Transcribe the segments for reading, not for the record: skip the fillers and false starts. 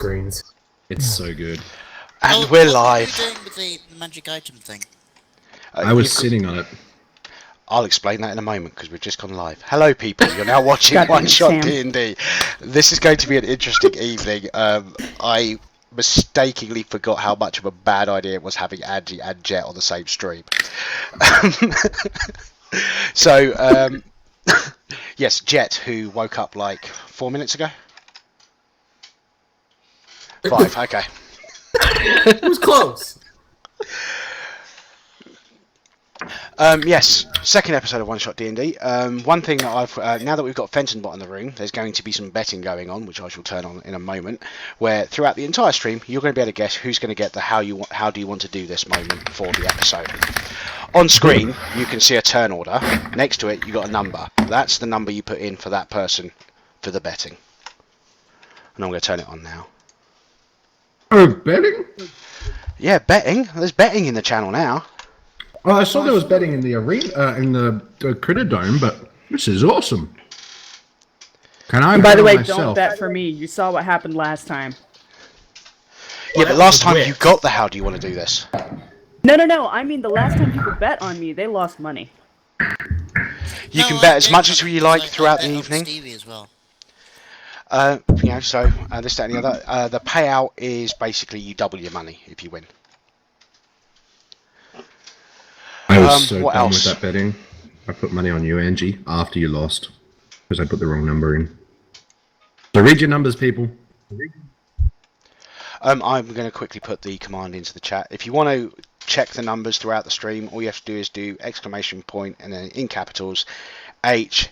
screens. It's so good. And we're live. What are you doing with the magic item thing? I was sitting on it. I'll explain that in a moment because we've just gone live. Hello, people. You're now watching One Shot D&D. This is going to be an interesting evening. I mistakenly forgot how much of a bad idea it was having Angie and Jet on the same stream. So, yes, Jet, who woke up like 4 minutes ago. 5, okay. It was close. Yes, second episode of One Shot D&D. One thing that I've now that we've got Fentonbot in the room, there's going to be some betting going on, which I shall turn on in a moment. Where throughout the entire stream, you're going to be able to guess who's going to get the how do you want to do this moment for the episode. On screen, you can see a turn order. Next to it, you got a number. That's the number you put in for that person for the betting. And I'm going to turn it on now. Oh, betting? Yeah, betting. There's betting in the channel now. Oh, I saw there was betting in the arena, in the Critter Dome, but this is awesome. Can I? And by the way, don't bet for me. You saw what happened last time. Yeah, but last time you got the how do you want to do this? No. I mean, the last time people bet on me, they lost money. You can bet as much as you like throughout the evening. Stevie as well. So this, that, and the other. The payout is basically you double your money if you win. I was so what done else? with that betting. I put money on you, Angie, after you lost, because I put the wrong number in. So read your numbers, people. I'm going to quickly put the command into the chat. If you want to check the numbers throughout the stream, all you have to do is do exclamation point and then in capitals HDYWTDT.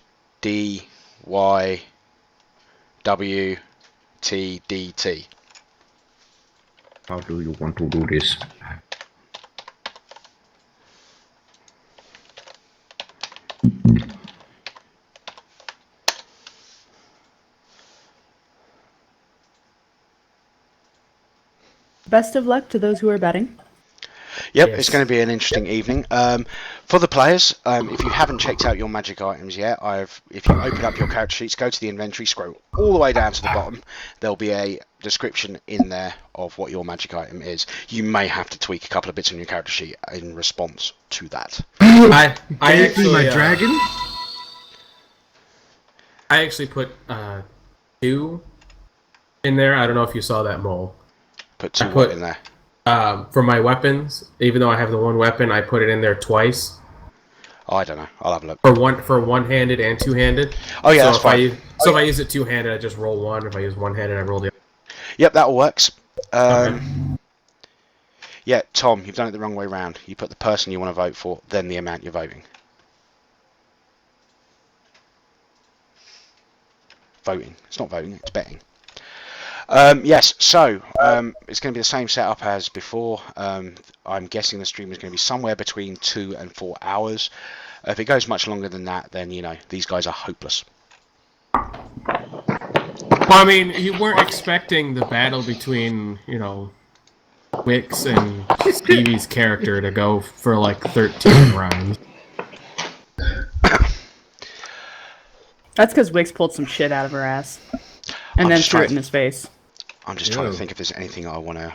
How do you want to do this? Best of luck to those who are betting. Yep, Yes. It's going to be an interesting evening. For the players, if you haven't checked out your magic items yet, if you open up your character sheets, go to the inventory, scroll all the way down to the bottom, there'll be a description in there of what your magic item is. You may have to tweak a couple of bits on your character sheet in response to that. I actually my dragon. I actually put 2 in there. I don't know if you saw that, Mole. Put two what in there. For my weapons, even though I have the one weapon, I put it in there twice. Oh, I don't know. I'll have a look. For one-handed and two-handed. Oh yeah, so that's if fine. If I use it two-handed, I just roll 1. If I use one-handed, I roll the other. Yep, that all works. Okay. Yeah, Tom, you've done it the wrong way round. You put the person you want to vote for, then the amount you're voting. Voting. It's not voting, it's betting. Yes, so it's going to be the same setup as before. I'm guessing the stream is going to be somewhere between 2 and 4 hours. If it goes much longer than that, then, you know, these guys are hopeless. Well, I mean, you weren't expecting the battle between, Wix and Stevie's character to go for like 13 rounds. That's because Wix pulled some shit out of her ass. And then threw it in his face. I'm just trying to think if there's anything I want to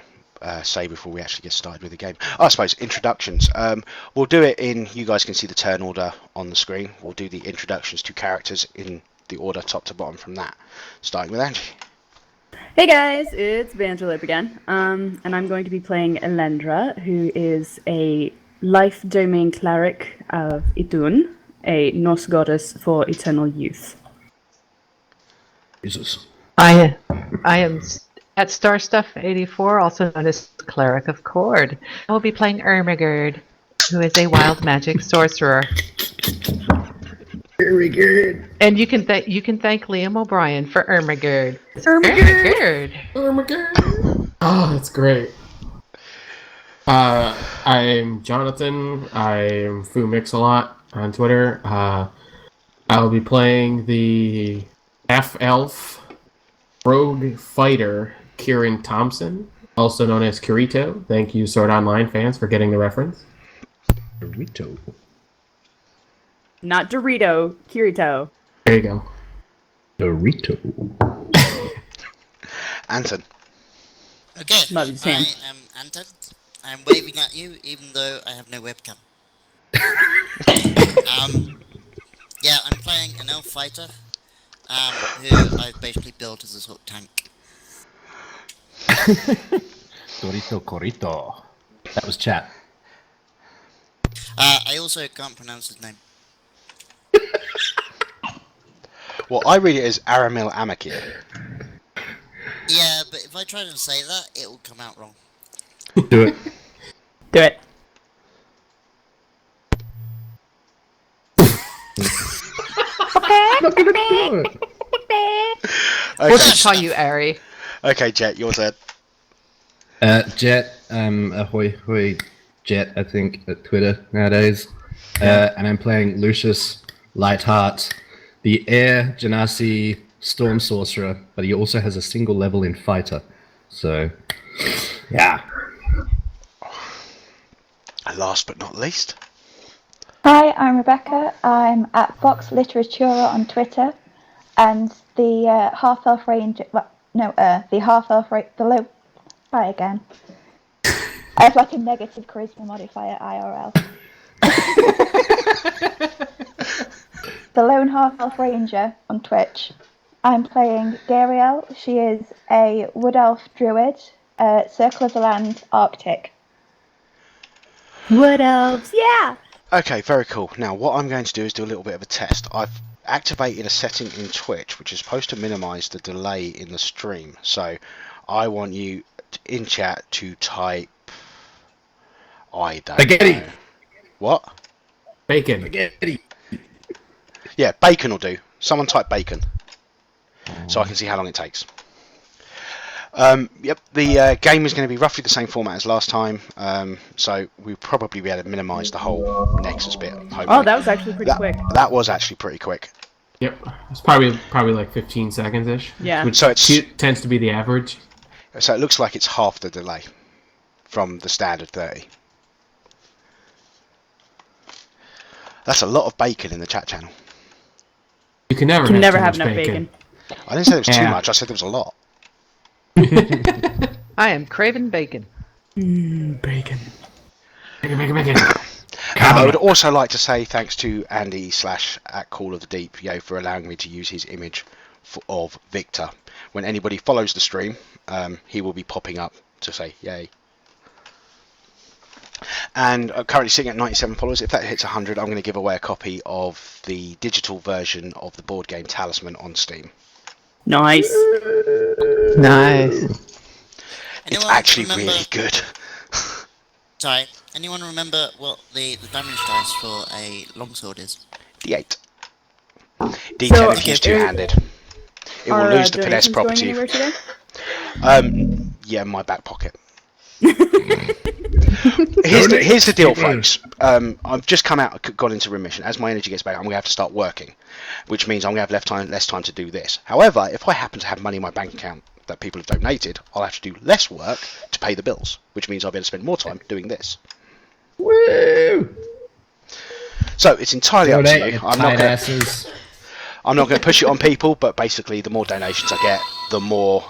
say before we actually get started with the game. I suppose introductions. We'll do it in, you guys can see the turn order on the screen. We'll do the introductions to characters in the order top to bottom from that. Starting with Angie. Hey guys, it's Vangelope again. And I'm going to be playing Elendra, who is a life domain cleric of Idun, a Norse goddess for eternal youth. Jesus. I am at Star Stuff 84, also known as Cleric of Cord. I will be playing Ermagerd, who is a wild magic sorcerer. Very good. And you can thank Liam O'Brien for Ermagerd. Ermagerd! Oh, that's great. I'm Jonathan. I'm Fu Mix-a-Lot on Twitter. I will be playing the half-elf rogue fighter Kieran Thompson, also known as Kirito. Thank you, Sword Online fans, for getting the reference. Dorito. Not Dorito, Kirito. There you go. Dorito. Anton. Okay, Might be the same. I am Anton. I'm waving at you, even though I have no webcam. Yeah, I'm playing an elf fighter, who I've basically built as a sort of tank. Dorito Corito. That was chat. I also can't pronounce his name. Well, I read it as Aramil Amakir. Yeah, but if I try to say that, it will come out wrong. Do it. Do it. Not gonna do it. We'll Okay, just call you Ari. okay, Jet, your turn. Jet, ahoy hoy Jet, I think, at Twitter nowadays. And I'm playing Lucius Lightheart, the Air Genasi Storm Sorcerer, but he also has a single level in Fighter. So, yeah. And last but not least, Hi, I'm Rebecca. I'm at Vox Literatura on Twitter, and the half-elf ranger. Well, no, the half-elf the low. Try again. I have like a negative charisma modifier IRL. The lone half-elf ranger on Twitch. I'm playing Gariel. She is a wood elf druid, Circle of the Land, Arctic. Wood elves, yeah! okay, very cool. Now, what I'm going to do is do a little bit of a test. I've activated a setting in Twitch which is supposed to minimize the delay in the stream. So, I want you in chat to type. I don't Spaghetti. know. What? Bacon. Spaghetti. Yeah, bacon will do. Someone type bacon, so I can see how long it takes. Yep, the game is going to be roughly the same format as last time, so we'll probably be able to minimise the whole Nexus bit. Hopefully. Oh, that was actually pretty quick. That was actually pretty quick. Yep. It's probably like 15 seconds ish. Yeah. Which So it's tends to be the average. so it looks like it's half the delay from the standard 30. That's a lot of bacon in the chat channel. You can never Can never too have much enough bacon. I didn't say there was too Yeah. much. I said there was a lot. I am craving bacon. Bacon. Bacon, bacon, bacon. And I would also like to say thanks to Andy / at Call of the Deep, for allowing me to use his image of Victor. When anybody follows the stream, he will be popping up to say yay. And I'm currently sitting at 97 followers. If that hits 100, I'm going to give away a copy of the digital version of the board game Talisman on Steam. Nice. Nice. It's Anyone actually remember, really good. Sorry, anyone remember what the damage dice for a longsword is? D8. D10 So, if used okay, two-handed. It will Are lose the finesse donations going property. anywhere today? Yeah, my back pocket. Here's the deal, folks. I've just gone into remission. As my energy gets back, I'm going to have to start working, which means I'm going to have less time to do this. However, if I happen to have money in my bank account that people have donated, I'll have to do less work to pay the bills, which means I'll be able to spend more time doing this. Woo! So it's entirely up to Donate, you. you I'm tight not going asses. to push it on people, but basically, the more donations I get, the more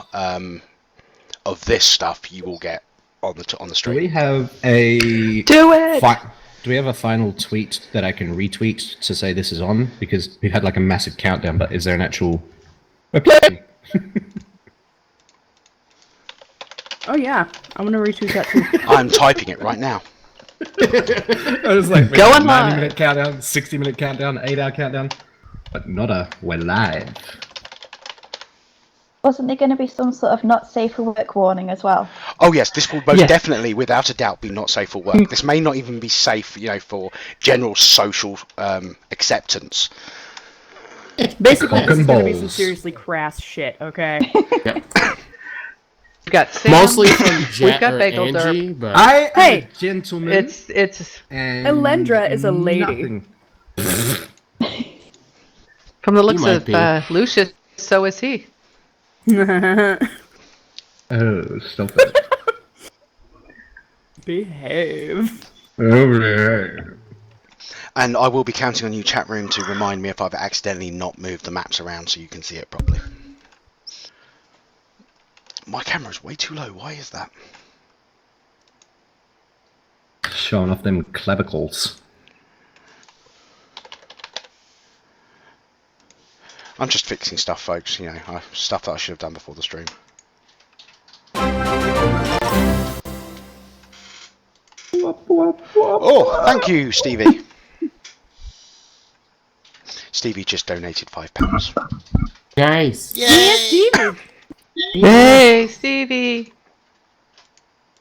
of this stuff you will get on the Do stream. we have a Do it! do we have a final tweet that I can retweet to say this is on? Because we've had like a massive countdown, but is there an actual... We're playing! Oh yeah, I'm gonna retweet that too. I'm typing it right now. I was like, Going 90-minute countdown, 60-minute countdown, 8-hour countdown. But not a we're live. Wasn't there going to be some sort of not safe for work warning as well? Oh yes, this will most Yes. definitely, without a doubt, be not safe for work. This may not even be safe, for general social acceptance. Basically, Cock this is and gonna be some balls. seriously crass shit, okay? Yep. We've got Sam. Mostly from Jet got or Bagel Derp. Angie, but I am Hey! a gentleman. It's and Elendra is a lady. nothing. from the looks might of be. Lucius. So is he. Oh, stop it. Behave. Over And I will be counting on you, chat room, to remind me if I've accidentally not moved the maps around so you can see it properly. My camera's way too low. Why is that? Showing off them clavicles. I'm just fixing stuff, folks. You know, stuff that I should have done before the stream. Oh, thank you, Stevie. Stevie just donated £5. Nice. Yay! Yay, Stevie!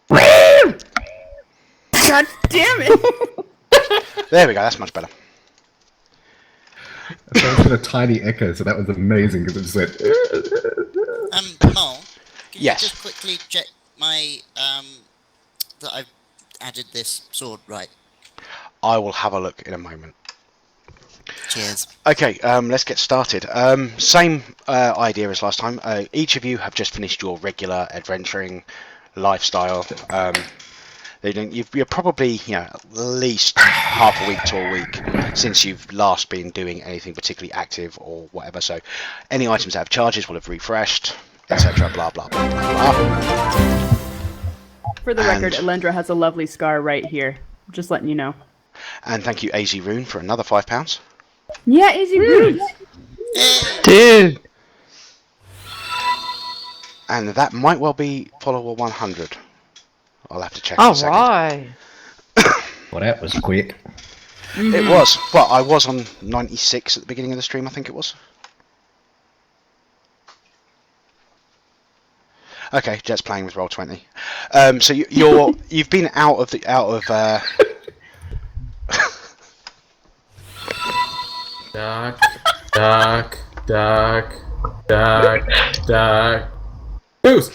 God damn it! There we go. That's much better. That was in a tiny echo, so that was amazing because it just went. Mole, can Yes. you just quickly check my, that I've added this sword right? I will have a look in a moment. Cheers. Okay, let's get started. Same idea as last time. Each of you have just finished your regular adventuring lifestyle. You're probably, at least half a week to a week since you've last been doing anything particularly active or whatever. So, any items that have charges will have refreshed, etc. Blah blah blah blah blah. For the record, Elendra has a lovely scar right here. Just letting you know. And thank you, AZ Rune, for another £5. Yeah, easy roots. Dude! And that might well be follower 100. I'll have to check in a second. Alright! Well, that was quick. It was. Well, I was on 96 at the beginning of the stream, I think it was. Okay, Jet's playing with Roll20. So you've been out of. Duck. Goose.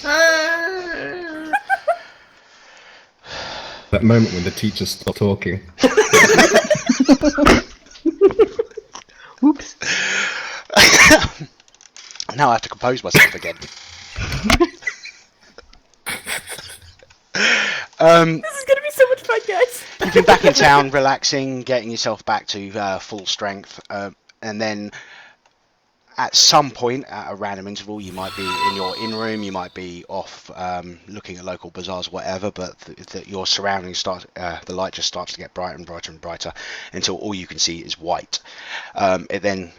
That moment when the teacher stopped talking. Whoops! Now I have to compose myself again. This is gonna be so much fun, guys. You've been back in town, relaxing, getting yourself back to full strength, and then at some point, at a random interval, you might be in your in-room, you might be off looking at local bazaars, whatever, but your surroundings the light just starts to get brighter and brighter and brighter until all you can see is white. It then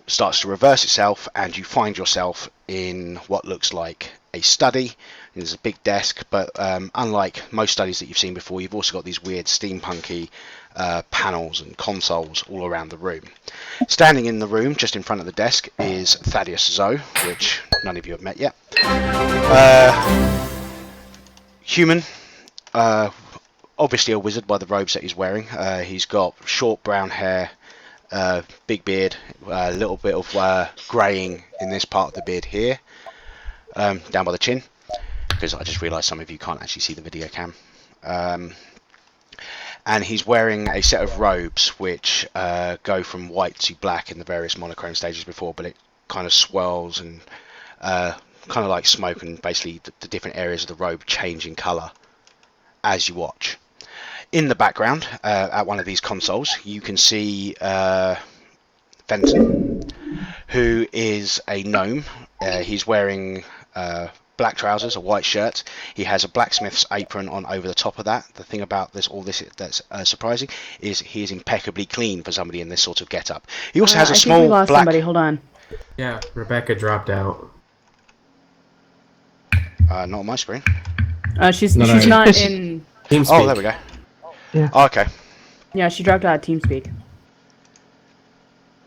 starts to reverse itself, and you find yourself in what looks like a study. There's a big desk, but unlike most studies that you've seen before, you've also got these weird steampunky panels and consoles all around the room. Standing in the room, just in front of the desk, is Thaddeus Zoe, which none of you have met yet. Human, obviously a wizard by the robes that he's wearing. He's got short brown hair, big beard, a little bit of greying in this part of the beard here, down by the chin, because I just realised some of you can't actually see the video cam. And he's wearing a set of robes which go from white to black in the various monochrome stages before, but it kind of swirls and kind of like smoke, and basically the different areas of the robe change in colour as you watch. In the background, at one of these consoles, you can see Fenton, who is a gnome. He's wearing black trousers, a white shirt. He has a blacksmith's apron on over the top of that. The thing about this that's surprising is he is impeccably clean for somebody in this sort of get-up. He also has a small I think we lost black. somebody. Hold on. Yeah, Rebecca dropped out. Not on my screen. She's No. not in. TeamSpeak. Oh, there we go. Yeah. Oh, okay. Yeah, she dropped out of TeamSpeak.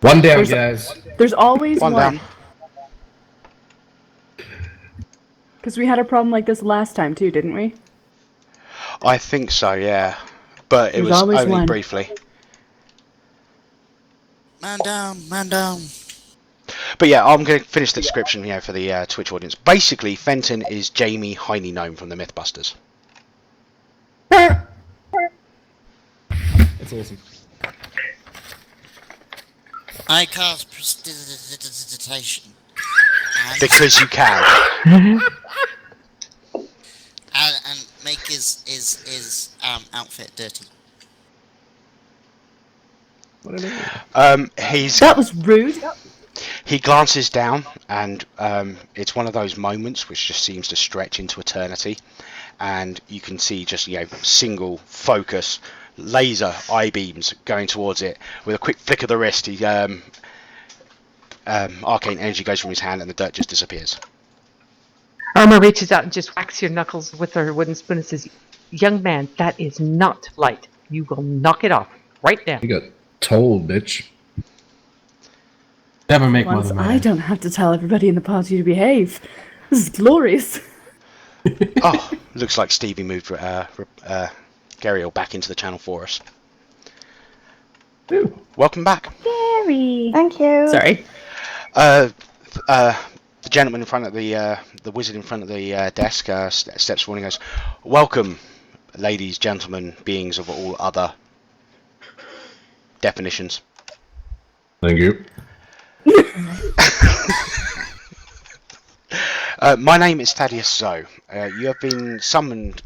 One down, guys. There's always One one. down. Because we had a problem like this last time too, didn't we? I think so, yeah. But it There's was always only one. briefly. Man down, man down. But yeah, I'm going to finish the description for the Twitch audience. Basically, Fenton is Jamie Heine Gnome from the Mythbusters. It's awesome. I cast prestidigitation. Because you can. And make his outfit dirty. What are they? He's That was rude. He glances down, and it's one of those moments which just seems to stretch into eternity. And you can see just single focus laser eye beams going towards it with a quick flick of the wrist. He arcane energy goes from his hand, and the dirt just disappears. Irma reaches out and just whacks your knuckles with her wooden spoon and says, "Young man, that is not light. You will knock it off right now." You got told, bitch. Never make Once one I man. don't have to tell everybody in the party to behave. This is glorious. Oh, looks like Stevie moved Gariel back into the channel for us. Ooh. Welcome back. Gary. Thank you. Sorry. The gentleman in front of the wizard in front of the desk steps forward and goes, "Welcome, ladies, gentlemen, beings of all other definitions." Thank you. My name is Thaddeus Zoe. You have been summoned.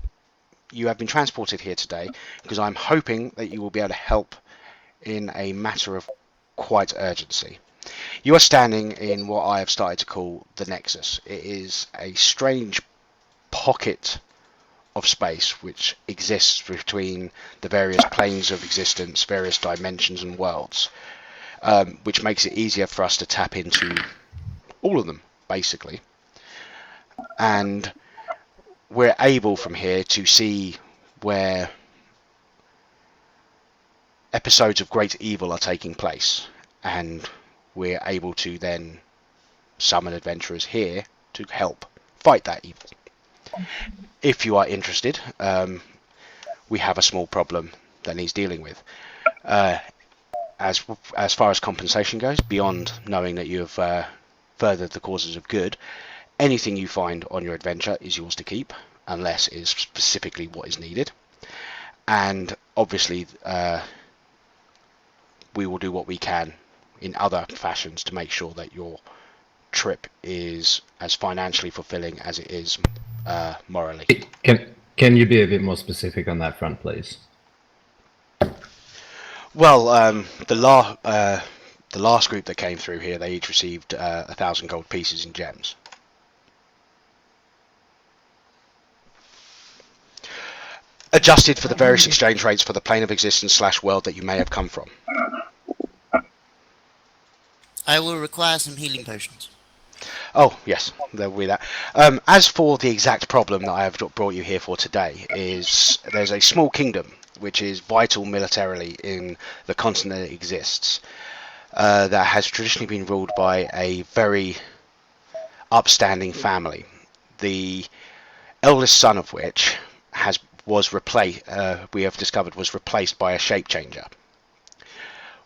You have been transported here today because I'm hoping that you will be able to help in a matter of quite urgency. You are standing in what I have started to call the Nexus. It is a strange pocket of space which exists between the various planes of existence, various dimensions and worlds, which makes it easier for us to tap into all of them, basically. And we're able from here to see where episodes of great evil are taking place, and we're able to then summon adventurers here to help fight that evil. If you are interested, we have a small problem that needs dealing with. As far as compensation goes, beyond knowing that you have furthered the causes of good, anything you find on your adventure is yours to keep, unless it is specifically what is needed. And obviously, we will do what we can in other fashions to make sure that your trip is as financially fulfilling as it is morally. Can you be a bit more specific on that front, please? Well, the last group that came through here, they each received 1,000 gold pieces in gems. Adjusted for the various exchange rates for the plane of existence / world that you may have come from. I will require some healing potions. Oh, yes, there will be that. As for the exact problem that I have brought you here for today, is there's a small kingdom which is vital militarily in the continent that exists, that has traditionally been ruled by a very upstanding family, the eldest son of which was replaced by a shape changer.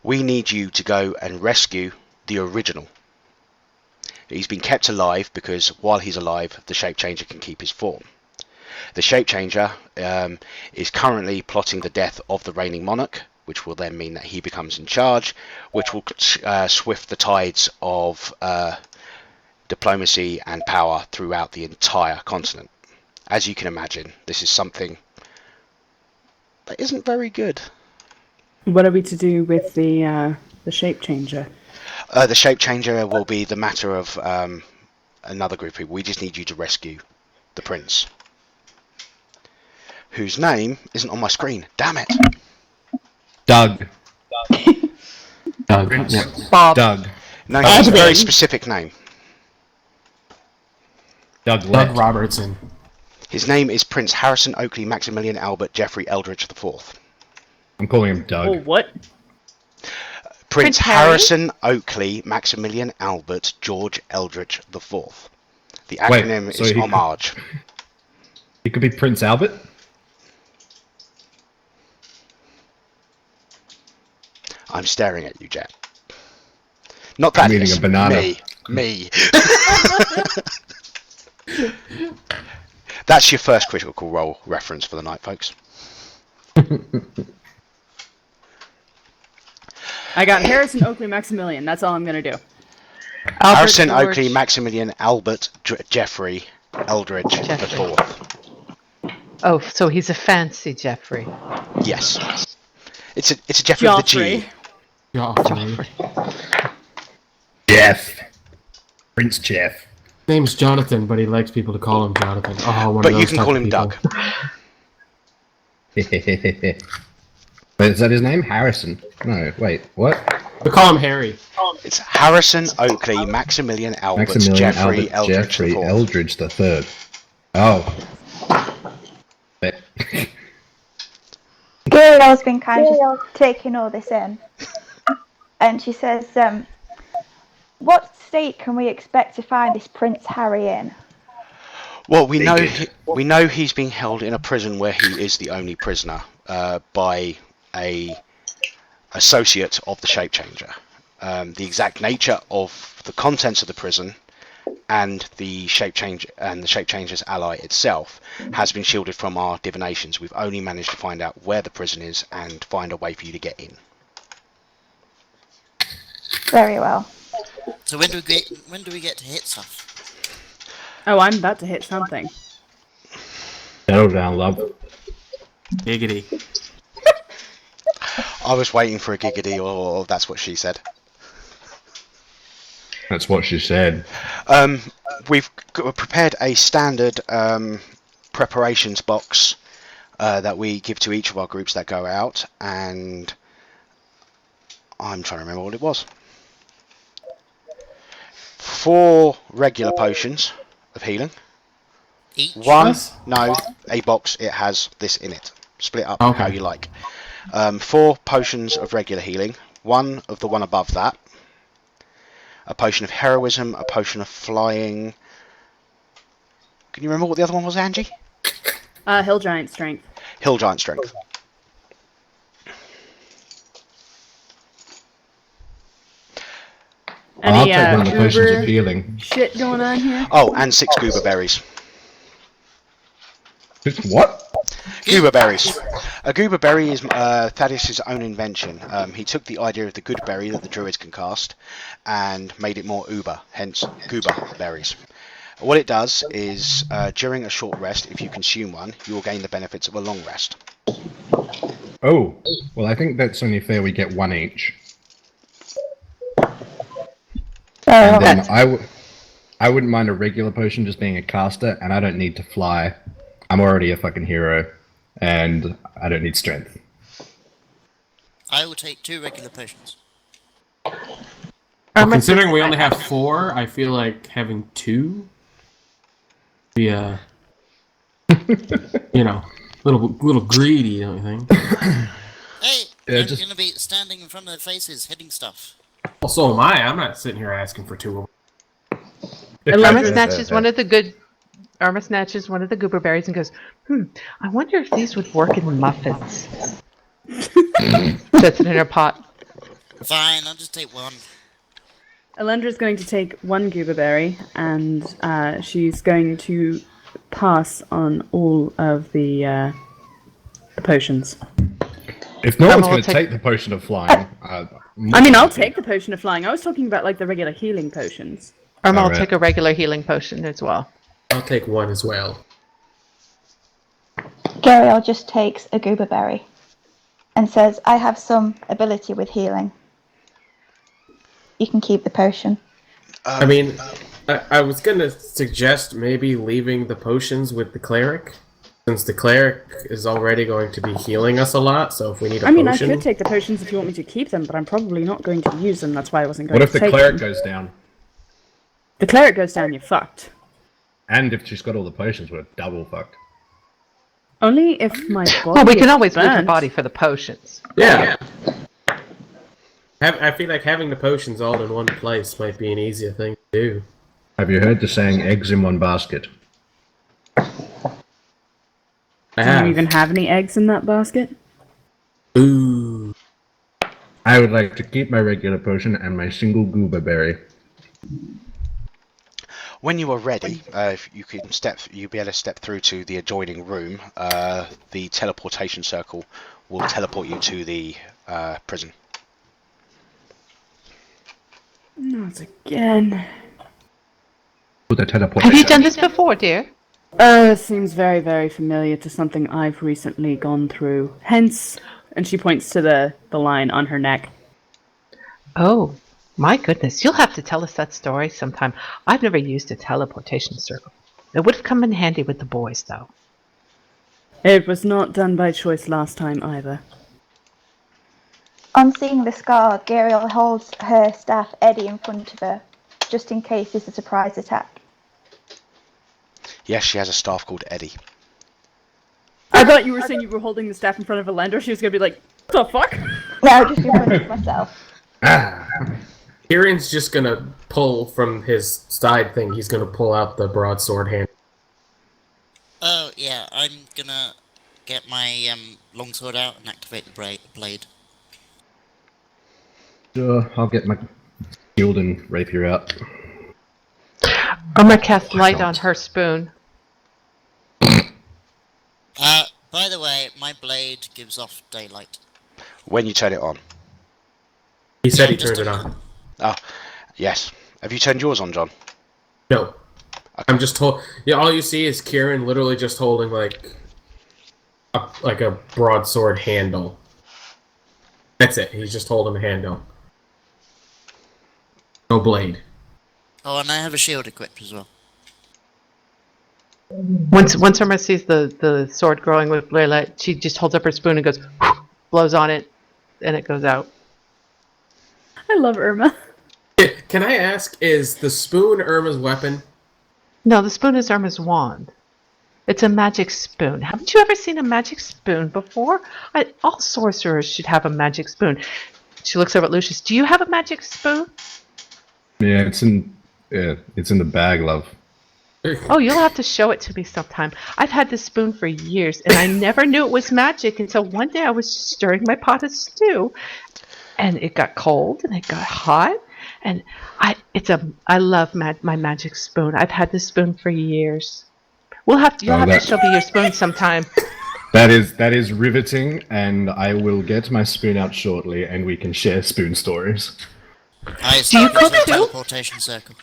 We need you to go and rescue the original. He's been kept alive because while he's alive, the shape changer can keep his form. The shape changer is currently plotting the death of the reigning monarch, which will then mean that he becomes in charge, which will swift the tides of diplomacy and power throughout the entire continent. As you can imagine, this is something that isn't very good. What are we to do with the shape changer? The shape changer will be the matter of another group of people. We just need you to rescue the prince, whose name isn't on my screen. Damn it! Doug. Doug. Yeah. Bob. Doug. No, he has a very specific name. Doug Doug Robertson. His name is Prince Harrison Oakley Maximilian Albert Jeffrey Eldridge IV. I'm calling him Doug. Oh, what? Prince Harry? Harrison Oakley Maximilian Albert George Eldridge IV. The acronym so is he could- homage. He could be Prince Albert. I'm staring at you, Jet. Not that. I'm eating a banana. Me. That's your first Critical Role reference for the night, folks. I got Harrison Oakley Maximilian. That's all I'm gonna do. Albert Harrison George. Oakley Maximilian Albert Jeffrey Eldridge Jeffrey. IV. Oh, so he's a fancy Jeffrey. Yes. It's a Jeffrey with a G. Joffrey. Joffrey. Jeff. Prince Jeff. Name's Jonathan, but he likes people to call him Jonathan. Oh, one But of you those can type call of him people. Doug. Wait, is that his name? Harrison? No, wait, what? We call him Harry. It's Harrison Oakley Maximilian Albert Maximilian Jeffrey Albert Jeffrey IV. Eldridge III. Oh. But- Gabriel's been kind of just taking all this in. And she says, what state can we expect to find this Prince Harry in? Well, we know he's being held in a prison where he is the only prisoner by a associate of the Shape Changer. The exact nature of the contents of the prison and the Shape Changer's ally itself has been shielded from our divinations. We've only managed to find out where the prison is and find a way for you to get in. Very well. So when do we get to hit stuff? Oh, I'm about to hit something. Settle down, love. Giggity. I was waiting for a giggity, or that's what she said. That's what she said. We've prepared a standard preparations box that we give to each of our groups that go out, and I'm trying to remember what it was. 4 regular potions of healing. Each? A box, it has this in it. Split up how you like. 4 potions of regular healing, 1 of the one above that, a potion of heroism, a potion of flying. Can you remember what the other one was, Angie? Hill Giant Strength. Hill Giant Strength. I'll Any, take one of the potions Uber of healing. shit going on here? Oh, and 6 goober berries. What? Goober berries. A goober berry is Thaddeus' own invention. He took the idea of the good berry that the druids can cast and made it more uber, hence goober berries. What it does is, during a short rest, if you consume one, you will gain the benefits of a long rest. Oh, well, I think that's only fair we get 1 each. And then I wouldn't mind a regular potion just being a caster, and I don't need to fly. I'm already a fucking hero, and I don't need strength. I will take 2 regular potions. Well, considering we only have 4, I feel like having 2 be a little greedy, don't you think? Hey, Yeah, I'm just- gonna be standing in front of their faces, hitting stuff. Well, so am I. I'm not sitting here asking for 2 of them. Arma snatches one of the goober berries and goes, I wonder if these would work in muffins. Sets it in her pot. Fine, I'll just take 1. Elendra's going to take 1 goober berry, and she's going to pass on all of the potions. If no one's will going to take- take the potion of flying, I mean, I'll take the potion of flying. I was talking about like the regular healing potions. Irma will Alright. take a regular healing potion as well. I'll take 1 as well. Gabriel just takes a goober berry and says, I have some ability with healing. You can keep the potion. I mean, I was gonna suggest maybe leaving the potions with the cleric, since the cleric is already going to be healing us a lot. So if we need a I mean, potion, I could take the potions if you want me to keep them, but I'm probably not going to use them. That's why I wasn't going what if to the take cleric them. goes down? The cleric goes down, you're fucked. And if she's got all the potions, we're double fucked. Only if my body Well, we can is always move her burnt. body for the potions. yeah. I feel like having the potions all in one place might be an easier thing to do. Have you heard the saying, eggs in one basket? I Do have. you even have any eggs in that basket? Ooh. I would like to keep my regular potion and my single goober berry. When you are ready, if you can you'll be able to step through to the adjoining room. The teleportation circle will teleport you to the prison. Not again. With the teleportation. Have you done this before, dear? Seems very, very familiar to something I've recently gone through. Hence, and she points to the line on her neck. Oh. My goodness, you'll have to tell us that story sometime. I've never used a teleportation circle. It would have come in handy with the boys, though. It was not done by choice last time either. On seeing the scar, Gariel holds her staff Eddie in front of her, just in case it's a surprise attack. Yes, she has a staff called Eddie. I thought you were saying you were holding the staff in front of Elendra. She was gonna be like, "What the fuck?" No, just in front of myself. Kieran's just gonna pull from his side thing. He's gonna pull out the broadsword hand. Oh, yeah, I'm gonna get my longsword out and activate the blade. Sure, I'll get my shield and rapier out. I'm gonna cast light on her spoon. By the way, my blade gives off daylight. When you turn it on. He said he Just turned it a on. Oh, yes. Have you turned yours on, John? No. I'm just told. Yeah, all you see is Kieran literally just holding like a broadsword handle. That's it. He's just holding a handle. No blade. Oh, and I have a shield equipped as well. Once Irma sees the sword growing with blue light, she just holds up her spoon and goes, blows on it, and it goes out. I love Irma. Can I ask, is the spoon Irma's weapon? No, the spoon is Irma's wand. It's a magic spoon. Haven't you ever seen a magic spoon before? All sorcerers should have a magic spoon. She looks over at Lucius. Do you have a magic spoon? Yeah, it's in the bag, love. Oh, you'll have to show it to me sometime. I've had this spoon for years, and I never knew it was magic until one day I was stirring my pot of stew, and it got cold and it got hot, and I love my magic spoon. I've had this spoon for years. You'll have to show me your spoon sometime. That is riveting, and I will get my spoon out shortly, and we can share spoon stories. Do you cook too? Teleportation circle.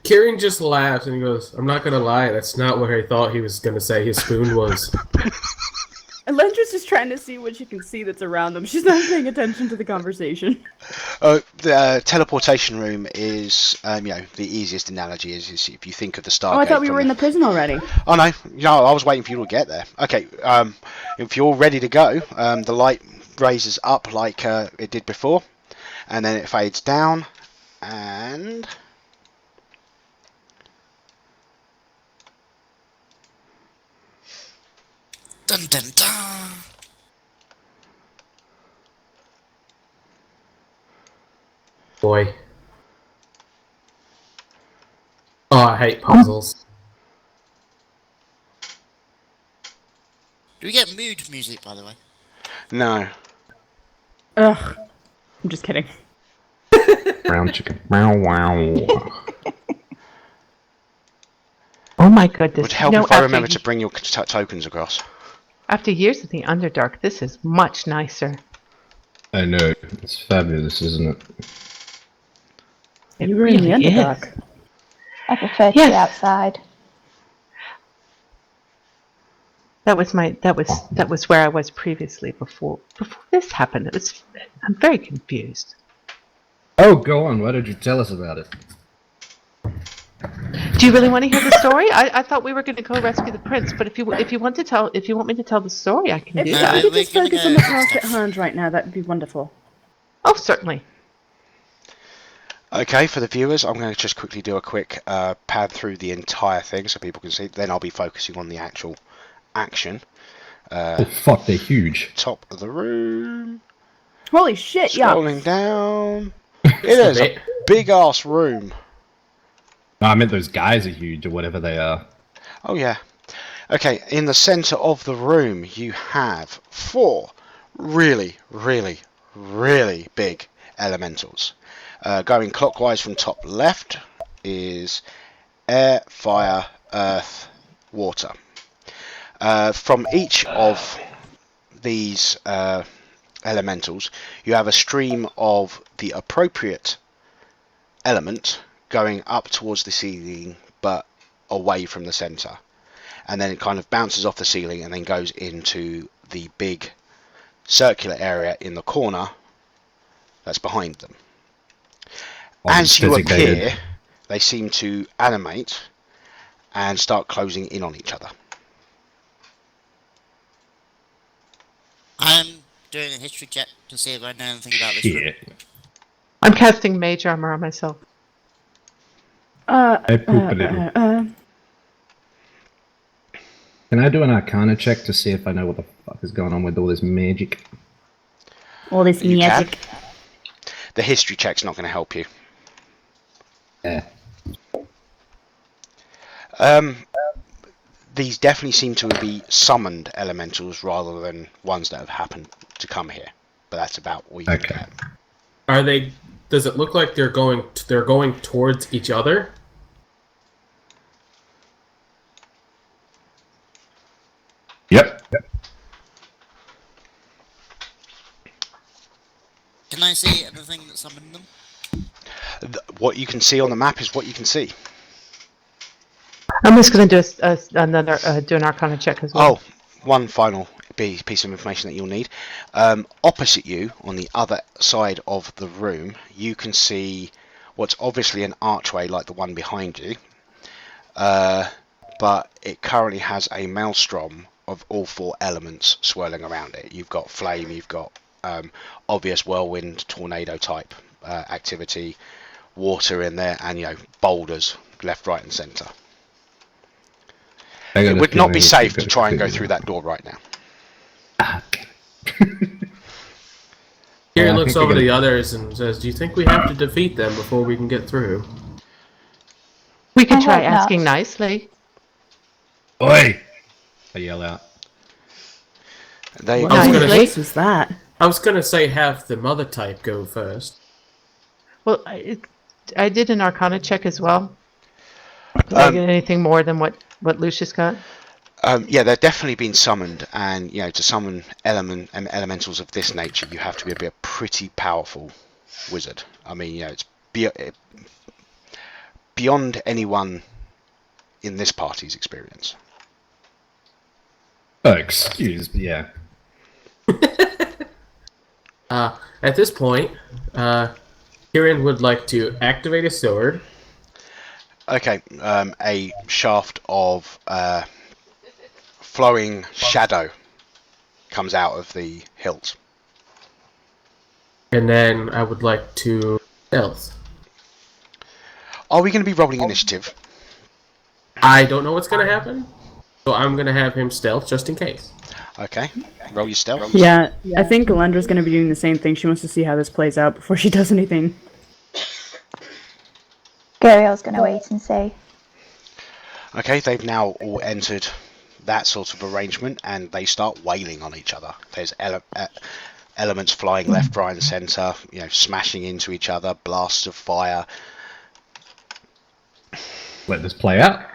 Kieran just laughs and he goes, "I'm not gonna lie, that's not where I thought he was gonna say his spoon was." Elendra's just trying to see what she can see that's around them. She's not paying attention to the conversation. The teleportation room is, the easiest analogy is if you think of the Stargate. Oh, I thought we were in the prison already. Oh no, I was waiting for you to get there. Okay, if you're ready to go, the light raises up like it did before, and then it fades down, and Dun dun dun! Boy. Oh, I hate puzzles. Do we get mood music, by the way? no. Ugh. I'm just kidding. Brown chicken. Wow, wow. Oh my goodness. Would help if I remember to bring your tokens across. After years of the Underdark, this is much nicer. I know. It's fabulous, isn't it? You were in the really is. Underdark. I prefer to be Yes. outside. That was where I was previously before this happened. I'm very confused. Oh, go on. Why did you tell us about it? Do you really want to hear the story? I thought we were going to go rescue the prince, but if you want me to tell the story, I can do If No, that. we could we're just gonna focus go on the task stuff. at hand right now, that would be wonderful. Oh, certainly. Okay, for the viewers, I'm going to just quickly do a quick pad through the entire thing so people can see. Then I'll be focusing on the actual action. Oh, fuck, they're huge. Top of the room. Holy shit, yeah. Scrolling down. It is a big ass room. No, I meant those guys are huge, or whatever they are. Oh yeah. Okay, in the center of the room you have 4 really, really, really big elementals. Going clockwise from top left is air, fire, earth, water. From each of these elementals, you have a stream of the appropriate element going up towards the ceiling but away from the center, and then it kind of bounces off the ceiling and then goes into the big circular area in the corner that's behind them. As you designated. appear, they seem to animate and start closing in on each other. I'm doing a history check to see if I know anything about this room. Shit. I'm casting mage armor on myself. I poop a little. Can I do an Arcana check to see if I know what the fuck is going on with all this magic? All this You can. magic. The history check's not going to help you. Yeah. These definitely seem to be summoned elementals rather than ones that have happened to come here. But that's about all you can Okay. get. Are they? Does it look like they're going towards each other? Yep. Can I see anything that summoned them? What you can see on the map is what you can see. I'm just going to do do an Arcana check as well. Oh, one final piece of information that you'll need. Opposite you, on the other side of the room, you can see what's obviously an archway like the one behind you. But it currently has a maelstrom of all four elements swirling around it. You've got flame, you've got obvious whirlwind, tornado type activity, water in there, and boulders left, right, and centre. It would not be safe to try and go through that door right now. Kieran I looks think over to we the others and says, "Do you think we have to defeat them before we can get through?" We could I try hope not. asking nicely. Oi! I yell out. They I was Nicely. gonna, What is that? I was gonna say have the mother type go first. Well, I did an Arcana check as well. Did I get anything more than what Lucius got? yeah, they're definitely being summoned, and to summon elementals of this nature, you have to be a pretty powerful wizard. I mean, it's beyond anyone in this party's experience. Oh, excuse me. Yeah. At this point, Kieran would like to activate his sword. Okay, a shaft of flowing shadow comes out of the hilt. And then I would like to stealth. Are we going to be rolling initiative? I don't know what's going to happen, so I'm going to have him stealth just in case. Okay, roll your stealth. Yeah, I think Galendra's going to be doing the same thing. She wants to see how this plays out before she does anything. Guriel's going to wait and see. Okay, they've now all entered that sort of arrangement, and they start wailing on each other. There's elements flying left, right, and centre, smashing into each other, blasts of fire. Let this play out.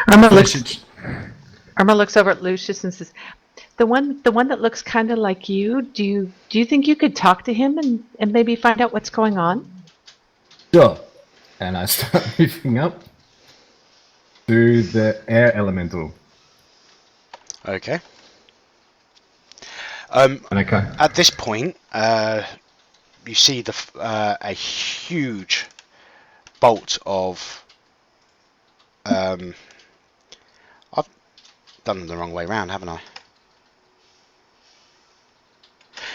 Irma looks over at Lucius and says, "The one that looks kind of like you. Do you think you could talk to him and maybe find out what's going on?" Sure. And I start moving up to the air elemental. Okay. And I can't. At this point, you see a huge bolt of. I've done them the wrong way round, haven't I?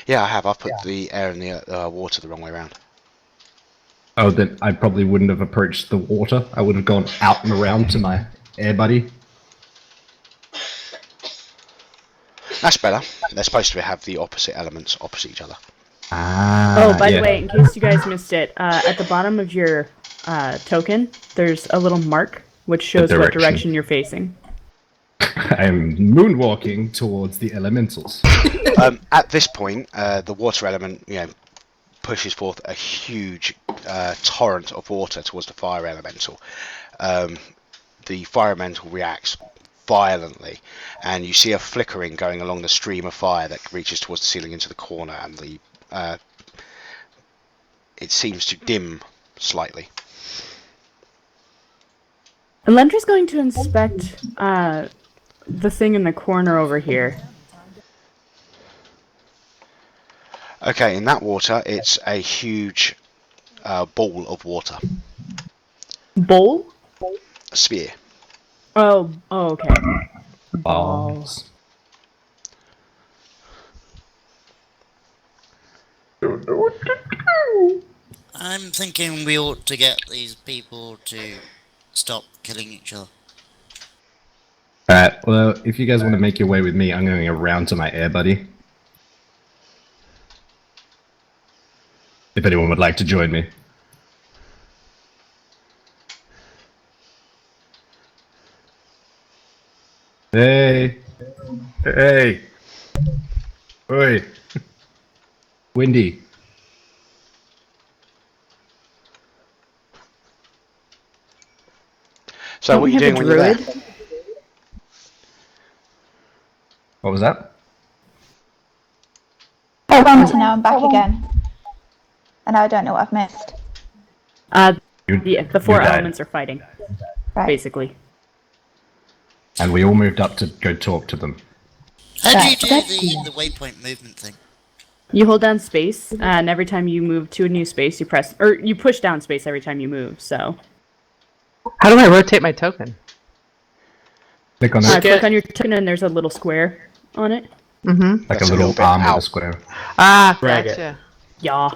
Yeah, I have. I've put the air and the water the wrong way round. Oh, then I probably wouldn't have approached the water. I would have gone out and around to my air buddy. That's better. They're supposed to have the opposite elements opposite each other. Oh, by the way, in case you guys missed it, at the bottom of your token, there's a little mark which shows what direction you're facing. I'm moonwalking towards the elementals. At this point, the water element, pushes forth a huge torrent of water towards the fire elemental. The fire elemental reacts violently, and you see a flickering going along the stream of fire that reaches towards the ceiling into the corner, and it seems to dim slightly. Elendra's going to inspect the thing in the corner over here. Okay, in that water, it's a huge ball of water. Bowl? A sphere. Oh, okay. Balls. I'm thinking we ought to get these people to stop killing each other. Alright, well, if you guys want to make your way with me, I'm going around to my air buddy. If anyone would like to join me. Hey! Hey! Oi! Windy. So Don't what are we you have doing a when you're there? druid? What was that? Oh, and now I'm back again. And now I don't know what I've missed. The four you died. elements are fighting, Right. basically. And we all moved up to go talk to them. How do you Right, do that's the waypoint movement thing? You hold down space, and every time you move to a new space, you press, or you push down space every time you move. So How do I rotate my token? Click on Just it, click on your token, and there's a little square on it. Mm-hmm. like That's a a little little bit arm with out. a square. Ah, Drag it. gotcha. Yeah.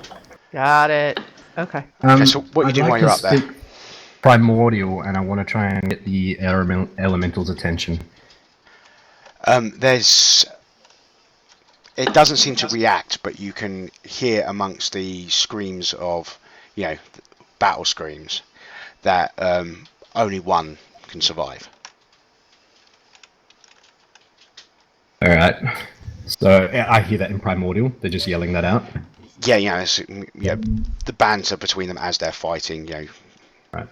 Got it. Okay. Okay, so what are you I'd doing like while you're to up there? speak Primordial, and I want to try and get the elemental's attention. It doesn't seem to react, but you can hear amongst the screams of, battle screams, that only one can survive. Alright. So, I hear that in Primordial. They're just yelling that out. Yeah, the banter between them as they're fighting, Right.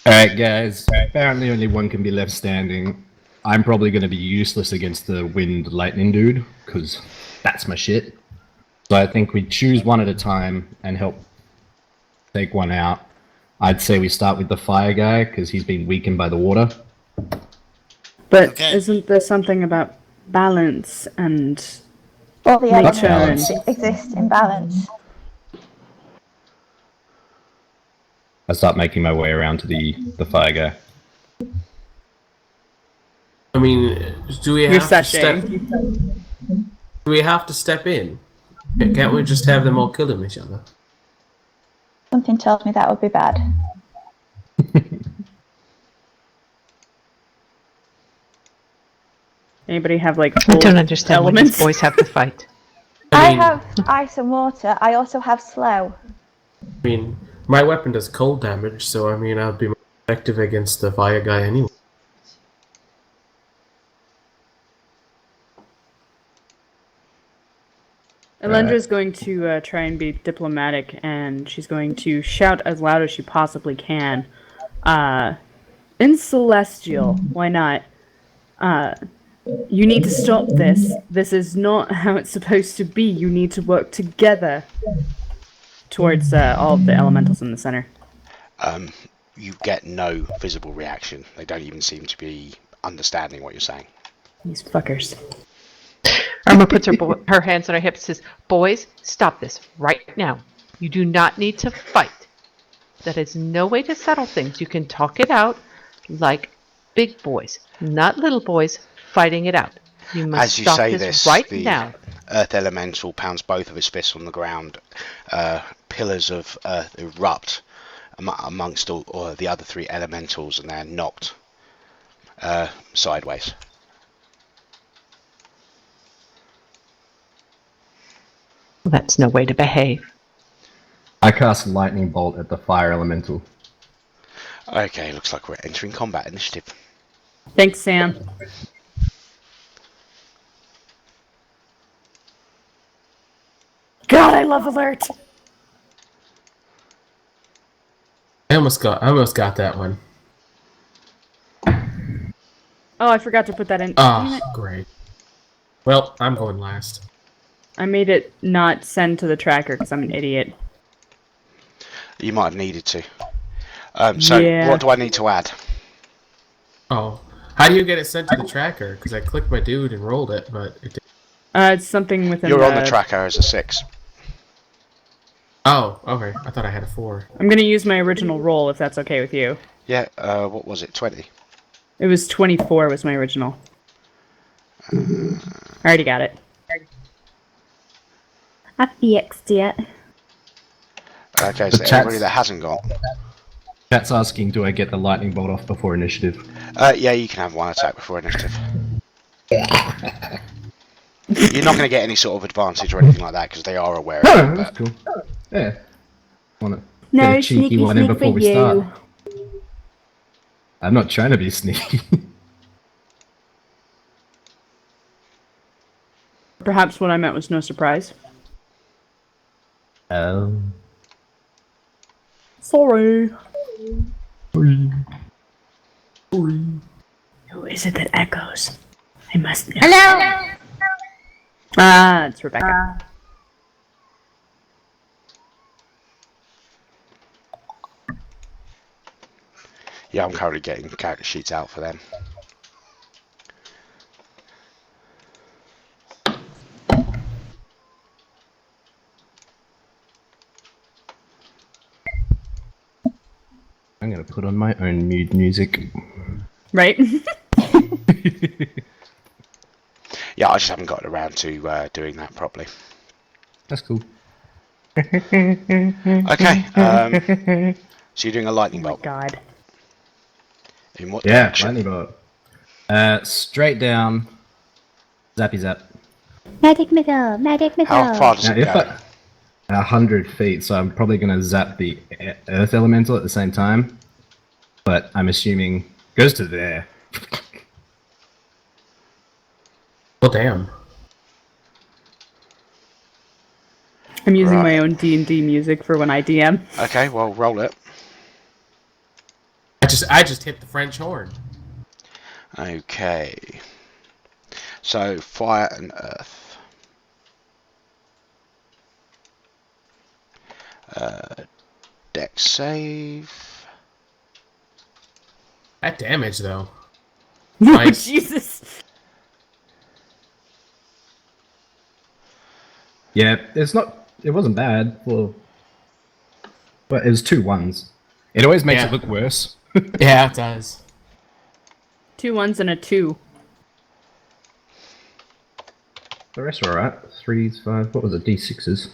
Alright, guys. Apparently only one can be left standing. I'm probably going to be useless against the wind lightning dude, because that's my shit. So I think we choose one at a time and help take one out. I'd say we start with the fire guy, because he's been weakened by the water. But Okay. isn't there something about balance and All the Nature elements and- exist in balance. I start making my way around to the fire guy. I mean, do we You're have to step? sashaying. Do we have to step in? Can't we just have them all killing each other? Something tells me that would be bad. Anybody have like I don't full understand why elements? these boys have to fight. I mean- have ice and water. I also have slow. I mean, my weapon does cold damage, so I mean, I'd be more effective against the fire guy anyway. Elendra's going to try and be diplomatic, and she's going to shout as loud as she possibly can. In Celestial, why not? You need to stop this. This is not how it's supposed to be. You need to work together towards all of the elementals in the center. You get no visible reaction. They don't even seem to be understanding what you're saying. These fuckers. Irma puts her hands on her hips and says, "Boys, stop this right now. You do not need to fight. That is no way to settle things. You can talk it out like big boys, not little boys fighting it out. You must As you stop say this this, right the now." Earth Elemental pounds both of his fists on the ground. Pillars of earth erupt amongst all the other three elementals, and they're knocked sideways. That's no way to behave. I cast lightning bolt at the fire elemental. Okay, looks like we're entering combat initiative. Thanks, Sam. God, I love alert. I almost got that one. Oh, I forgot to put that in. Damn Ah, it. great. Well, I'm going last. I made it not send to the tracker because I'm an idiot. You might have needed to. So, Yeah. what do I need to add? Oh, how do you get it sent to the tracker? Because I clicked my dude and rolled it, but it didn't. It's something within You're on the tracker as a 6. Oh, okay. I thought I had a 4. I'm going to use my original roll if that's okay with you. Yeah, what was it, 20? It was 24 was my original. I already got it. I've EX'd yet. Okay, so chat's- everybody that hasn't got. Chat's asking, do I get the lightning bolt off before initiative? Yeah, you can have 1 attack before initiative. You're not going to get any sort of advantage or anything like that because they are aware of it. Oh, that's But cool. Yeah. Want to No, get a cheeky sneaky one in sneak before for we start. you. I'm not trying to be sneaky. Perhaps what I meant was no surprise. Oh. Sorry. Who is it that echoes? I must know. Hello! Ah, it's Rebecca. yeah, I'm currently getting character sheets out for them. I'm going to put on my own mood music. Right? Yeah, I just haven't gotten around to doing that properly. That's cool. Okay, so you're doing a lightning Oh my bolt. god. In what Yeah, direction? lightning bolt. Straight down. Zappy zap. Magic missile! Magic missile! How far does Now, it if go? 100 feet, so I'm probably going to zap the earth elemental at the same time. But I'm assuming goes to there. Well, damn. I'm using my Right. own D&D music for when I DM. Okay, well, roll it. I just hit the French horn. Okay. So, fire and earth. Dex save. That damage, though. Oh, Nice. Jesus. Yeah, it wasn't bad. Well, but it was 2 1s. It always makes Yeah. it look worse. Yeah, it does. 2 1s and a 2. The rest were alright. 3s, 5. What was it? D6s.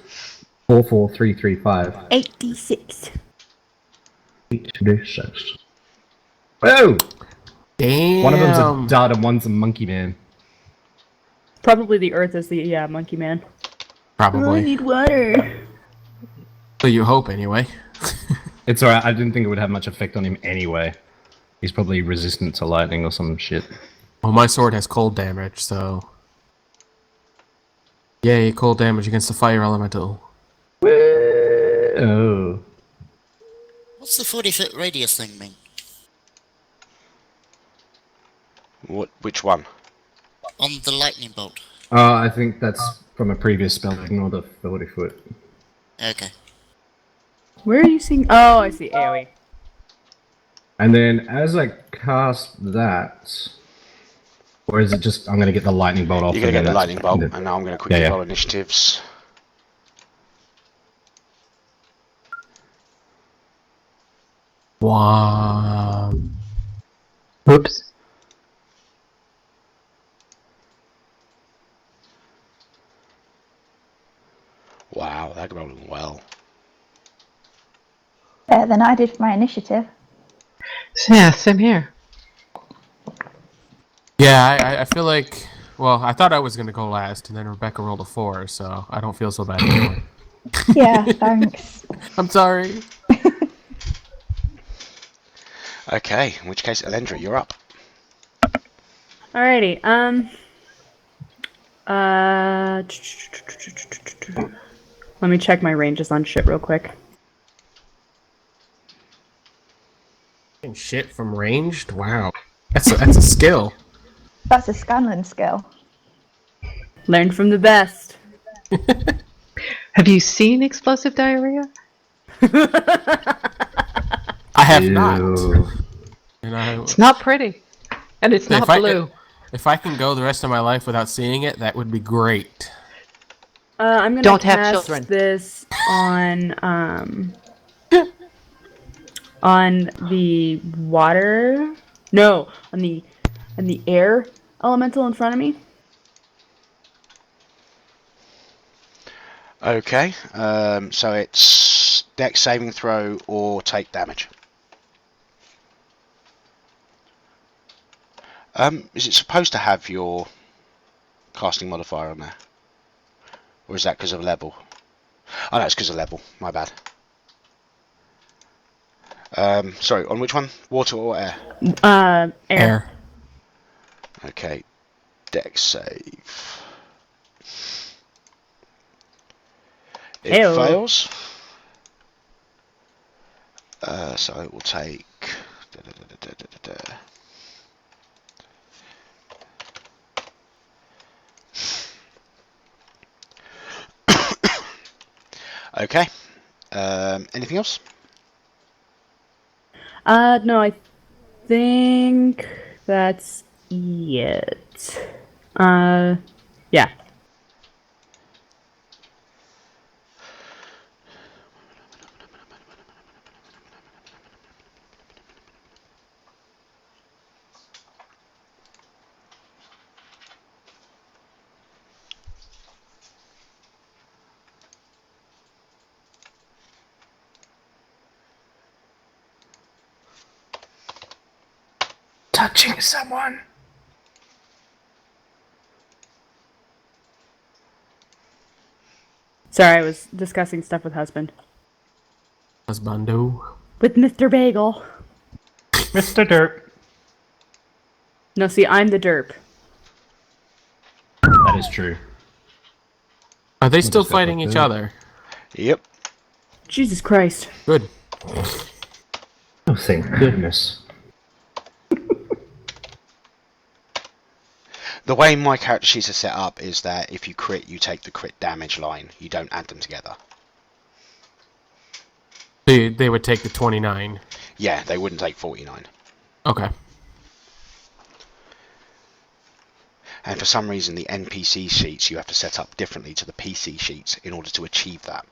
4, 4, 3, 3, 5. 86. 8 D6. Whoa! Damn. One of them's a dud and one's a monkey man. Probably the Earth is the monkey man. Probably. need water. So you hope, anyway. It's alright, I didn't think it would have much effect on him anyway. He's probably resistant to lightning or some shit. Well, my sword has cold damage, so... Yay, cold damage against the fire elemental. Oh. What's the 40-foot radius thing mean? Which one? On the lightning bolt. I think that's from a previous spell, ignore the 40 foot. Okay. Where are you seeing? Oh, I see. AoE. And then as I cast that, or is it just I'm gonna get the lightning bolt off? You're going to and get the then lightning bolt, that's- and now I'm going to quickly Yeah, yeah. roll initiatives. Wow. Oops. Wow, that rolling well. Better than I did for my initiative. Yeah, same here. Yeah, I feel like... Well, I thought I was going to go last, and then Rebecca rolled a 4, so I don't feel so bad anymore. Yeah, thanks. I'm sorry. Okay, in which case, Elendra, you're up. Alrighty. Let me check my ranges on shit real quick. Shit from ranged? Wow. That's a skill. That's a Scanlan skill. Learn from the best. Have you seen explosive diarrhea? I have not. Ew. And I, It's not pretty. And it's not if I- blue. If I can go the rest of my life without seeing it, that would be great. I'm gonna Don't have cast children. this on the water. No, on the air elemental in front of me. Okay, so it's dex saving throw or take damage. Is it supposed to have your casting modifier on there? Or is that because of level? Oh no, it's because of level, my bad. Sorry, on which one? Water or air? Air. Okay, dex save. It Ew. fails. So it will take... Okay. Anything else? No, I think that's it. Yeah. Touching someone. Sorry, I was discussing stuff with husband. Husbando. With Mr. Bagel. Mr. Derp. No, see, I'm the derp. That is true. Are they still just go fighting with each that. other? Yep. Jesus Christ. Good. Oh, thank goodness. The way my character sheets are set up is that if you crit, you take the crit damage line. You don't add them together. They would take the 29. Yeah, they wouldn't take 49. Okay. And for some reason, the NPC sheets you have to set up differently to the PC sheets in order to achieve that.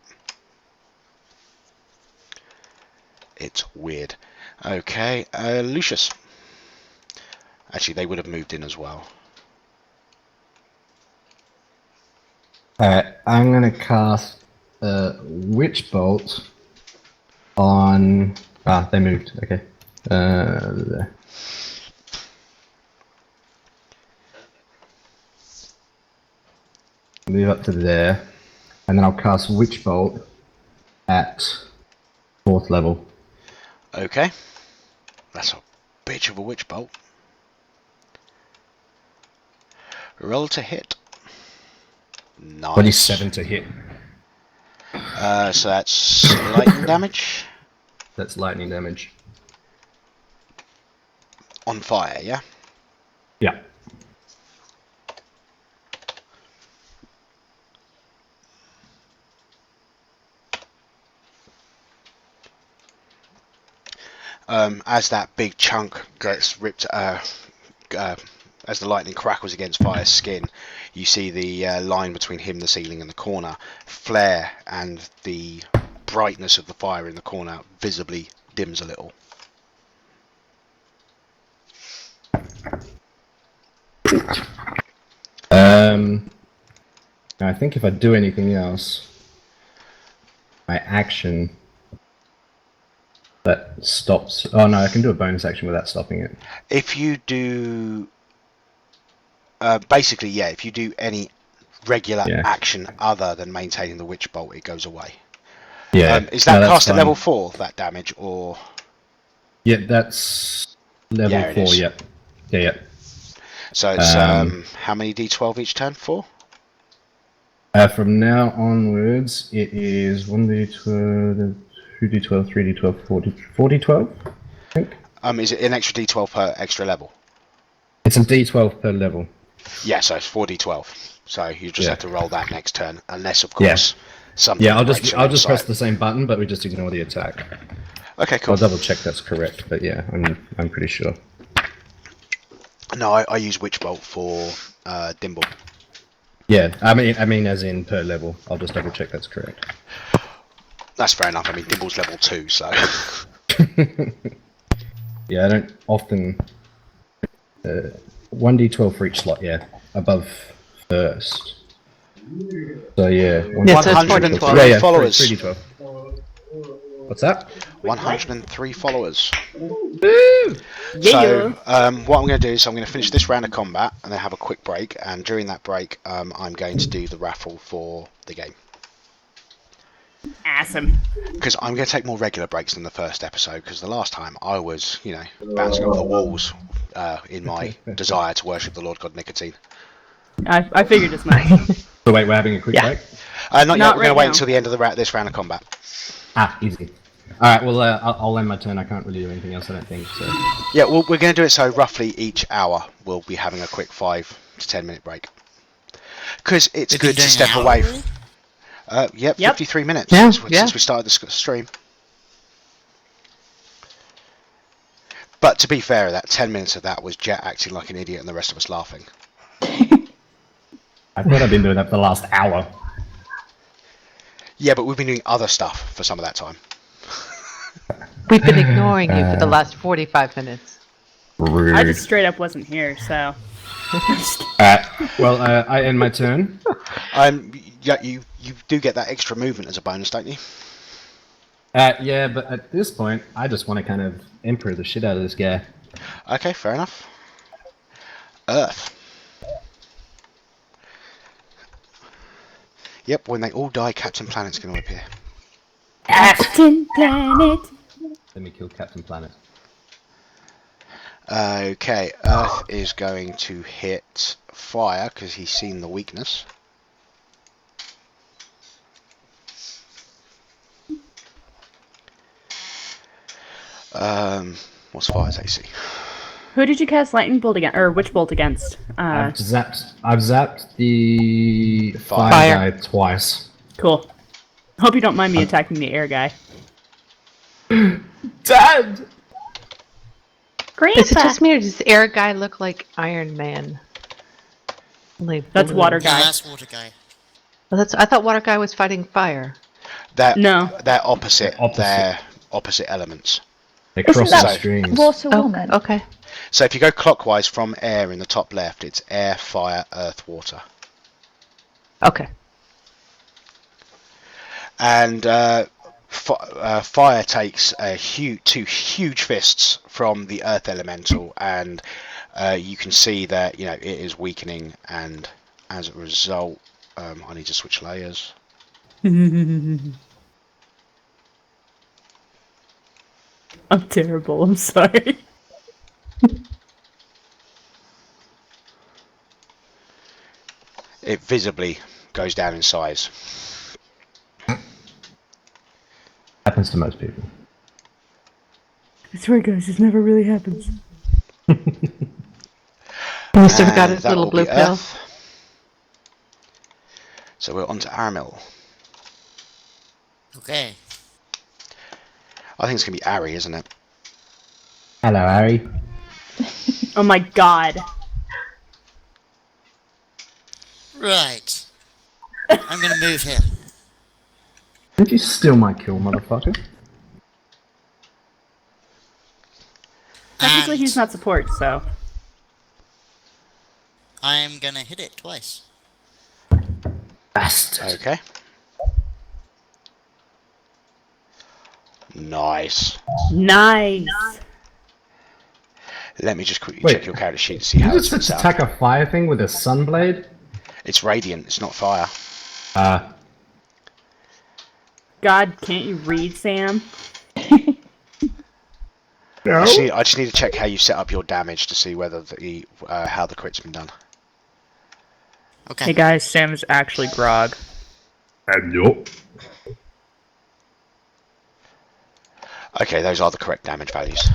It's weird. Okay, Lucius. Actually, they would have moved in as well. I'm gonna cast Witch Bolt on. Ah, they moved. Okay. There. Move up to there, and then I'll cast Witch Bolt at 4th level. Okay. That's a bitch of a witch bolt. Roll to hit. Nice. 27 to hit. So that's lightning damage. That's lightning damage. On fire, yeah? Yeah. As that big chunk gets ripped, as the lightning crackles against Fire's skin, you see the line between him, the ceiling, and the corner flare, and the brightness of the fire in the corner visibly dims a little. I think if I do anything else, my action that stops. Oh no, I can do a bonus action without stopping it. If you do, basically, yeah, if you do any regular action other than maintaining the witch bolt, it goes away. Yeah. Is that cast at fine. level 4, that damage, or? Yeah, that's level 4. is. Yep. Yeah. So it's how many d12 each turn? 4? From now onwards, it is 1d12, 2d12, 3d12, 4d12, I think. Is it an extra d12 per extra level? It's a d12 per level. Yeah, so it's 4d12. So you just have to roll that next turn, unless of course something. Yeah, I'll breaks just your press insight. the same button, but we just ignore the attack. Okay, cool. I'll double check that's correct, but yeah, I'm pretty sure. No, I use Witch Bolt for Dimble. Yeah, I mean, as in per level. I'll just double check that's correct. That's fair enough. I mean, Dimble's level 2, so. Yeah, I don't often. 1d12 for each slot. Yeah, above first. So yeah, Yeah, so it's 103 yeah, followers. 3d12. What's that? 103 followers. Woo! So, what I'm going to do is I'm going to finish this round of combat and then have a quick break. And during that break, I'm going to do the raffle for the game. Awesome. Because I'm going to take more regular breaks than the first episode. Because the last time I was, bouncing off the walls in my desire to worship the Lord God Nicotine. I figured as much. So wait, we're having a quick break? Not yet. We're going right to wait now. until the end of this round of combat. Ah, easy. Alright, well, I'll end my turn. I can't really do anything else, I don't think, so... Yeah, well, we're going to do it so roughly each hour we'll be having a quick 5 to 10 minute break. Because it's good to step away. Yep, 53 minutes since we started the stream. But to be fair, that 10 minutes of that was Jet acting like an idiot and the rest of us laughing. I thought I'd been doing that for the last hour. Yeah, but we've been doing other stuff for some of that time. We've been ignoring you for the last 45 minutes. Rude. I just straight up wasn't here, so. Alright, well, I end my turn. Yeah, you do get that extra movement as a bonus, don't you? Yeah, but at this point, I just want to kind of emperor the shit out of this guy. Okay, fair enough. Earth. Yep, when they all die, Captain Planet's going to appear. Captain Planet. Let me kill Captain Planet. Okay, Earth is going to hit fire because he's seen the weakness. What's fire's AC? Who did you cast lightning bolt against, or witch bolt against? I've zapped the fire guy twice. Cool. Hope you don't mind me attacking the air guy. Dad! Grandpa. Is it just me, or does the air guy look like Iron Man? Like That's blue? water Yeah, guy. that's water guy. Well, I thought water guy was fighting fire. No. They're opposite. Opposite. They're opposite elements. They're Isn't crossing that streams. Water Oh, Woman? okay. So if you go clockwise from air in the top left, it's air, fire, earth, water. Okay. And fire takes two huge fists from the earth elemental, and you can see that it is weakening, and as a result, I need to switch layers. I'm terrible, I'm sorry. It visibly goes down in size. Happens to most people. I swear, guys, this never really happens. Must have got And his that little will blue be pill. Earth. So we're on to Aramil. Okay. I think it's going to be Ari, isn't it? Hello, Harry. Oh my god. Right. I'm gonna move here. Did you steal my kill, motherfucker? Technically, And he's not support, so. I'm gonna hit it twice. Bastard. Okay. Nice. Nice. Let me just quickly Wait. check your character sheet to see You how it's just set up. attack a fire thing with a sunblade? It's radiant, it's not fire. God, can't you read, Sam? No. I just need to check how you set up your damage to see whether how the crit's been done. Okay. Hey guys, Sam is actually Grog. Nope. Okay, those are the correct damage values.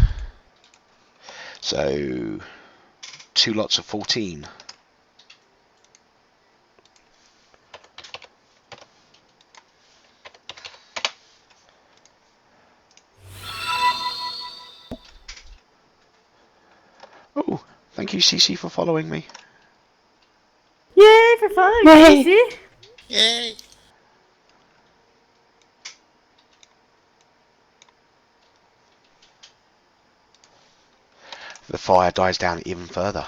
So, 2 lots of 14. Oh, thank Thank you, CC, for following me. Yay for following Yay. me, Yay! The fire dies down even further.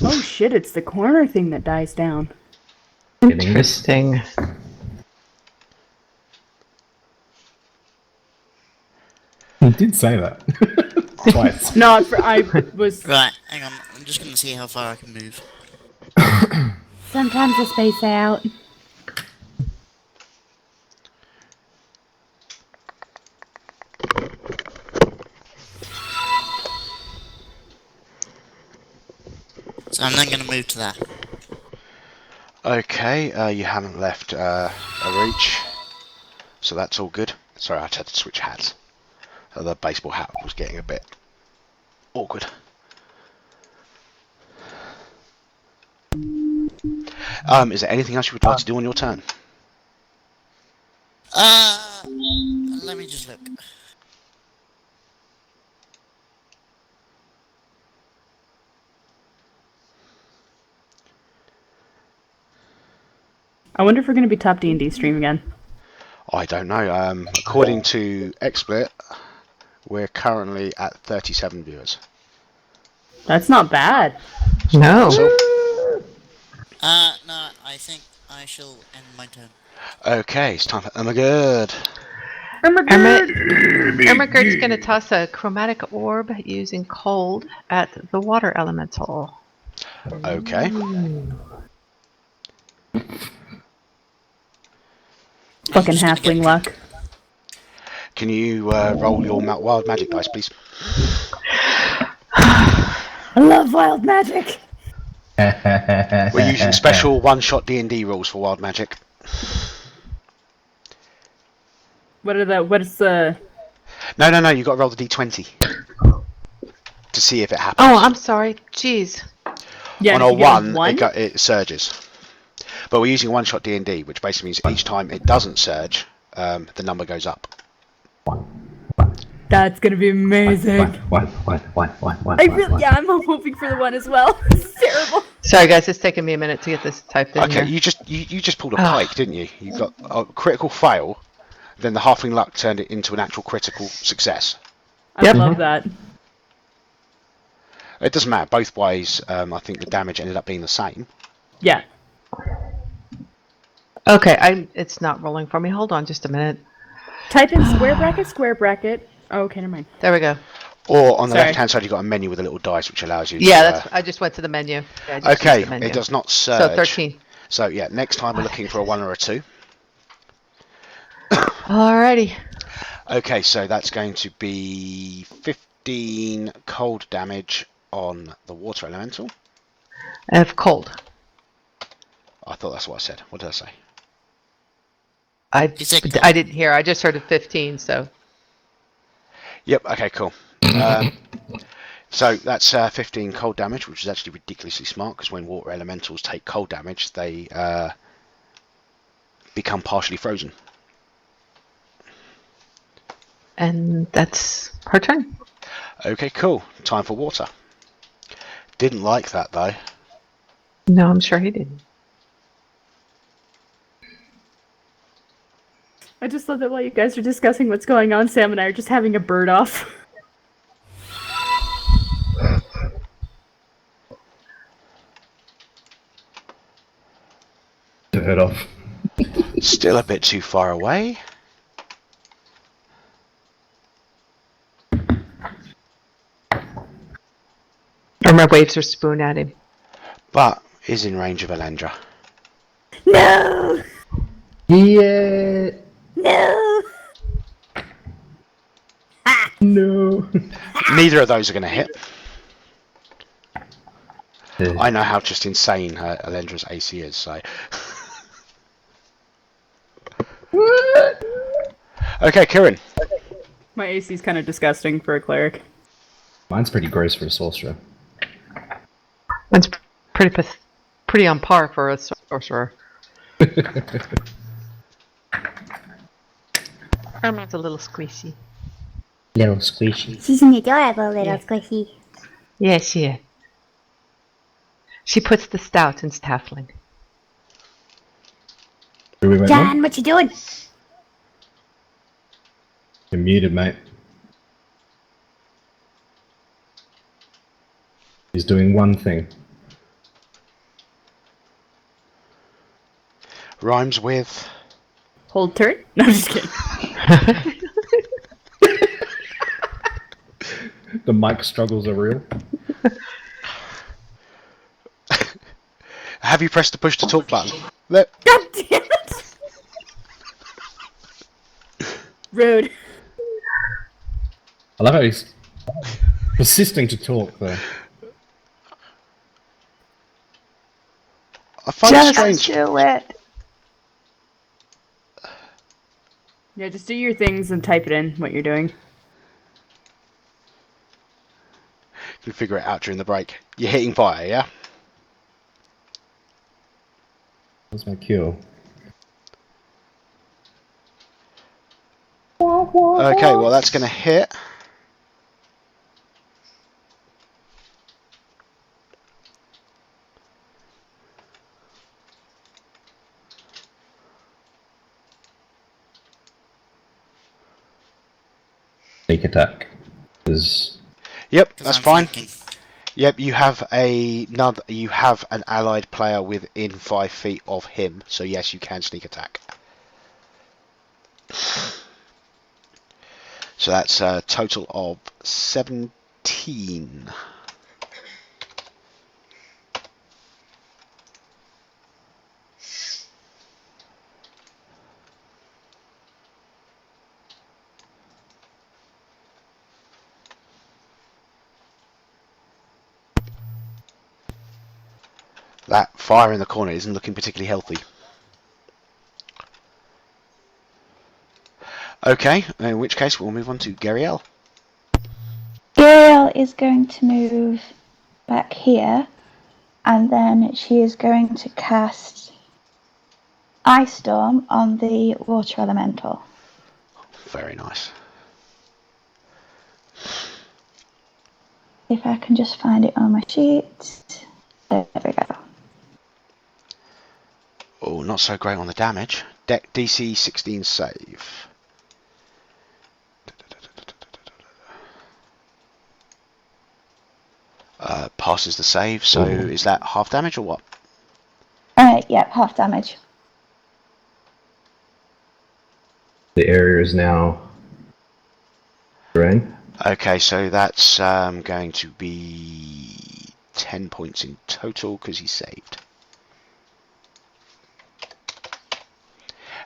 Oh shit, it's the corner thing that dies down. Interesting. You did say that. Twice. No, I was... Right, hang on. I'm just gonna see how far I can move. Sometimes I space out. So I'm then gonna move to that. Okay, you haven't left a reach, so that's all good. Sorry, I had to switch hats. The baseball hat was getting a bit awkward. Is there anything else you would like to do on your turn? Let me just look. I wonder if we're going to be top D&D stream again. I don't know. According to XSplit, we're currently at 37 viewers. That's not bad. No. So, No, I think I shall end my turn. okay, it's time for Good. Ermagerd's going to toss a chromatic orb using cold at the water elemental. Okay. Fucking halfling luck. Can you roll your wild magic dice, please? I love wild magic. We're using special one-shot D&D rules for wild magic. What is the... No, you got to roll the D20 to see if it happens. Oh, I'm sorry. Jeez. Yeah, On if a you get a 1, it surges. But we're using one-shot D&D, which basically means each time it doesn't surge, the number goes up. That's gonna be amazing. One. I'm hoping for the 1 as well. It's terrible. Sorry, guys. It's taking me a minute to get this typed in Okay, here. you just pulled a pike, didn't you? You got a critical fail, then the halfling luck turned it into an actual critical success. I love that. It doesn't matter both ways. I think the damage ended up being the same. Yeah. Okay, it's not rolling for me. Hold on just a minute. Type in square bracket. Oh, okay, never mind. There we go. Or on the Sorry. left-hand side, you've got a menu with a little dice, which allows you to... Yeah, I just went to the menu. Yeah, I just Okay, used the menu. it does not surge. So 13. So, yeah, next time we're looking for a 1 or a 2. Alrighty. Okay, so that's going to be 15 cold damage on the water elemental. Of cold. I thought that's what I said. What did I say? I said cold. I didn't hear. I just heard a 15, so. Yep, okay, cool. So that's 15 cold damage, which is actually ridiculously smart, because when water elementals take cold damage, they become partially frozen. And that's her turn. Okay, cool. Time for water. Didn't like that, though. No, I'm sure he didn't. I just love that while you guys are discussing what's going on, Sam and I are just having a bird off. Head off. Still a bit too far away. Or my waves her spoon at him. But is in range of Alendra. No! Yeah. No! No. Neither of those are going to hit. Yeah. I know how just insane Alendra's AC is, so... Okay, Kieran. My AC is kind of disgusting for a cleric. Mine's pretty gross for a sorcerer. That's pretty on par for a sorcerer. Armand's a little squeezy. Little squishy. She's an adorable little Yeah. squishy. Yeah, she is. She puts the stout in Staffling. Do we went John, on? what you doing? You're muted, mate. He's doing one thing. Rhymes with. Hold turn? No, I'm just kidding. The mic struggles are real. Have you pressed the push to talk button? Look. God damn it! Rude. I love how he's persisting to talk, though. I find it strange. do it. Yeah, just do your things and type it in, what you're doing. You can figure it out during the break. You're hitting fire, yeah? What's my cue? Okay, well that's going to hit. Sneak attack. Is Yep, 'Cause that's I'm fine. thinking, Yep, you have an allied player within 5 feet of him, so yes, you can sneak attack. So that's a total of 17. That fire in the corner isn't looking particularly healthy. Okay, in which case we'll move on to Gariel. Gail is going to move back here, and then she is going to cast Ice Storm on the water elemental. Very nice. If I can just find it on my sheet. There we go. Oh, not so great on the damage. DC 16 save. Passes the save, so Ooh. is that half damage or what? Yep, half damage. the area is now terrain? Okay, so that's going to be 10 points in total because he saved.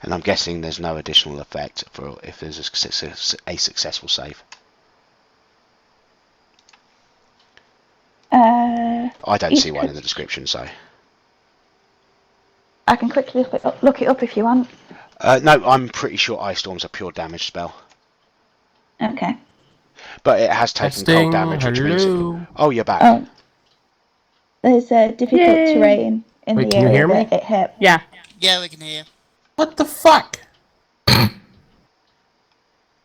And I'm guessing there's no additional effect for if there's a successful save. I don't see one in the description, so. I can quickly look it up if you want. No, I'm pretty sure Ice Storm's a pure damage spell. Okay. But it has taken cold damage, which means... Oh, you're back. Oh. There's a difficult Yay. terrain in Wait, the can you area hear me? that it hit. Yeah. yeah, we can hear you. What the fuck?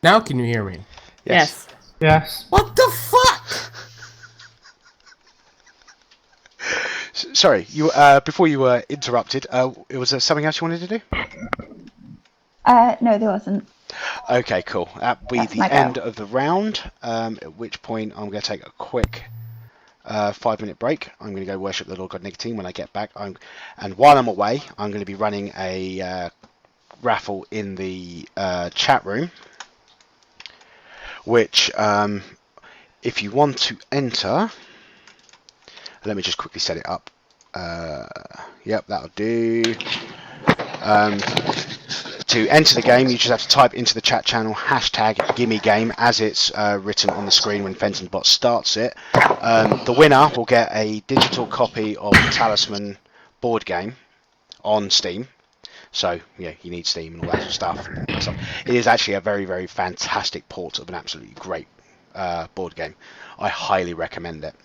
Now can you hear me? Yes. Yes. What the fuck? Sorry, you before you were interrupted, was there something else you wanted to do? No, there wasn't. Okay, cool. That'll be That's the my go. end of the round, at which point I'm going to take a quick 5-minute break. I'm going to go worship the Lord God Nicotine when I get back. And while I'm away, I'm going to be running a raffle in the chat room, which if you want to enter, let me just quickly set it up. Yep, that'll do. To enter the game, you just have to type into the chat channel #GimmeGame as it's written on the screen when FentonBot starts it. The winner will get a digital copy of the Talisman board game on Steam. So, yeah, you need Steam and all that sort of stuff. So, it is actually a very, very fantastic port of an absolutely great board game. I highly recommend it.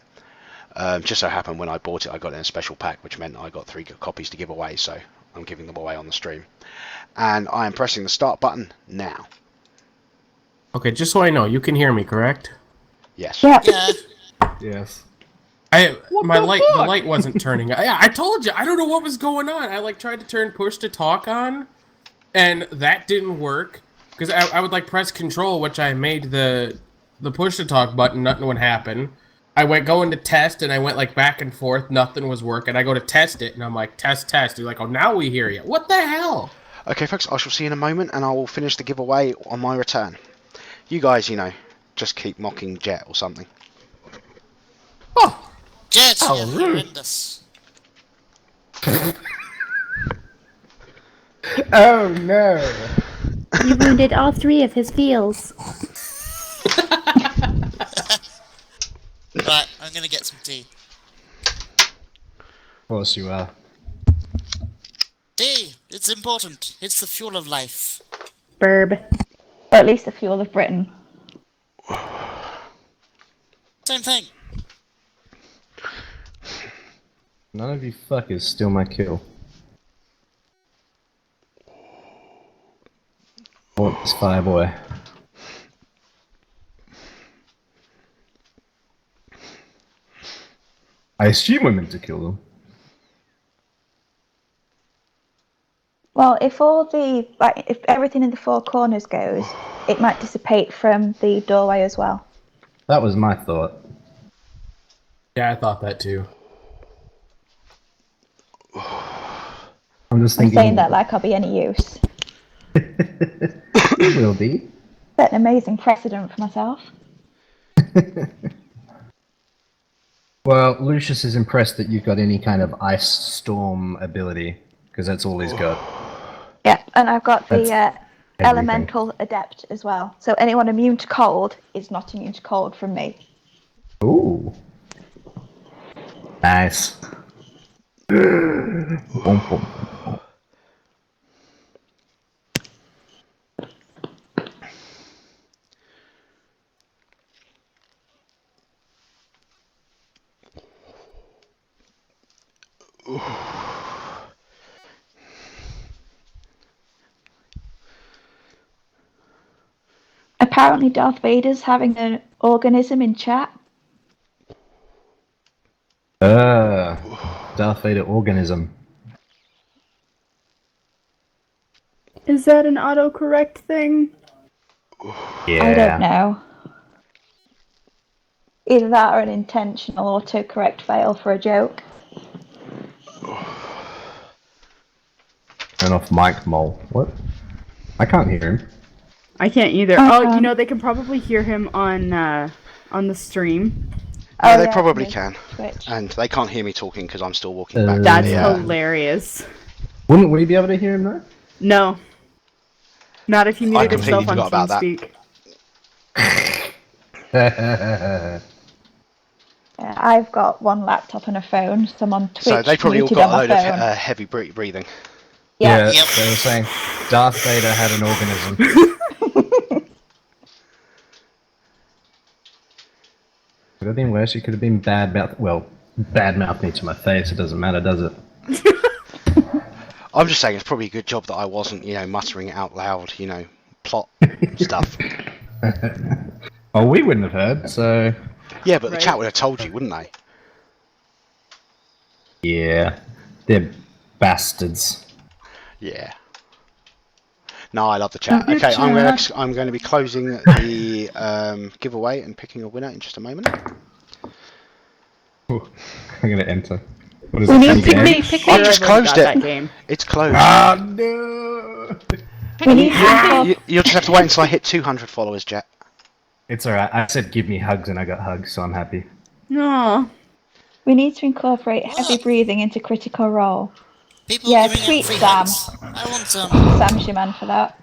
Just so happened when I bought it, I got it in a special pack, which meant I got 3 copies to give away, so I'm giving them away on the stream. And I am pressing the start button now. Okay, just so I know, you can hear me, correct? Yes. Yeah. Yeah. Yes. The fuck? light wasn't turning. I told you, I don't know what was going on. I tried to turn push to talk on, and that didn't work because I would press control, which I made the push to talk button. Nothing would happen. I went going to test, and I went back and forth. Nothing was working. I go to test it, and I'm like, test. He's like, oh, now we hear you. What the hell? Okay, folks, I shall see you in a moment, and I will finish the giveaway on my return. You guys, just keep mocking Jet or something. Oh, Jet, Oh, you're rude. horrendous. Oh no! You wounded all 3 of his feels. Right, I'm gonna get some tea. Of course you are. Tea! It's important. It's the fuel of life. Burb. Or at least the fuel of Britain. Same thing. None of you fuckers steal my kill. Oh, it's Fireboy. I assume we're meant to kill them. Well, if if everything in the 4 corners goes, it might dissipate from the doorway as well. That was my thought. yeah, I thought that too. I'm just I'm thinking. saying that like I'll be any use. It will be. Set an amazing precedent for myself. Well, Lucius is impressed that you've got any kind of ice storm ability, because that's all he's got. Yeah, and I've got the That's elemental adept as well. So anyone immune to cold is not immune to cold from me. Ooh. Nice. Boom, boom. Apparently Darth Vader's having an organism in chat. Darth Vader organism. Is that an autocorrect thing? Yeah. I don't know. Either that or an intentional autocorrect fail for a joke. Turn off mic mole. What? I can't hear him. I can't either. I Oh, can. you know, they can probably hear him on the stream. Yeah, Oh, they yeah, probably from can. Twitch. And they can't hear me talking because I'm still walking back. That's Yeah. hilarious. Wouldn't we be able to hear him though? No. Not if you I muted completely yourself on forgot about that. TeamSpeak. Yeah, I've got one laptop and a phone, so I'm on Twitch. So they probably all muted got on a my load of phone. heavy breathing. Yeah. Yep. They were saying Darth Vader had an organism. Could have been worse. You could have been bad mouth me to my face. It doesn't matter, does it? I'm just saying it's probably a good job that I wasn't, muttering it out loud, plot stuff. Oh, we wouldn't have heard. So Yeah, but the Right. chat would have told you, wouldn't they? yeah, they're bastards. Yeah. No, I love the chat. Love your Okay, I'm chat. going to be closing the giveaway and picking a winner in just a moment. Ooh, I'm gonna enter. What is We it? need Pick to- me. Pick I've me. just I've already closed got it. that game. It's closed. Ah no! We need to You'll just have to wait until I hit 200 followers, Jet. It's alright. I said give me hugs and I got hugs, so I'm happy. No. We need to incorporate heavy breathing into Critical Role. People Yeah, giving tweet out free Sam. hugs. I want some. Sam's your man for that.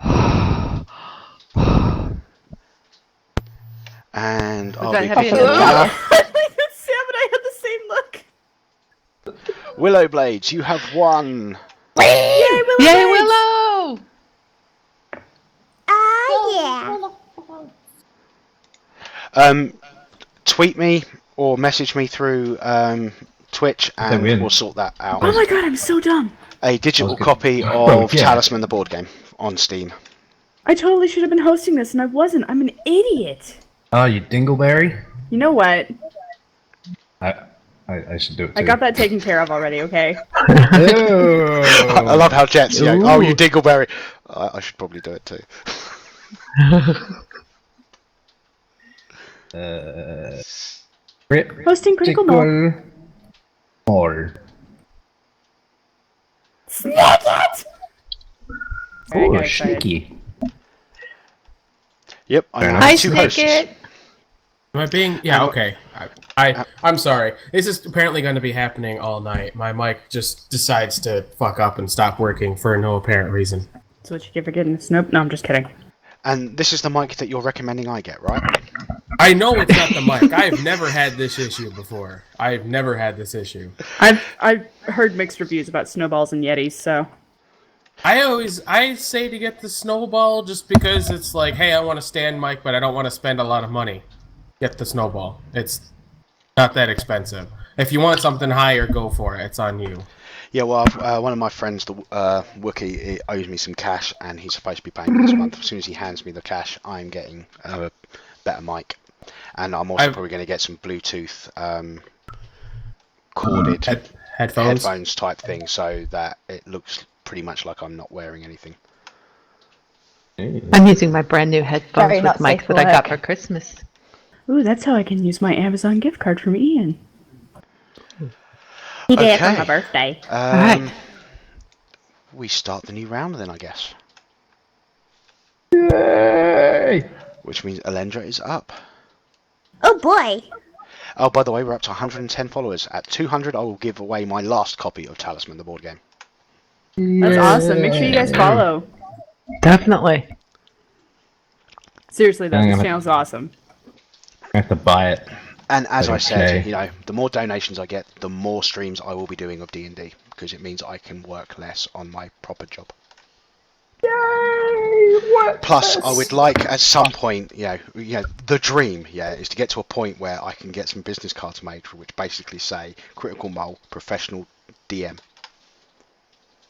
And I'll that be heavy picking enough? a winner. Sam and I had the same look. Willow Blades, you have won. Yay, Willow! Yay, Blades! Willow! Tweet me or message me through Twitch and win. we'll sort that out. Oh my god, I'm so dumb. A digital That was good. copy Oh, of yeah. Talisman the board game on Steam. I totally should have been hosting this, and I wasn't. I'm an idiot. Oh, you dingleberry? You know what? I should do it too. I got that taken care of already, okay? I love how Jet's, you know, oh, you Ooh. Dingleberry. I should probably do it too. Hosting Critical Mall. Mall. Sneak it! Sorry, I Oh, got excited. sneaky. Yep, I Fair have I two stick hosts. it. Am I being? Yeah, okay. I'm sorry. This is apparently going to be happening all night. My mic just decides to fuck up and stop working for no apparent reason. That's what you get for getting Snoop. No, I'm just kidding. And this is the mic that you're recommending I get, right? I know it's not the mic. I've never had this issue before. I've never had this issue. I've heard mixed reviews about snowballs and Yetis, so I say to get the Snowball just because it's like, hey, I want a stand mic, but I don't want to spend a lot of money. Get the Snowball. It's not that expensive. If you want something higher, go for it. It's on you. Yeah, well, one of my friends, the Wookie, he owes me some cash, and he's supposed to be paying me this month. As soon as he hands me the cash, I'm getting a better mic. And I'm also probably going to get some Bluetooth corded headphones type thing, so that it looks pretty much like I'm not wearing anything. I'm using my brand new headphones Very with not mics safe that I got work. for Christmas. ooh, that's how I can use my Amazon gift card from Ian. He did it Okay. for my birthday. Alright. We start the new round then, I guess. Yay! Which means Alendra is up. Oh boy. Oh, by the way, we're up to 110 followers. At 200, I will give away my last copy of Talisman, the board game. That's awesome. Make sure you guys follow. Definitely. Seriously though, I'm this gonna- channel's awesome. I have to buy it. And as I said, Okay. you know, the more donations I get, the more streams I will be doing of D&D, because it means I can work less on my proper job. Plus, I would like at some point, you know, the dream, is to get to a point where I can get some business cards made, which basically say Critical Mole Professional DM.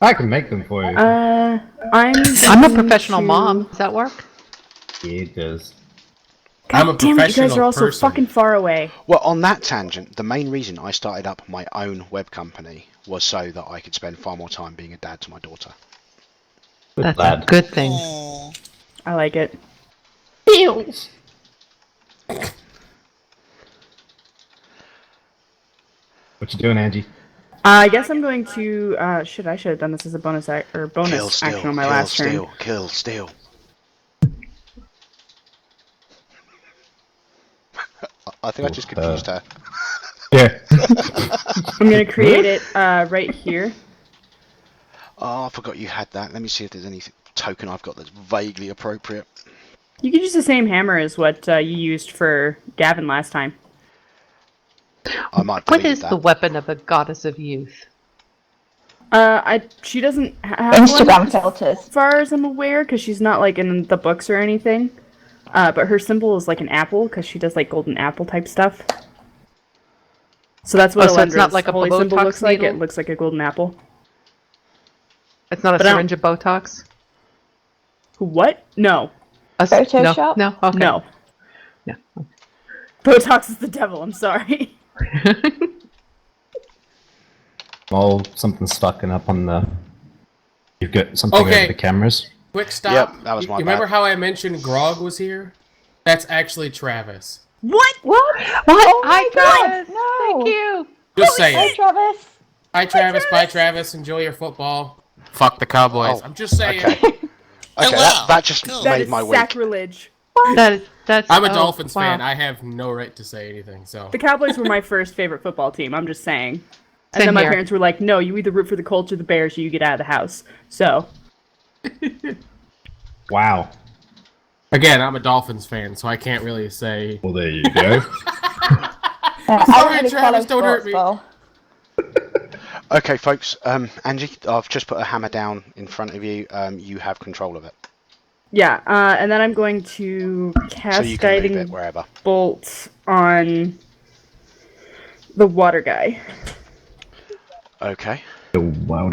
I can make them for you. I'm I'm a professional mom. Does that work? Yeah, it does. I'm a God damn it, you guys professional are all so person. fucking far away. Well, on that tangent, the main reason I started up my own web company was so that I could spend far more time being a dad to my daughter. That's lad. a good thing. Oh, I like it. Feels. What you doing, Angie? I guess I'm going to. Shit, I should have done this as a bonus bonus action on my last turn. Kill, steal. I think I just confused her. Yeah. I'm gonna create it right here. Oh, I forgot you had that. Let me see if there's any token I've got that's vaguely appropriate. You could use the same hammer as what you used for Gavin last time. I might What delete is that. the weapon of a goddess of youth? She doesn't have Instagram one, filters. as far as I'm aware, because she's not like in the books or anything. But her symbol is like an apple, because she does like golden apple type stuff. So that's what Oh, so it's not Alendra's like a holy symbol Botox looks like. needle? It looks like a golden apple. It's not a But I don't- syringe of Botox? What? No. Photoshop? No? Okay. No. No. Botox is the devil. I'm sorry. Oh, something's fucking up on the. You've got something Okay. over the cameras. Quick stop. Yep, that was You my remember bad. how I mentioned Grog was here? That's actually Travis. What? What? Oh Hi, my God, Travis. no. Thank you. Just Hey, saying. Travis. Hi, Travis. Bye, Travis. Enjoy your football. Fuck the Cowboys. Oh, I'm just saying. Okay. Oh, Okay, wow. that just Cool. That made is my week. sacrilege. That's. I'm a oh, Dolphins wow. fan. I have no right to say anything. So The Cowboys were my first favorite football team. I'm just saying. And Same then my here. parents were like, "No, you either root for the Colts or the Bears, or you get out of the house." So Wow. again, I'm a Dolphins fan, so I can't really say. Well, there you go. I sorry, don't really Travis, follow don't hurt sports me. ball. Okay, folks. Angie, I've just put a hammer down in front of you. You have control of it, yeah, and then I'm going to cast so you can move guiding it wherever. bolt on the water guy. Okay. Oh, wow.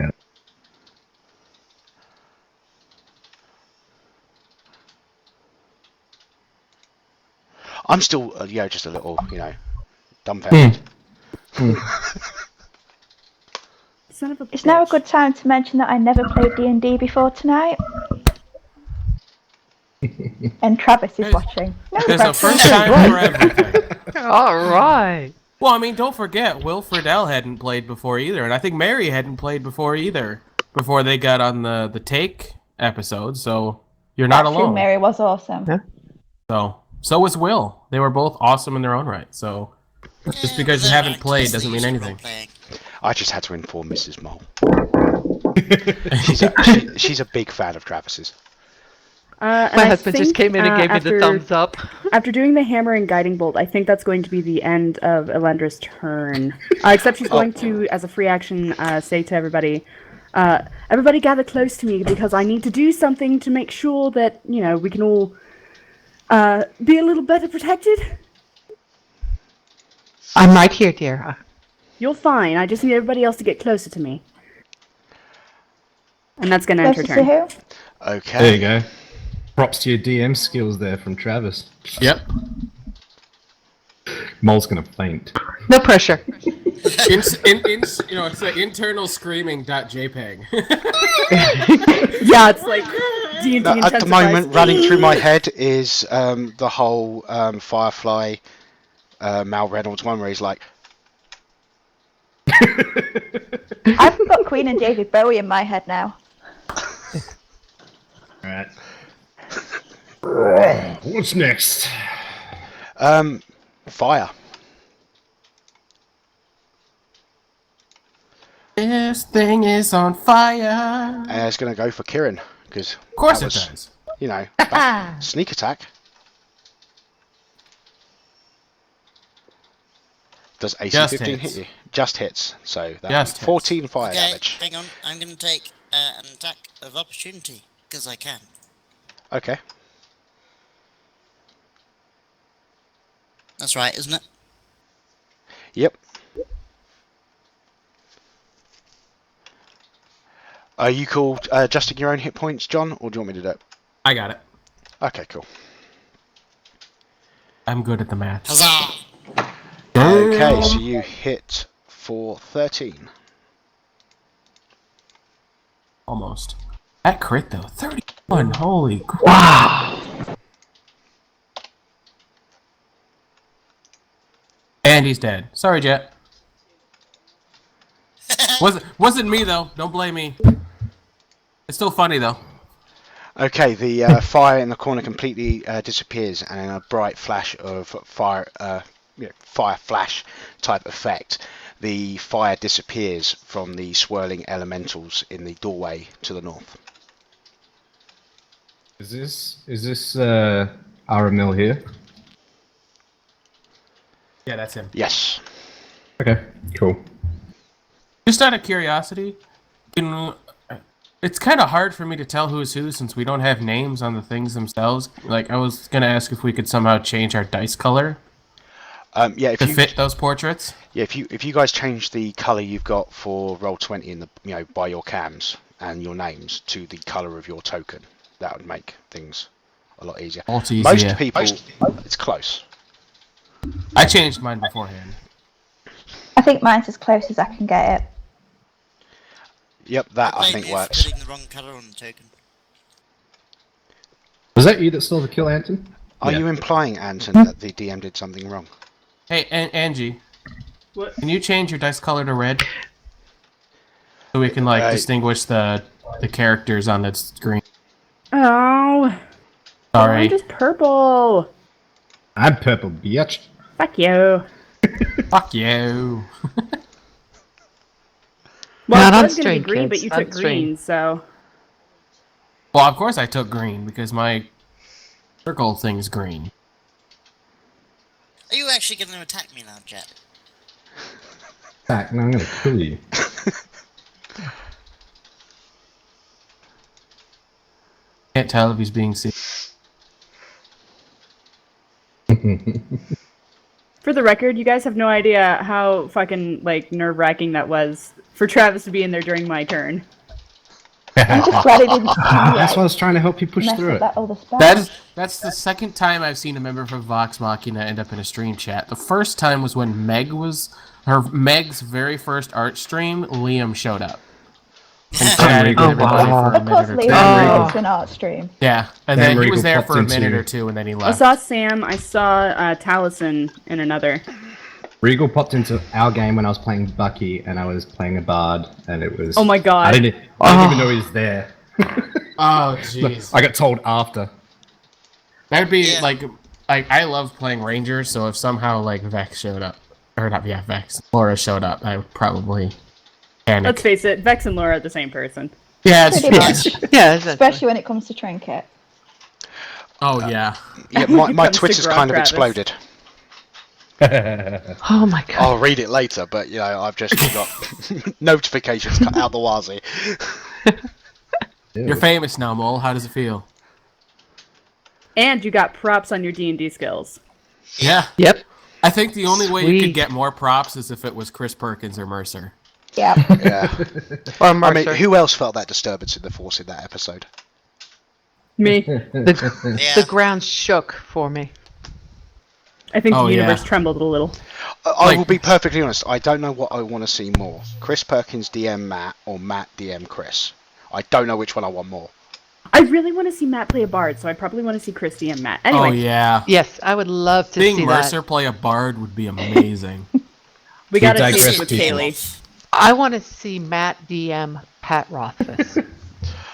I'm still, just a little, dumbfounded. Son of a Is now a bitch. good time to mention that I never played D&D before tonight? And Travis is watching. No, There's a Rebecca. first time for everything. All right. Well, I mean, don't forget, Will Friedle hadn't played before either, and I think Mary hadn't played before either, before they got on the Take episode, so you're not That's true, alone. Mary was awesome. Yeah. So was Will. They were both awesome in their own right, so just because you they're haven't played doesn't mean using anything. role-playing. I just had to inform Mrs. Mole. She's a big fan of Travis's. And My I husband just think, came in and gave me the thumbs up. After doing the hammer and guiding bolt, I think that's going to be the end of Elendra's turn. Except she's going to, as a free action, say to everybody, everybody gather close to me because I need to do something to make sure that, we can all be a little better protected. I'm right here, dear. You're fine. I just need everybody else to get closer to me. And that's going to end her Closest to turn. who? Okay. There you go. Props to your DM skills there from Travis. Yep. Mole's gonna faint. No pressure. It's the internal screaming.jpg. Yeah, it's like D&D Now, at the moment, running through my head is the whole Firefly Mal Reynolds one where he's like, I've got Queen and David Bowie in my head now. Alright. What's next? fire. This thing is on fire. It's going to go for Kieran, because Of course it does. Sneak attack. Does AC Just 15 hits. hit you? Just hits. So Just that's hits. 14 fire Okay, damage. hang on. I'm going to take an attack of opportunity, because I can. Okay. That's right, isn't it? Yep. Are you cool adjusting your own hit points, John, or do you want me to do it? I got it. Okay, cool. I'm good at the math. Huzzah! Okay, so you hit for 13. Almost. That crit though, 31. Holy crap. Wow. And he's dead. Sorry, Jet. Wasn't me though. Don't blame me. It's still funny though. Okay, the fire in the corner completely disappears, and in a bright flash of fire, fire flash type effect, the fire disappears from the swirling elementals in the doorway to the north. Is this Aramil here? Yeah, that's him. Yes. Okay, cool. Just out of curiosity, it's kind of hard for me to tell who's who since we don't have names on the things themselves. Like, I was gonna ask if we could somehow change our dice color Yeah, if to you fit those portraits. yeah, if you guys change the color you've got for Roll20 in the by your cams and your names to the color of your token, that would make things a lot easier. All easier. Most people, it's close. I changed mine beforehand. I think mine's as close as I can get it. Yep, that I Blame think you for works. putting the wrong colour on the token. Was that you that stole the kill, Anton? Are Yeah. you implying, Anton, that the DM did something wrong? Hey, Angie. What? Can you change your dice color to red? So we can distinguish the characters on the screen. Oh, Sorry. I'm just purple. I'm purple, bitch. Fuck you. Fuck you. Well, Not I on was gonna be stream, green, but kids, you not took on stream. green, so. Well, of course I took green because my circle thing is green. Are you actually going to attack me now, Jet? Back, no, I'm gonna kill you. Can't tell if he's being seen. For the record, you guys have no idea how fucking, nerve-wracking that was for Travis to be in there during my turn. I'm just glad it didn't That's why I was trying to help you push mess through up it. that other spell. That's the second time I've seen a member from Vox Machina end up in a stream chat. The first time was when Meg's very first art stream. Liam showed up and chatted with everybody for a Of course, minute or two. Liam it's an art stream. Yeah, and then he was there for a minute or two, and then he I left. saw Sam. I saw Taliesin in another. Regal popped into our game when I was playing Bucky, and I was playing a bard, and it was. Oh my god! I didn't even know he was there. Oh jeez! I got told after. That'd be like I love playing Rangers, so if somehow like Vex showed up, or not, Vex, Laura showed up, I would probably panic. Let's face it, Vex and Laura are the same person. Yeah, it's Pretty much. Yeah, Especially when it comes to Trinket. Oh yeah. Yeah, my comes to Twitter's kind of Travis. exploded. Oh my god. I'll read it later, but I've just got notifications cut out the wazzy. You're famous now, Mole. How does it feel? And you got props on your D&D skills. Yeah. Yep. I think the only way you Sweet. could get more props is if it was Chris Perkins or Mercer. Yeah. Yeah. Or I Mercer. mean, who else felt that disturbance in the Force in that episode? Me. The ground shook for me. I think Oh, the universe yeah. trembled a little. I will be perfectly honest. I don't know what I want to see more: Chris Perkins DM Matt or Matt DM Chris. I don't know which one I want more. I really want to see Matt play a bard, so I probably want to see Christy and Matt. Anyway, Oh yeah. Yes, I would love to Seeing see Mercer that. play a bard would be amazing. we got to digress, taste it with people. Kaylee. I want to see Matt DM Pat Rothfuss.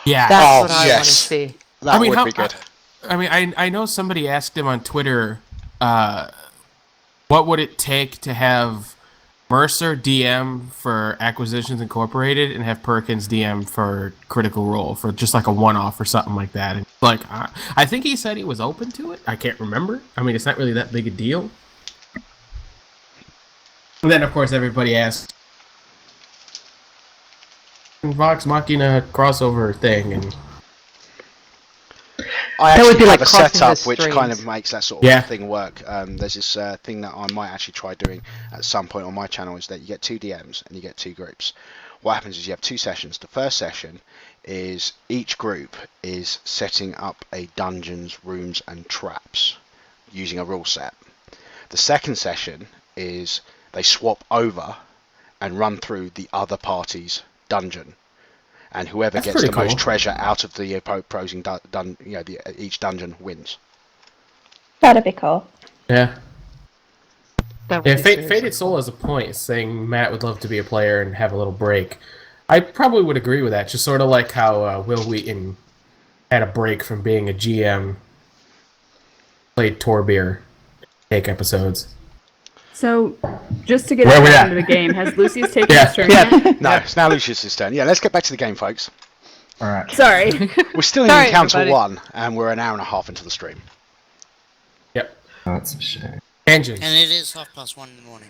Yeah. That's what I want to yes. see. That would be good. I know somebody asked him on Twitter, what would it take to have Mercer DM for Acquisitions Incorporated and have Perkins DM for Critical Role for just like a one-off or something like that. And like, I think he said he was open to it. I can't remember. I mean, it's not really that big a deal. And then, of course, everybody asked Vox Machina crossover thing, and I That would actually be have like a crossing setup the which kind streams. of makes that sort of thing work. There's this thing that I might actually try doing at some point on my channel, is that you get 2 DMs and you get 2 groups. What happens is you have 2 sessions. The first session is each group is setting up a dungeons, rooms and traps using a rule set. The second session is they swap over and run through the other party's dungeon. And whoever That's gets the pretty most cool. treasure out of the opposing each dungeon wins. That'd be cool. yeah. That would Yeah, be seriously Fated Soul has a point, saying Matt would love to be a player and have a little break. I probably would agree with that, just sort of like how Will Wheaton had a break from being a GM, played Torbeer, take episodes. So, just to get Where we us at? into the game, has Lucy's taken Yeah. his turn yet? No, it's now Lucius's turn. Yeah, let's get back to the game, folks. All right. Sorry. We're still in Sorry, Encounter everybody. 1, and we're an hour and a half into the stream. Yep. That's a shame. Engine. And it is 1:30 in the morning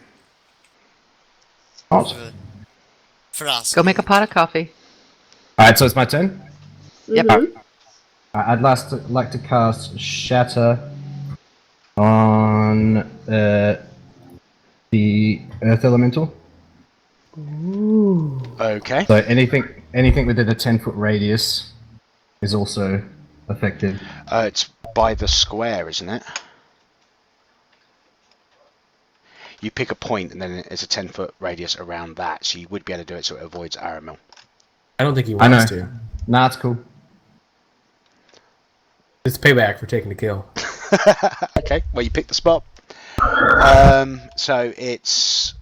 Oh. for us. Go make a pot of coffee. All right, so it's my turn. Yep. Mhm. I'd like to cast Shatter on the Earth Elemental. Okay. So anything within a 10-foot radius is also affected. It's by the square, isn't it? You pick a point, and then it's a 10-foot radius around that, so you would be able to do it so it avoids Aramil. I don't think he I know. wants to. Nah, it's cool. It's payback for taking the kill. Okay, well, you pick the spot. So it's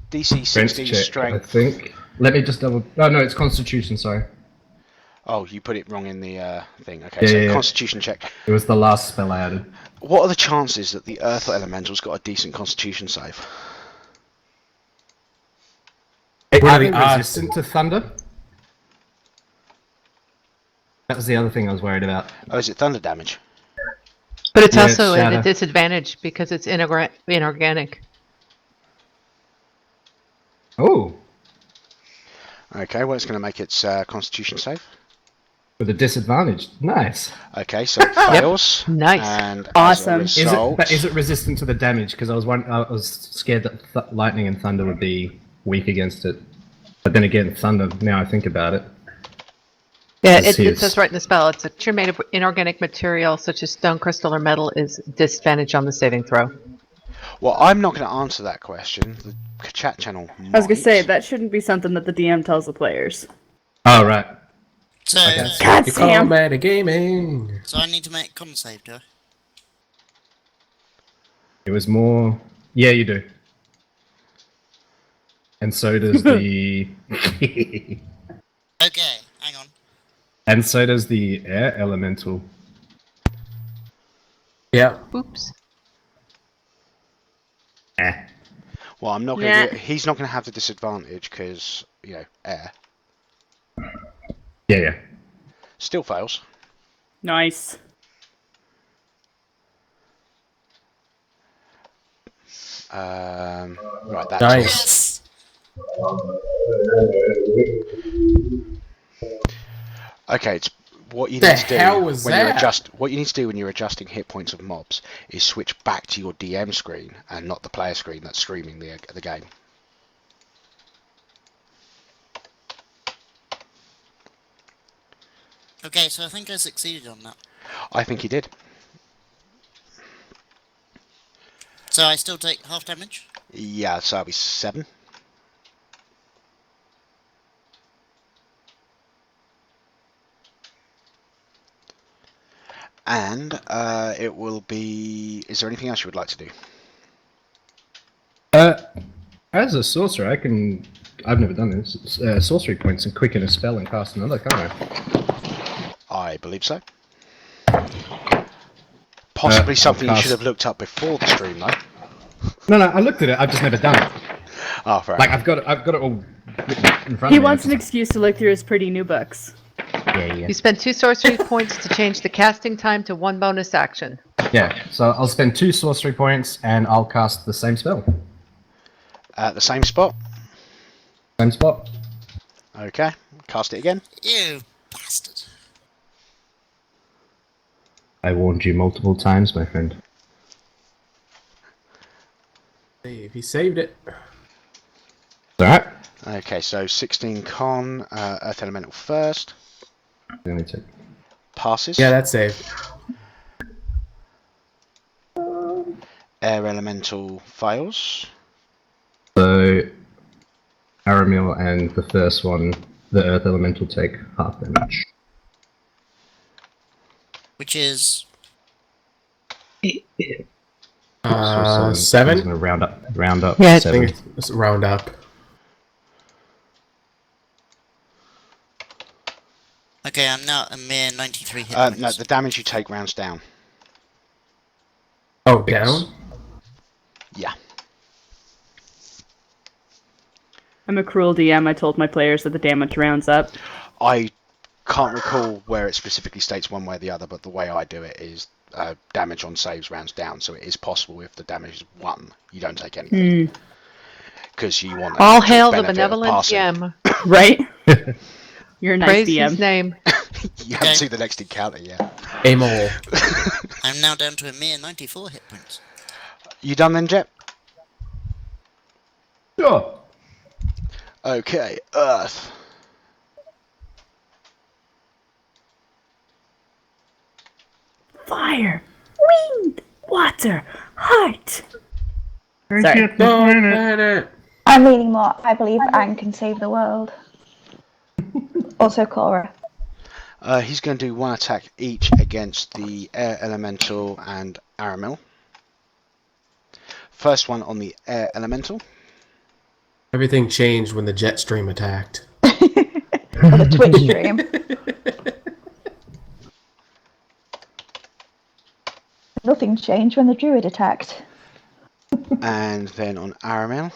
DC Strength 16 check, strength. I think. Let me just double. Oh no, it's Constitution. Sorry, Oh, you put it wrong in the thing. Okay, Yeah, so yeah. Constitution check. it was the last spell I added. What are the chances that the Earth Elemental's got a decent Constitution save? What are the Are they odds? resistant to thunder? That was the other thing I was worried about. Oh, is it thunder damage? But it's Yeah, it's also at shadow. a disadvantage because it's inorganic. Oh, Okay, well, it's going to make its Constitution save. with a disadvantage. Nice. Okay, so it fails. Nice. And Awesome. As Is a result, it resistant to the damage? Because I was scared that lightning and thunder would be weak against it. But then again, thunder. Now I think about it. Yeah, As it his. says right in the spell, it's a creature made of inorganic material such as stone, crystal, or metal is disadvantage on the saving throw. Well, I'm not going to answer that question. The chat channel might. I was gonna say that shouldn't be something that the DM tells the players. Oh, right. So, God You call damn. metagaming. so I need to make a con save, do I? It was more. Yeah, you do. And so does the. Okay, hang on. And so does the air elemental. Yeah. Oops. Well, I'm not going Yeah. to. He's not going to have the disadvantage because air. Yeah. Still fails. Nice. Right, that's Nice. all. Okay, it's what you The need to do hell was when you're that? what you need to do when you're adjusting hit points of mobs is switch back to your DM screen and not the player screen that's streaming the game. Okay, so I think I succeeded on that. I think he did. So I still take half damage? Yeah, so that'll be 7. And it will be. Is there anything else you would like to do? As a sorcerer, I've never done this. Sorcery points and quicken a spell and cast another, can't I? I believe so. Possibly something you cast- should have looked up before the stream, though. No, I looked at it. I've just never done it. Oh, fair Like enough. I've got it all written in front He of me. wants an excuse to look through his pretty new books. Yeah. You spend 2 sorcery points to change the casting time to 1 bonus action. Yeah. So I'll spend 2 sorcery points and I'll cast the same spell. At the same spot. Same spot. Okay. Cast it again. You bastard. I warned you multiple times, my friend. He saved it. Alright. Okay, so 16 con, Earth Elemental first. Let me check. Passes. Yeah, that's saved. Air Elemental fails. So, Aramil and the first one, the Earth Elemental, take half damage. Which is... I'm 7? gonna round up. Yeah, I 7. think it's round up. Okay, I'm now a mere 93 hit No, points. the damage you take rounds down. Oh, down? Yeah. I'm a cruel DM. I told my players that the damage rounds up. I can't recall where it specifically states one way or the other, but the way I do it is damage on saves rounds down, so it is possible if the damage is 1, you don't take anything. Because you want All that hail the benefit of benevolent passing. GM. Right? You're a nice Praise DM. his name. You haven't seen the next encounter yet. A mole. I'm now down to a mere 94 hit points. You done then, Jet? Sure. Okay, Earth. Fire, wind, water, heart. Sorry. No planet. I'm leaning more. I believe Anne can save the world. Also, Cora. He's going to do 1 attack each against the Air Elemental and Aramil. First one on the Air Elemental. Everything changed when the jet stream attacked. For the Twitch stream. Nothing changed when the druid attacked. And then on Aramil.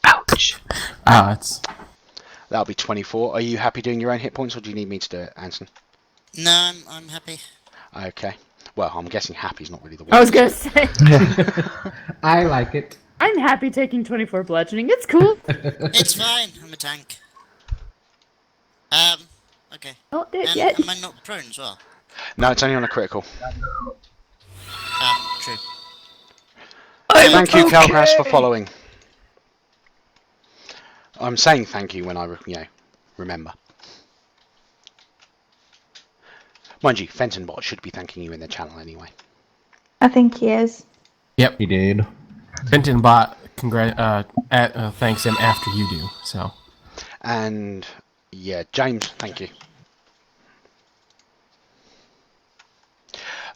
Ouch. It's That'll be 24. Are you happy doing your own hit points, or do you need me to do it, Anson? No, I'm happy. Okay. Well, I'm guessing happy's not really the word. I was gonna say, I like it. I'm happy taking 24 bludgeoning. It's cool. It's fine, I'm a tank. Okay. Not dead And yet. am I not prone as well? No, it's only on a critical. True. Thank you, Calgras, for following. I'm saying thank you when I, remember. Mind you, Fentonbot should be thanking you in the channel anyway. I think he is. Yep. He did. Benton Bot thanks him after you do. So. And yeah, James, thank you.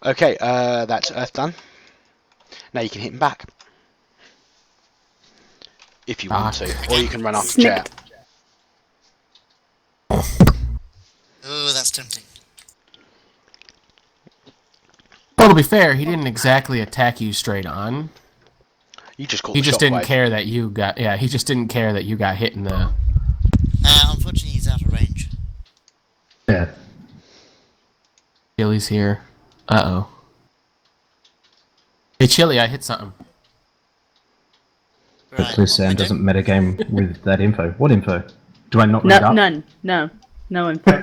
Okay, that's Earth done. Now you can hit him back. If you want to. Or you can run after Jet. Oh, that's tempting. Well, to be fair, he didn't exactly attack you straight on. You just caught He the just didn't shockwave. care that you got. Yeah, he just didn't care that you got hit in the. Unfortunately, he's out of range. Yeah. Chili's here. Uh-oh. Hey, Chili, I hit something. Right. Hopefully Sam doesn't metagame with that info. What info? Do I not read up? None. No info.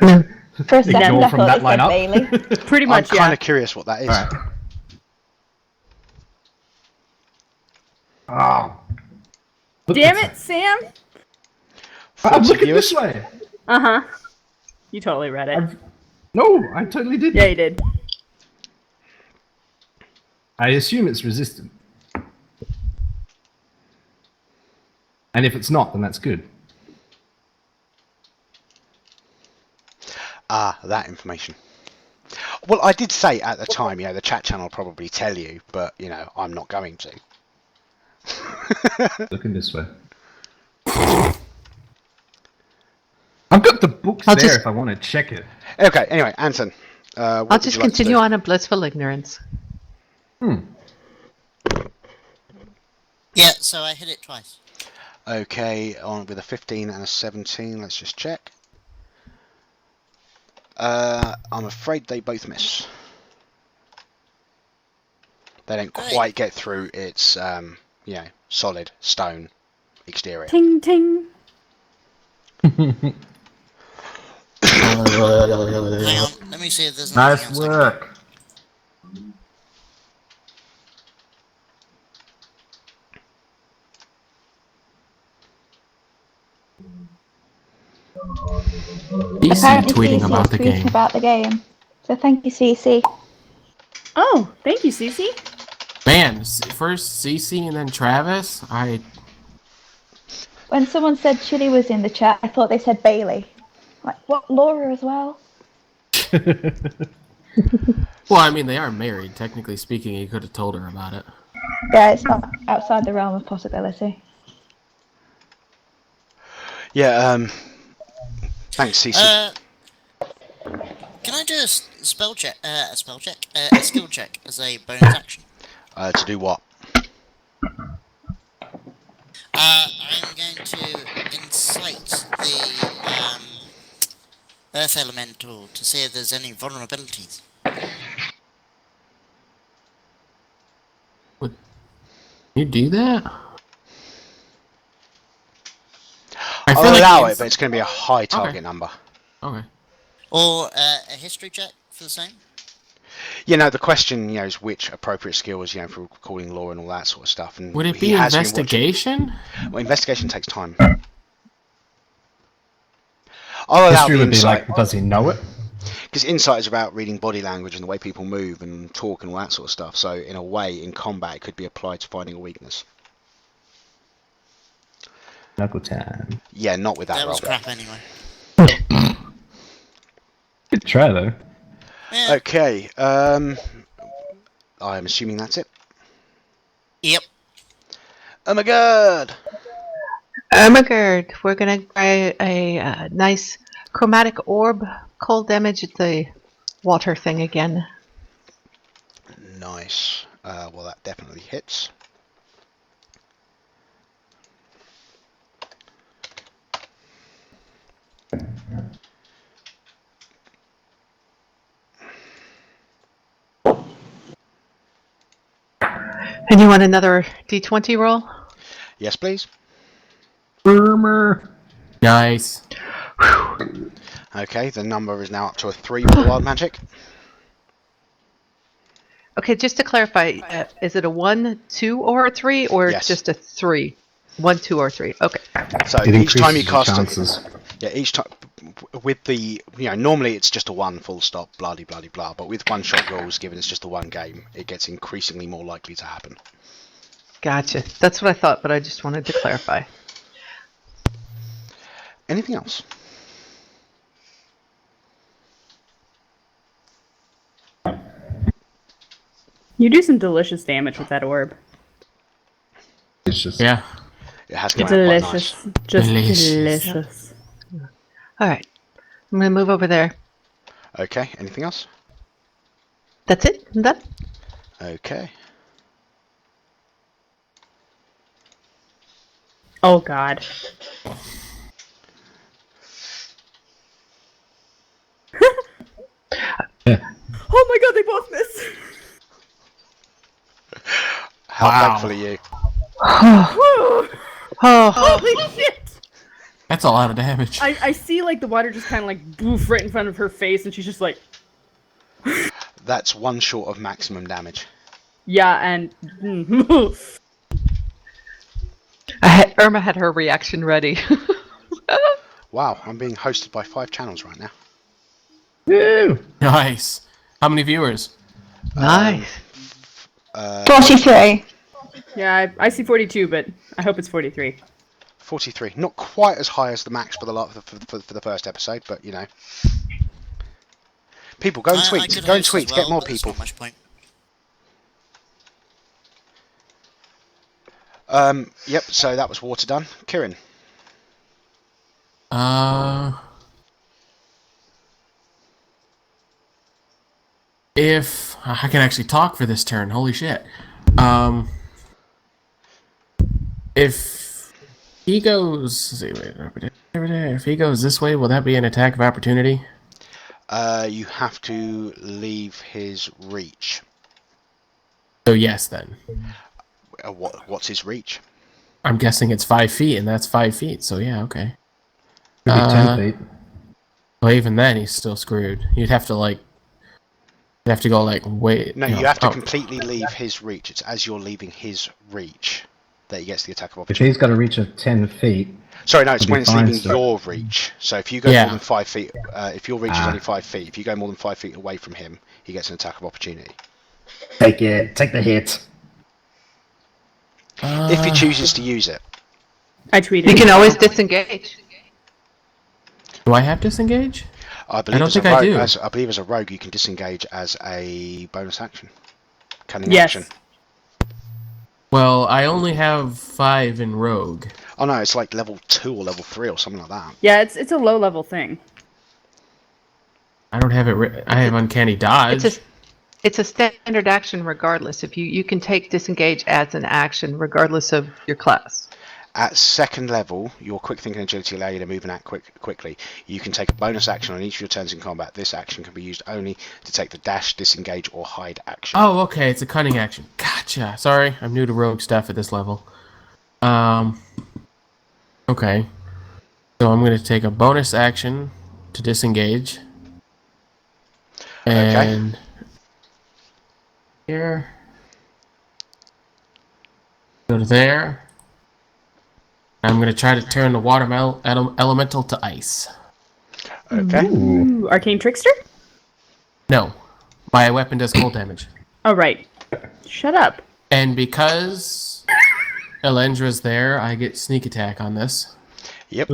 For a second, Ignore I from thought that they said lineup. Bailey. Pretty I'm much, kind yeah. of curious what that is. Alright. Oh. Damn it, Sam! I'm 40 looking viewers. this way. Uh-huh. You totally read it. No, I totally didn't. Yeah, you did. I assume it's resistant. And if it's not, then that's good. Ah, that information. Well, I did say at the time, the chat channel will probably tell you, but, I'm not going to. Looking this way. I've got the books I'll there just- if I want to check it. Okay, anyway, Anton. I'll what would just you like to continue do? on in blissful ignorance. Yeah, so I hit it twice. Okay, on with a 15 and a 17, let's just check. I'm afraid they both miss. They don't Great. quite get through its, solid stone exterior. Ting, ting. Hang on, let me see if there's anything Nice else I can do. work. DC Apparently tweeting CC about is the tweeting game. about the game. So thank you, CC. Oh, thank you, Cece. Man, first CC and then Travis. When someone said Chili was in the chat, I thought they said Bailey. Like, what, Laura as well? Well, I mean, they are married. Technically speaking, you could have told her about it. Yeah, it's not outside the realm of possibility. Yeah, thanks, CC. Can I do a skill check as a bonus action? To do what? I'm going to incite the Earth Elemental to see if there's any vulnerabilities. Would you do that? I I'll feel like allow the it, but it's going to be a high target number. Okay. Or a history check for the same? The question, is which appropriate skills, for recalling law and all that sort of stuff. And Would it he be has been watching- investigation? Well, investigation takes time. I'll allow History the would be insight, like, does he know it? because insight is about reading body language and the way people move and talk and all that sort of stuff. So, in a way, in combat, it could be applied to finding a weakness. Knuckle time. Yeah, not with that That roll. was crap anyway. Good try though. Yeah. Okay, I'm assuming that's it. Yep. Oh my god! Oh my god, we're gonna try a nice chromatic orb, cold damage at the water thing again. Nice. Well, that definitely hits. And you want another d20 roll? Yes, please. Boomer. Nice. Okay, the number is now up to a 3 with the wild magic. Okay, just to clarify, is it a 1, 2, or a 3, or Yes. just a 3? 1, 2, or 3. Okay. So It each time you increases your cast chances. yeah, each time with the normally it's just a 1 full stop, blah blah blah blah. But with one shot rules, given it's just a 1 game, it gets increasingly more likely to happen. Gotcha. That's what I thought, but I just wanted to clarify. Anything else? You do some delicious damage with that orb. It's just Yeah. It has come out quite nice. Delicious. Just Delicious. delicious. All right. I'm going to move over there. Okay. Anything else? That's it. I'm done. Okay. Oh god. Oh my god, they both miss! How Wow. thankful are you? Oh, Oh, holy shit! That's a lot of damage. I see like the water just kind of like boof right in front of her face, and she's just like, That's 1 short of maximum damage. yeah, and Irma had her reaction ready. Wow, I'm being hosted by 5 channels right now. Woo! Nice. How many viewers? Nice. 43. yeah, I see 42, but I hope it's 43. 43. Not quite as high as the max for the first episode, but you know. People, go and I tweet. could Go and host tweet. as Get well, more but there's people. not much point. Yep, so that was water done. Kieran. If I can actually talk for this turn, holy shit. If he goes, if he goes this way, will that be an attack of opportunity? You have to leave his reach. So yes, then. What's his reach? I'm guessing it's 5 feet, and that's 5 feet. So yeah, okay. Could be 10 feet. Well, even then, he's still screwed. You'd have to go like wait. No, you have to completely leave his reach. It's as you're leaving his reach that he gets the attack of If opportunity. he's got a reach of 10 feet, Sorry, no, it's it'll when be it's fine leaving still. your reach. So if you go Yeah. more than 5 feet, if your reach is Ah. only 5 feet, if you go more than 5 feet away from him, he gets an attack of opportunity. take it. Take the hit. If he chooses to use it. I tweeted. You can always disengage. Do I have disengage? I believe don't as a think I rogue, do. I believe as a rogue you can disengage as a bonus action. Cunning Yes. action. Well, I only have 5 in rogue. Oh no, it's like level 2 or level 3 or something like that. Yeah, it's a low level thing. I don't have it. I have uncanny dodge. It's a standard action regardless. If you can take disengage as an action regardless of your class. At 2nd level, your quick thinking agility allow you to move and act quickly. You can take a bonus action on each of your turns in combat. This action can be used only to take the dash, disengage, or hide action. Oh, okay. It's a cunning action. Gotcha. Sorry, I'm new to rogue stuff at this level. Okay. So I'm going to take a bonus action to disengage. And here. Go to there. I'm going to try to turn the water elemental to ice. Okay. Ooh, Arcane Trickster? No. My weapon does cold damage. Oh, right. Shut up. And because Elendra's there, I get sneak attack on this. Yep.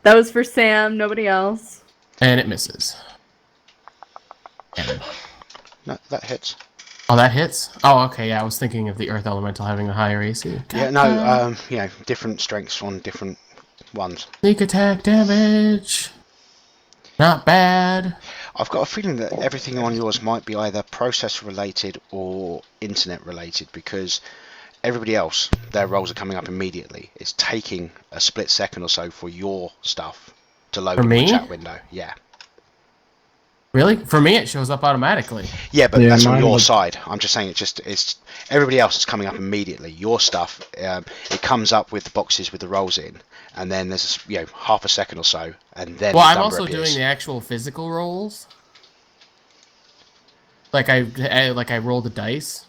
That was for Sam, nobody else. And it misses. And- No, that hits. oh, that hits? Oh, okay, yeah, I was thinking of the Earth Elemental having a higher AC. Yeah, no, different strengths on different ones. Sneak attack damage. Not bad. I've got a feeling that everything on yours might be either process related or internet related because everybody else, their rolls are coming up immediately. It's taking a split second or so for your stuff to load For in me? the chat window. Yeah. Really? For me, it shows up automatically. Yeah, but Yeah, that's on mine your would- side. I'm just saying it's everybody else is coming up immediately. Your stuff, it comes up with the boxes with the rolls in, and then there's half a second or so, and then Well, the I'm number also appears. doing the actual physical rolls. Like I roll the dice.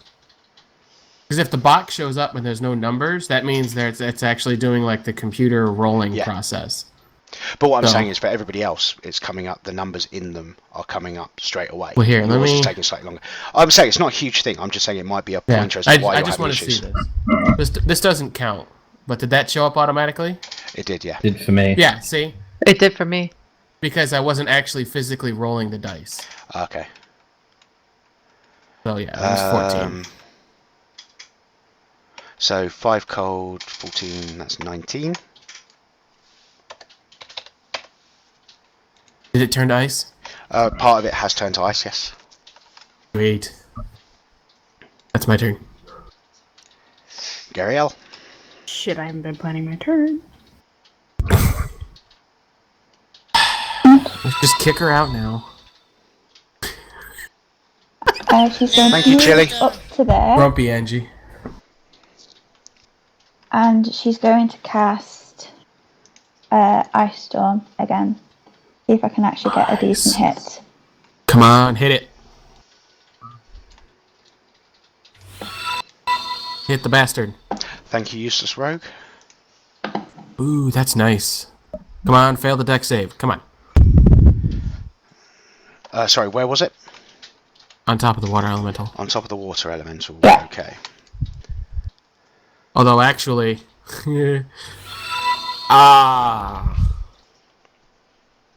Because if the box shows up and there's no numbers, that means that it's actually doing like the computer rolling process. But what I'm saying is, for everybody else, it's coming up. The numbers in them are coming up straight away. Well, here, let Yours me. is taking slightly longer. I'm saying it's not a huge thing. I'm just saying it might be a pointer as to why I you're just having want to issues. see this. This doesn't count. But did that show up automatically? It did, yeah. Did for me. Yeah. See. It did for me. Because I wasn't actually physically rolling the dice. Okay. So yeah, it was 14. So 5 cold, 14. That's 19. Did it turn to ice? Part of it has turned to ice. Yes. Sweet. That's my turn. Gary L. Shit, I haven't been planning my turn. Let's just kick her out now. She's going Thank to you, move Chili. up to there, Grumpy Angie. and she's going to cast Ice Storm again. See if I can actually get a decent hit. Come on, hit it. Hit the bastard. Thank you, Useless Rogue. Ooh, that's nice. Come on, fail the deck save. Come on. Sorry, where was it? On top of the water elemental. On top of the water elemental. Yeah. Okay. Although, actually... ah.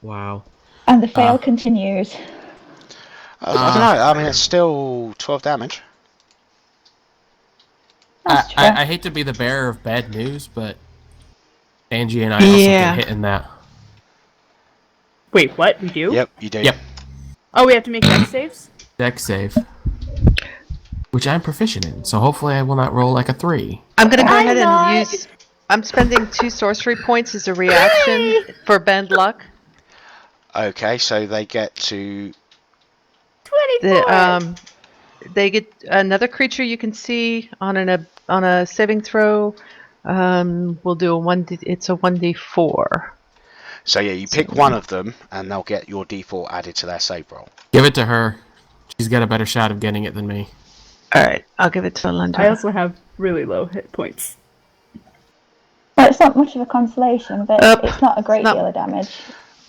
Wow. And the fail continues. I don't know. I mean, it's still 12 damage. That's true. I hate to be the bearer of bad news, but Angie and I also get hit in that. Wait, what? We do? Yep, you do. Yep. Oh, we have to make dex saves? Deck save. Which I'm proficient in, so hopefully I will not roll like a 3. I'm gonna go I'm ahead not. and use. I'm spending 2 sorcery points as a reaction for bend luck. Okay, so they get to... 24! They get another creature you can see on a saving throw. We'll do a 1d. It's a 1d4. So yeah, you pick one of them, and they'll get your d4 added to their save roll. Give it to her. She's got a better shot of getting it than me. All right, I'll give it to Linda. I also have really low hit points. Well, it's not much of a consolation, but it's not a great not- deal of damage.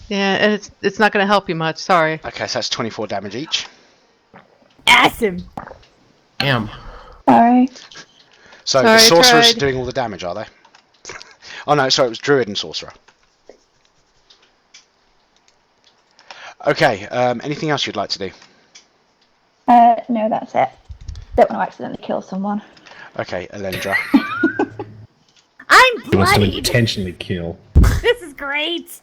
Yeah, and it's not going to help you much. Sorry. Okay, so that's 24 damage each. Awesome! Damn. Sorry. So Sorry, the sorcerers tried. are doing all the damage, are they? Oh no, sorry, it was druid and sorcerer. Okay, anything else you'd like to do? No, that's it. Don't want to accidentally kill someone. Okay, Elendra. I'm He wants to bloodied. intentionally kill. This is great.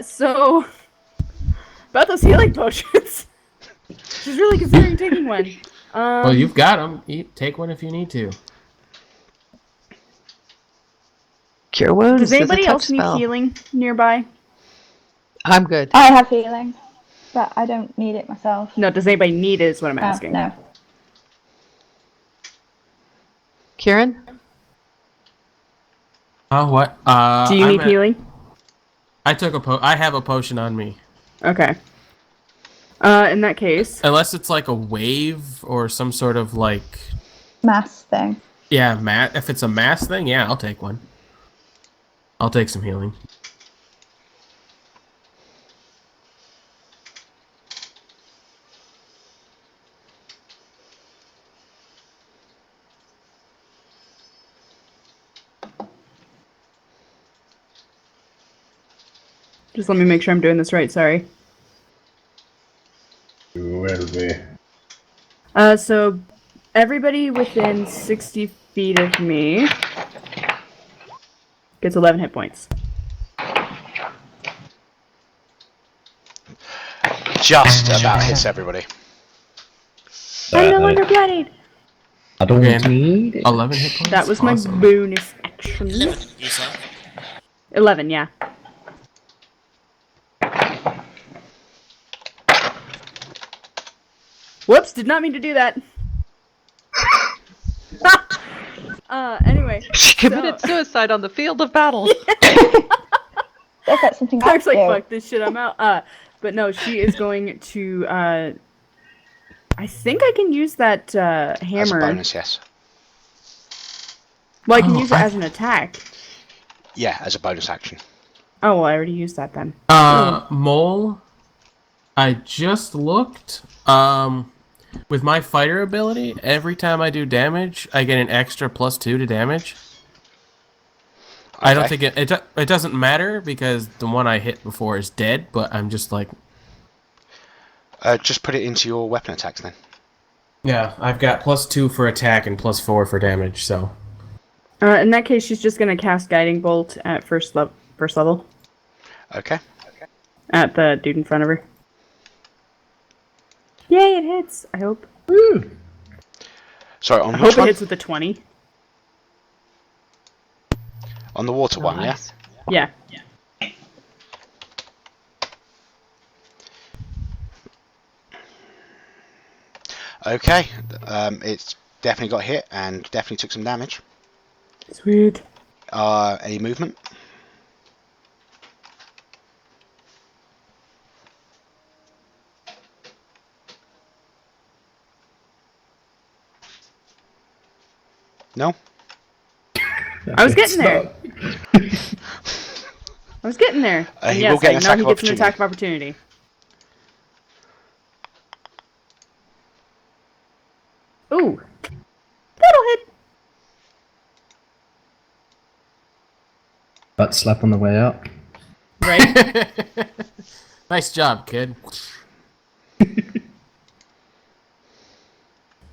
So... About those healing potions. She's really considering taking one. Well, you've got them. Take one if you need to. Cure wounds. Does is a anybody touch else need spell. healing nearby? I'm good. I have healing, but I don't need it myself. No, does anybody need it is what I'm asking. No. Kieran? Oh, what? Do you need healing? I took I have a potion on me. Okay. In that case... Unless it's like a wave or some sort of like... Mass thing. Yeah, if it's a mass thing, yeah, I'll take one. I'll take some healing. Just let me make sure I'm doing this right, sorry. Will be. So everybody within 60 feet of me gets 11 hit points. Just about hits everybody. I'm no longer bloodied! I don't Okay. need it. 11 hit points? That was my Awesome. bonus action. 11, you say? 11, yeah. Whoops, did not mean to do that. Anyway. She committed suicide on the field of battle. If that's something I was like, do. fuck this shit, I'm out. But no, she is going to I think I can use that As a hammer. bonus, yes. Well, I can use it as an attack. Yeah, as a bonus action. Oh, well, I already used that then. Mole, I just looked. With my fighter ability, every time I do damage, I get an extra +2 to damage. Okay. I don't think it doesn't matter because the one I hit before is dead, but I'm just like... Just put it into your weapon attacks then. Yeah, I've got +2 for attack and +4 for damage, so... In that case, she's just gonna cast Guiding Bolt at first level. Okay. At the dude in front of her. Yay, it hits! I hope. Woo! Sorry, on I which hope one? it hits with a 20. On the water one, yeah? Nice. Yeah. Okay. It's definitely got hit and definitely took some damage. Sweet. Any movement? No? I was getting there. I was getting there. And He yes, will get an now attack he of gets an opportunity. attack of opportunity. Ooh. That'll hit. Butt slap on the way out. Right? Nice job, kid.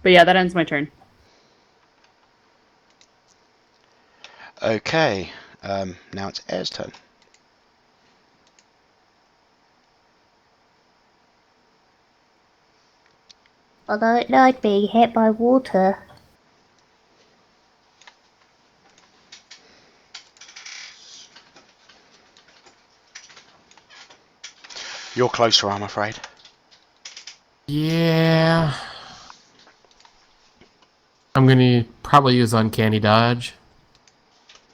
But yeah, that ends my turn. Okay. Now it's Air's turn. I don't like being hit by water. You're closer, I'm afraid. Yeah... I'm gonna probably use Uncanny Dodge.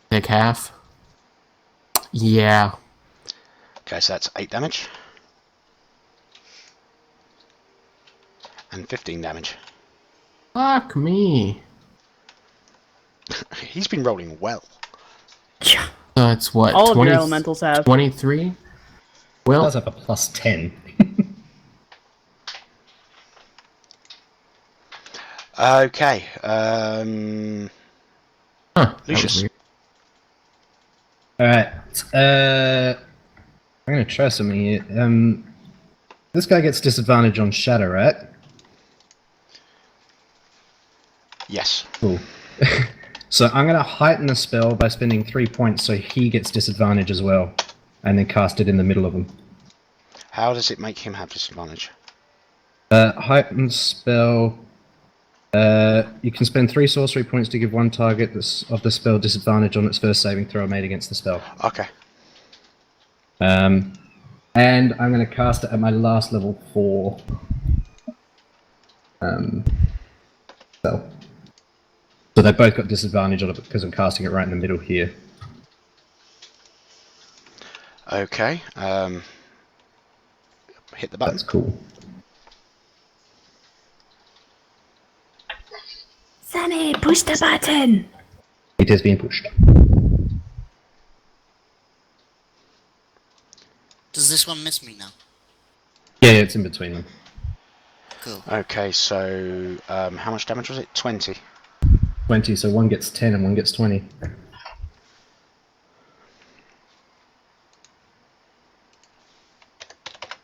Take half. Yeah. Okay, so that's 8 damage. And 15 damage. Fuck me. He's been rolling well. That's what, All of 20, your elementals have. 23? It Well, does have a +10. Okay. huh, that was Lucius. weird. Alright. I'm gonna try something here. This guy gets disadvantage on Shadow, right? Yes. Cool. So I'm gonna heighten the spell by spending 3 points so he gets disadvantage as well. And then cast it in the middle of them. How does it make him have disadvantage? Heightened spell. You can spend 3 sorcery points to give one target of the spell disadvantage on its first saving throw made against the spell. Okay. And I'm going to cast it at my last level 4 spell. So they both got disadvantage on it because I'm casting it right in the middle here. Okay. Hit the button. That's cool. Sunny, push the button! It has been pushed. Does this one miss me now? Yeah, it's in between them. Cool. Okay, so how much damage was it? 20. 20, so one gets 10 and one gets 20.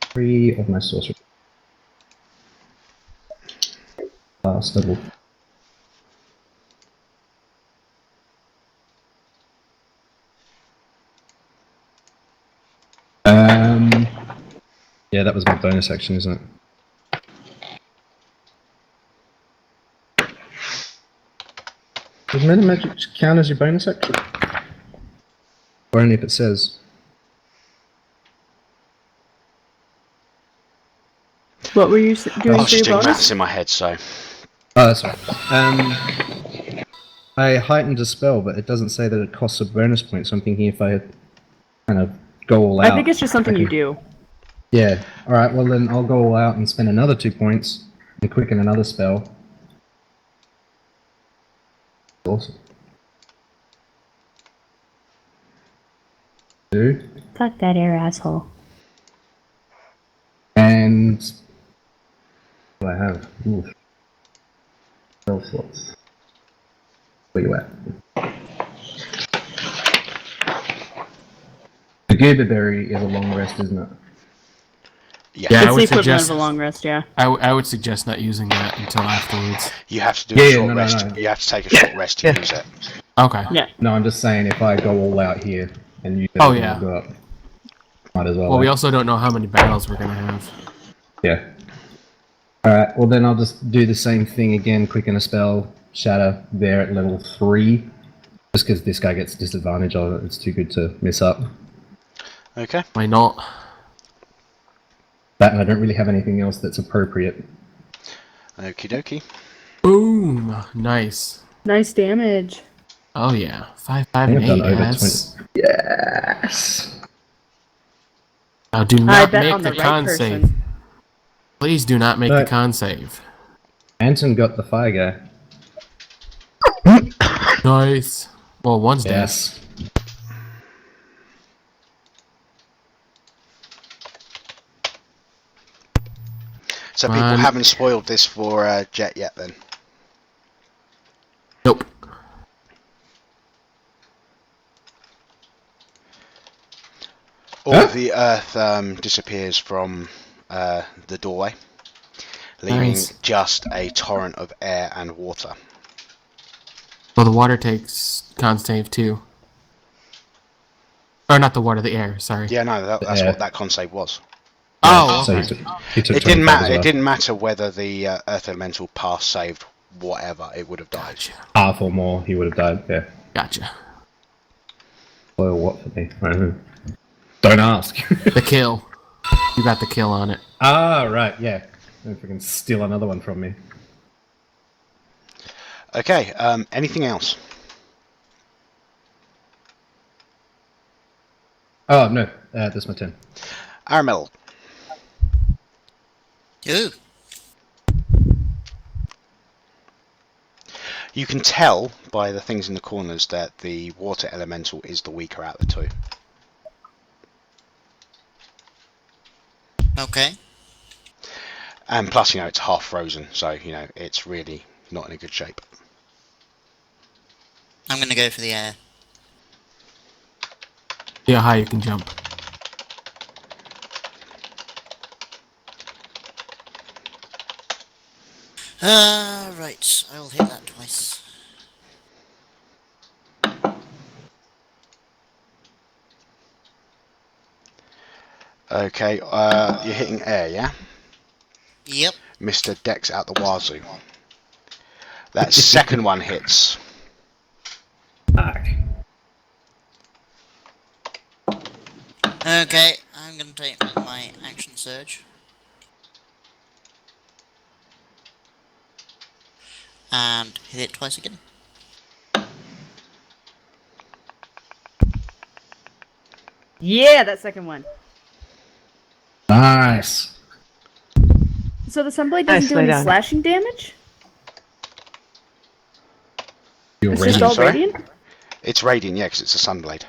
Three of my sorcery. Last level. Yeah, that was my bonus action, isn't it? Does Meta Magic count as your bonus action? Or only if it says? What were you doing I for was your just doing bonus? maths in my head, so... Oh, that's right. I heightened a spell, but it doesn't say that it costs a bonus point, so I'm thinking if I kind of go all out... I think it's just something you do. Yeah. Alright, well then I'll go all out and spend another 2 points and quicken another spell. Awesome. 2. Fuck that air asshole. And what do I have? Ooh. Spell slots. Where you at? The Gerber Berry is a long rest, isn't it? Yeah. Yeah, I It's the would equivalent suggest. of a long rest, yeah. I would suggest not using that until afterwards. You have to do a Yeah, short no, rest. no. You have to take a short rest to use it. Okay. Yeah. No, I'm just saying if I go all out here and use it, Oh, then yeah. I'll go up. Might as well. Well, we also don't know how many battles we're gonna have. Yeah. Alright, well then I'll just do the same thing again, quicken a spell, shatter there at level 3. Just because this guy gets disadvantage on it, it's too good to miss up. Okay. Why not? That and I don't really have anything else that's appropriate. Okie dokie. Boom! Nice. Nice damage. Oh yeah, 5, 5, I and think I've done 8. over Yes. 20. Yes! Now do I not bet make on the the right con person. save. Please do not make the No. con save. Anton got the fire guy. Nice. Well, one's dead. Yes. So people One. haven't spoiled this for Jet yet, then. Nope. All Huh? of the earth disappears from the doorway, leaving Nice. just a torrent of air and water. Well, the water takes con save too. Or not the water, the air. Sorry. Yeah, no, that's Yeah. what that con save was. Oh, So okay. he took It didn't 25 matter. as well. It didn't matter whether the earth elemental pass saved whatever. It would have died. Gotcha. Half or more, he would have died. Yeah. Gotcha. Spoil what for me? I don't know. Don't ask. The kill. You got the kill on it. Ah, right, yeah. If we can steal another one from me. Okay. Anything else? Oh, no. That's my turn. Aramel. Ooh. You can tell by the things in the corners that the water elemental is the weaker out of the two. Okay. And plus, it's half frozen, so, it's really not in a good shape. I'm gonna go for the air. See how high you can jump. Right. I will hit that twice. Okay, you're hitting air, yeah? Yep. Mr. Dex out the wazoo. That second one hits. Fuck. Okay, I'm gonna take my action surge. And hit it twice again. Yeah, that second one. Nice. So the sunblade doesn't do Nicely any done. slashing damage? You're It's ready. just all Sorry? radiant? It's radiant, yeah, because it's a sunblade.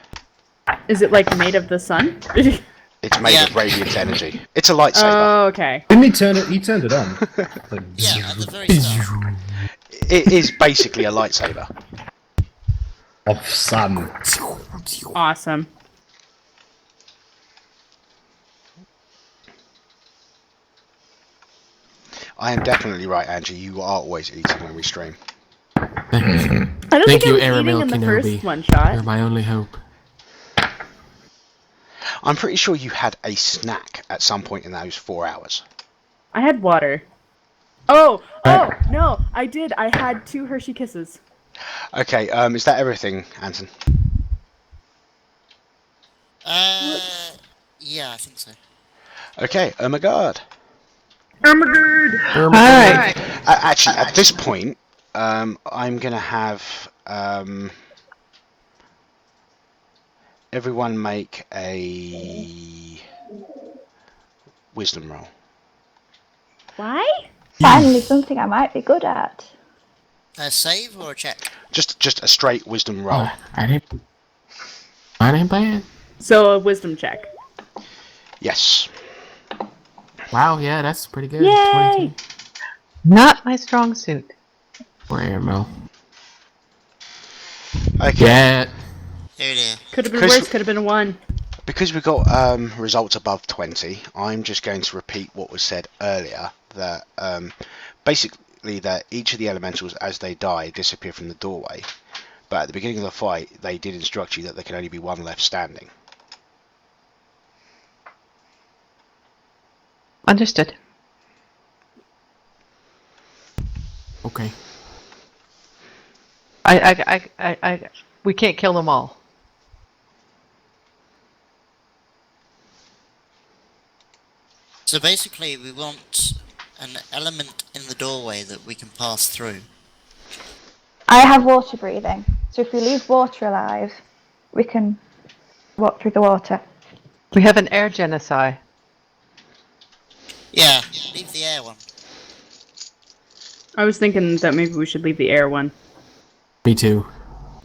Is it like made of the sun? It's made Yeah. of radiant energy. It's a lightsaber. Oh, okay. Didn't he turn it? He turned it on. Like, Yeah, at the very start. It is basically a lightsaber. of sun. Awesome. I am definitely right, Angie. You are always eating when we stream. Thank I don't Thank think you, I was eating Aramil in the Kenobi. first one shot. You're my only hope. I'm pretty sure you had a snack at some point in those 4 hours. I had water. Oh, no, I did. I had 2 Hershey Kisses. Okay, is that everything, Anton? Yeah, I think so. Okay, oh my god. Alright. Actually, at this point, I'm gonna have everyone make a wisdom roll. Why? Finally, something I might be good at. A save or a check? Just a straight wisdom roll. Mine ain't bad. So a wisdom check. Yes. Wow, yeah, that's pretty good. Yay! 22 Not my strong suit. for airmail. Okay. Yeah. Oh dear. Could have been Chris- worse. Could have been a 1. Because we got results above 20, I'm just going to repeat what was said earlier. That basically that each of the elementals, as they die, disappear from the doorway. But at the beginning of the fight, they did instruct you that there can only be one left standing. Understood. Okay. We can't kill them all. So basically, we want an element in the doorway that we can pass through. I have water breathing, so if we leave water alive, we can walk through the water. We have an air genocide. Yeah, leave the air one. I was thinking that maybe we should leave the air one. Me too.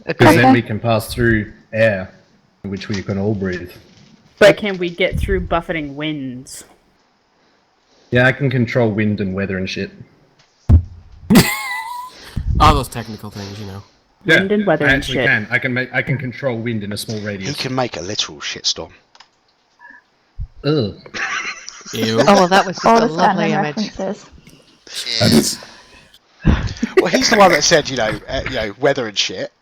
Because then Okay. we can pass through air, which we can all breathe. But can we get through buffeting winds? Yeah, I can control wind and weather and shit. All those technical things, you know. Wind and weather I and actually shit. can. I can control wind in a small He radius. can make a literal shitstorm. Ugh. Ew. Oh, well, that was just All a the lovely Sandman image. references. Cheers. Well, he's the one that said, weather and shit.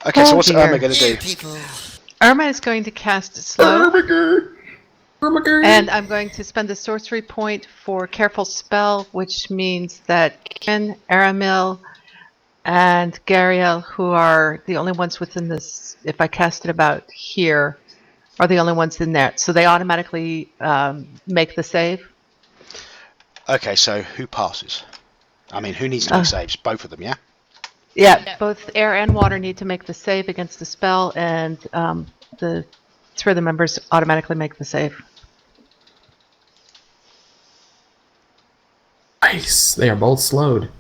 Okay, so Oh, what's dear. Irma going to Dear do? people. Irma is going to cast slow, and I'm going to spend a sorcery point for careful spell, which means that Ken, Aramil, and Gariel, who are the only ones within this, if I cast it about here, are the only ones in there. So they automatically make the save. Okay, so who passes? I mean, who needs to make saves? Both of them, yeah? Yeah, both air and water need to make the save against the spell, and the three of the members automatically make the save. Nice. They are both slowed.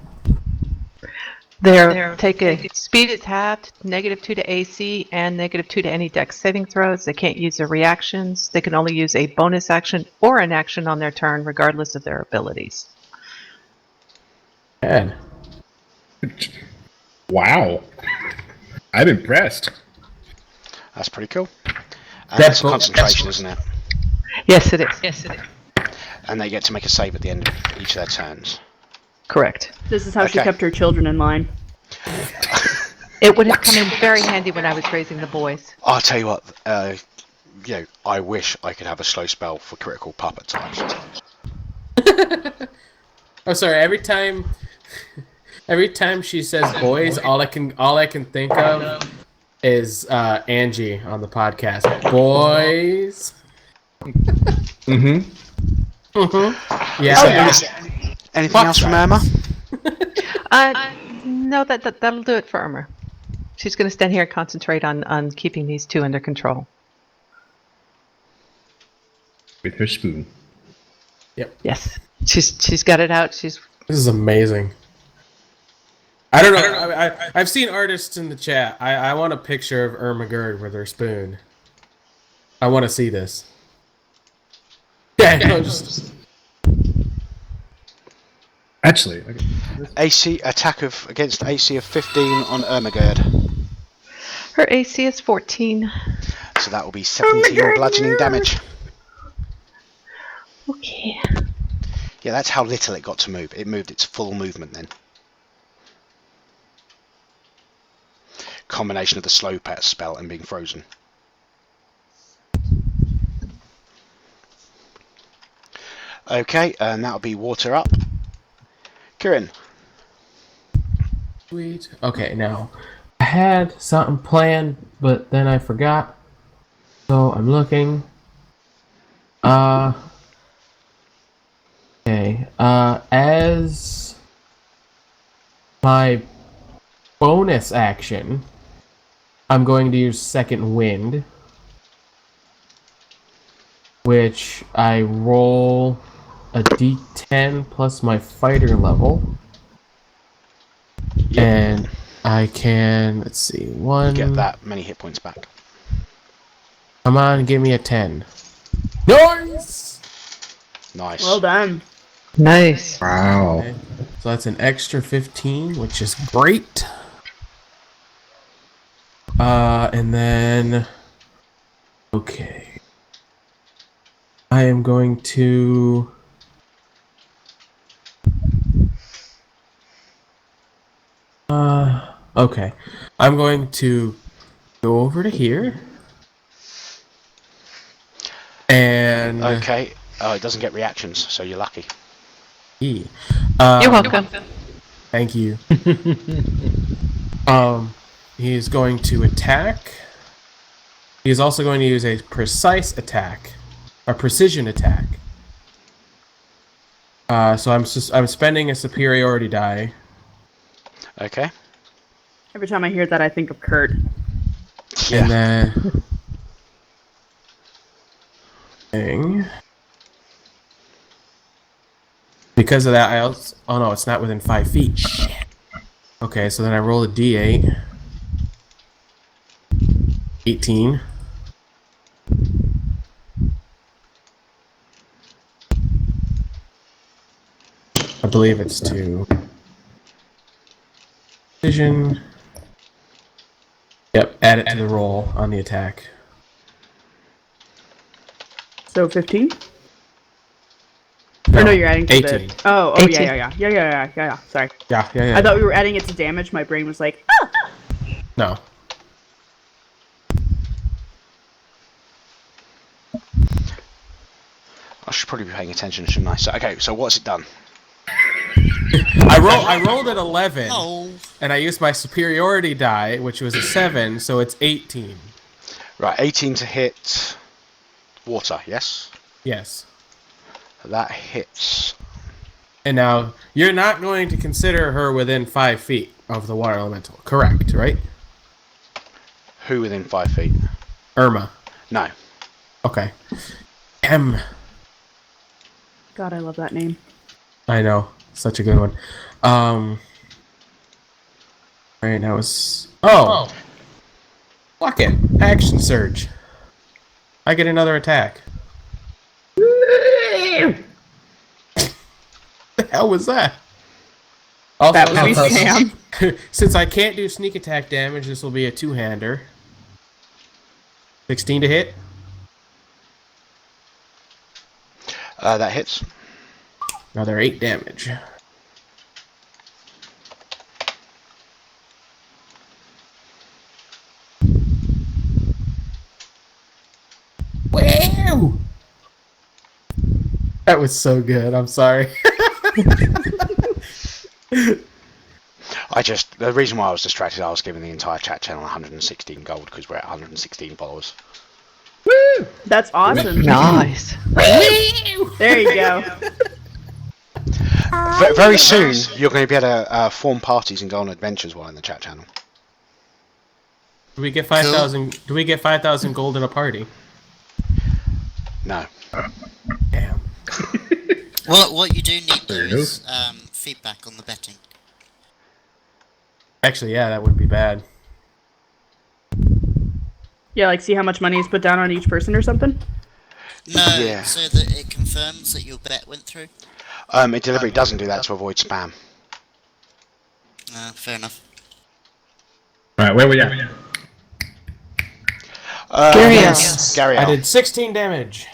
They're taking speed is halved, -2 to AC, and -2 to any dex saving throws. They can't use their reactions. They can only use a bonus action or an action on their turn, regardless of their abilities. Bad. Wow. I'm impressed. That's pretty cool. And That's that's a cool. concentration, isn't it? Yes, it is. Yes, it is. And they get to make a save at the end of each of their turns. Correct. This is how she Okay. kept her children in line. It would have come in very handy when I was raising the boys. I'll tell you what, I wish I could have a slow spell for critical puppet times. Oh, sorry. Every time she says boys, all I can think of is Angie on the podcast. Boys. Mm-hmm. Yeah. So, yeah. Anything else from Irma? No, that'll do it for Irma. She's going to stand here and concentrate on keeping these two under control. With her spoon. Yes, she's got it out. This is amazing. I don't know. I've seen artists in the chat. I want a picture of Irma Gerd with her spoon. I want to see this. Yeah, no, just... Actually, okay. AC attack against AC of 15 on Ermagerd. Her AC is 14. So that will be 17 bludgeoning damage. Okay. Yeah, that's how little it got to move. It moved its full movement then. Combination of the slow pet spell and being frozen. Okay, and that'll be water up. Kieran. Sweet. Okay, now I had something planned, but then I forgot. So I'm looking. Okay. As my bonus action, I'm going to use second wind. which I roll a d10 plus my fighter level. Yep. And I can, let's see, one... Get that many hit points back. Come on, give me a 10. Nice! Nice. Well done. Nice. Wow. Okay. So that's an extra 15, which is great. And then... Okay. I am going to... Okay. I'm going to go over to here. And... Okay. Oh, it doesn't get reactions, so you're lucky. E. You're welcome. Thank you. He's going to attack. He's also going to use a precise attack. A precision attack. So I'm spending a superiority die. Okay. Every time I hear that, I think of Kurt. Yeah. And then... Because of that, I also... Oh no, it's not within 5 feet. Shit. Okay, so then I roll a d8. 18. I believe it's 2. Precision. Yep, add it to the roll on the attack. So 15? Or no, you're adding to 18. the... Oh, 18. yeah. Sorry. Yeah. I thought we were adding it to damage. My brain was like, oh! No. I should probably be paying attention, shouldn't I? So, okay, so what's it done? I rolled at 11, Oh, and I used my superiority die, which was a 7, so it's 18. Right, 18 to hit water, yes? Yes. That hits. And now, you're not going to consider her within 5 feet of the water elemental. Correct, right? Who within 5 feet? Irma. No. Okay. M. God, I love that name. I know. Such a good one. Right, now it's... Oh! Fuck it. Action surge. I get another attack. The hell was that? Also, That would be Sam. since I can't do sneak attack damage, this will be a two-hander. 16 to hit. That hits. Another 8 damage. Wow! That was so good. I'm sorry. The reason why I was distracted, I was giving the entire chat channel 116 gold because we're at 116 followers. That's awesome. Nice. There you go. Very soon, you're going to be able to form parties and go on adventures while in the chat channel. Do we get 5,000? Do we get 5,000 gold in a party? No. Damn. well, what you do need though There you is feedback on the betting. Actually, yeah, that wouldn't be bad. Yeah, like see how much money is put down on each person or something? No, Yeah. so that it confirms that your bet went through. It deliberately doesn't do that to avoid spam. Fair enough. Alright, where we at? Gary, I did 16 damage.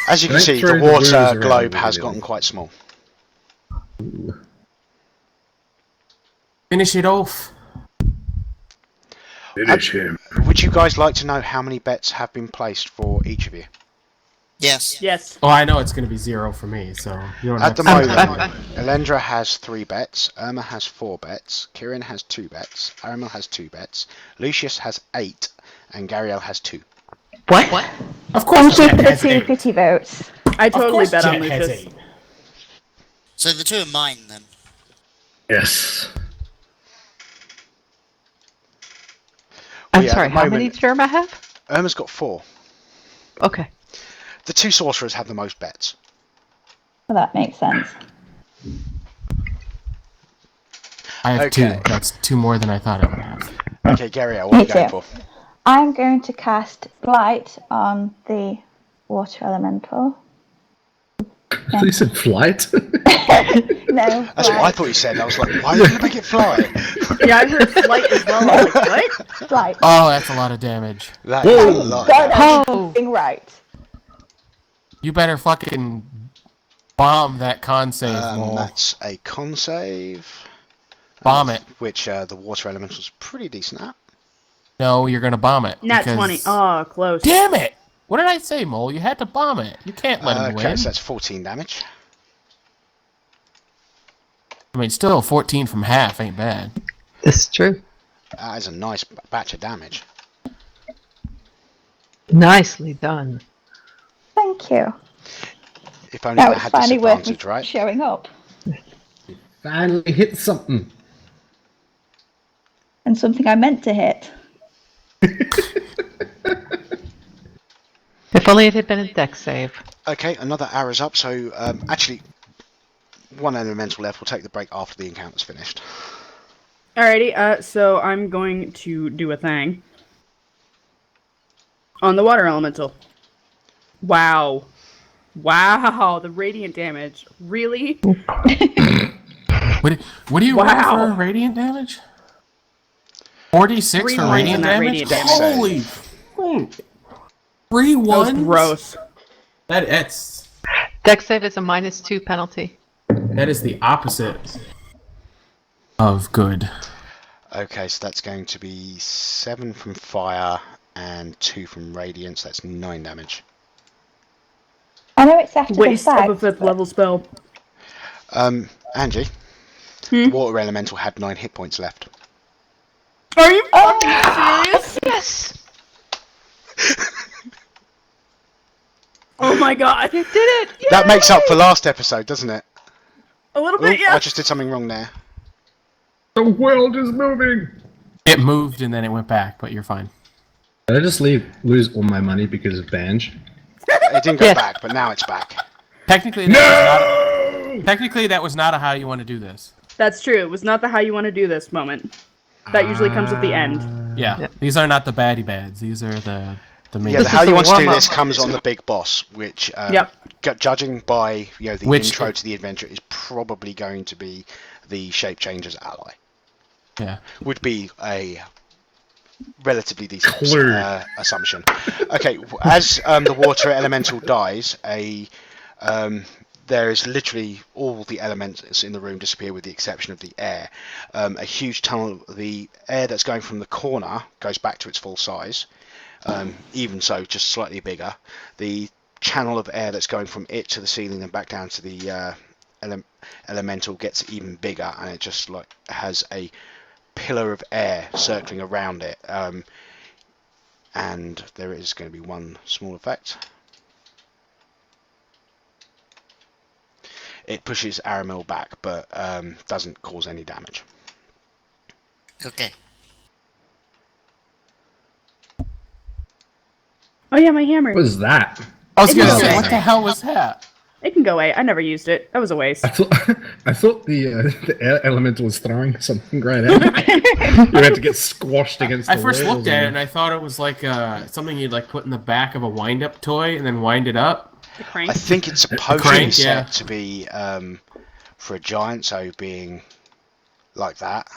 as you can Don't see, throw the the water booze around globe has willy-nilly. gotten quite small. Finish it off. Finish him. Would you guys like to know how many bets have been placed for each of you? Yes. Yes. Oh, I know it's going to be 0 for me, so you don't At have the to. moment, Elendra has 3 bets, Irma has 4 bets, Kieran has 2 bets, Aramil has 2 bets, Lucius has 8, and Gariel has 2. What? Of course, Thank you Jet for the has 2 8. pity votes. I Of totally course bet on Jet has Lucius. 8. So the 2 are mine then. Yes. I'm Yeah, sorry, at the how many moment- did Irma have? Irma's got 4. Okay. The 2 sorcerers have the most bets. Well, that makes sense. I have Okay. 2. That's 2 more than I thought I would have. Okay, Gariel, what are you Me going too. for? I'm going to cast Blight on the water elemental. I thought you said flight. No, That's what I Blight. thought you said. I was like, why are you going to make it fly? Yeah, I heard flight as well. I was like, what? Blight. Oh, that's a lot of damage. That is a Thank lot. God Of I did Oh. something right. You better fucking bomb that con save, Mole. That's a con save. Bomb it. Which the water elemental's pretty decent at. No, you're gonna bomb it. Nat because- 20. Oh, close. Damn it! What did I say, Mole? You had to bomb it. You can't let him Okay, win. so that's 14 damage. I mean, still 14 from half ain't bad. This is true. That is a nice batch of damage. Nicely done. Thank you. If only Now I it's had finally worth me disadvantage, right? showing up. Finally hit something. And something I meant to hit. If only it had been a deck save. Okay, another arrow's up. So actually, one elemental left. We'll take the break after the encounter's finished. Alrighty, so I'm going to do a thing. On the water elemental. Wow. Wow, the radiant damage. Really? What do you roll Wow. for radiant damage? 46 3 for ones radiant on that damage? radiant damage. Holy fuck. 3 That was ones? gross. That's Deck save is a -2 penalty. that is the opposite of good. Okay, so that's going to be 7 from fire and 2 from radiance. That's 9 damage. I know it's after Waste the fact, of a 5th but level spell. Angie, Hmm? water elemental had 9 hit points left. Are you fucking serious? Yes! Oh my god. You did it! Yay! That makes up for last episode, doesn't it? A little Oh, bit, yeah. I just did something wrong there. The world is moving. It moved and then it went back, but you're fine. Did I just lose all my money because of Banj? It didn't go Yeah. back, but now it's back. Technically, that was not a how you want to do this. That's true. It was not the how you want to do this moment. That usually comes at the end. Yeah, Yeah. these are not the baddie bads. These are the main. Yeah, This how is you the want to do warm-up. this comes on the big boss, which, Yep. judging by the Which- intro to the adventure, is probably going to be the Shape Changer's ally. Yeah. Would be a relatively decent Clue. assumption. Okay, as the water elemental dies, there is literally all the elements in the room disappear with the exception of the air. A huge tunnel, the air that's going from the corner goes back to its full size. Even so, just slightly bigger. The channel of air that's going from it to the ceiling and back down to the elemental gets even bigger, and it just like has a pillar of air circling around it. And there is going to be one small effect. It pushes Aramil back, but doesn't cause any damage. Okay. Oh yeah, my hammer. What was that? I was It gonna can say, go what away. the hell was that? It can go away. I never used it. That was a waste. I thought the air elemental was throwing something right at me. You had to get squashed against the I first walls looked at it and- and I thought it was like something you'd like put in the back of a wind-up toy and then wind it up. The crank. I think it's supposed to be Crank, set yeah. to be for a giant, so being like that.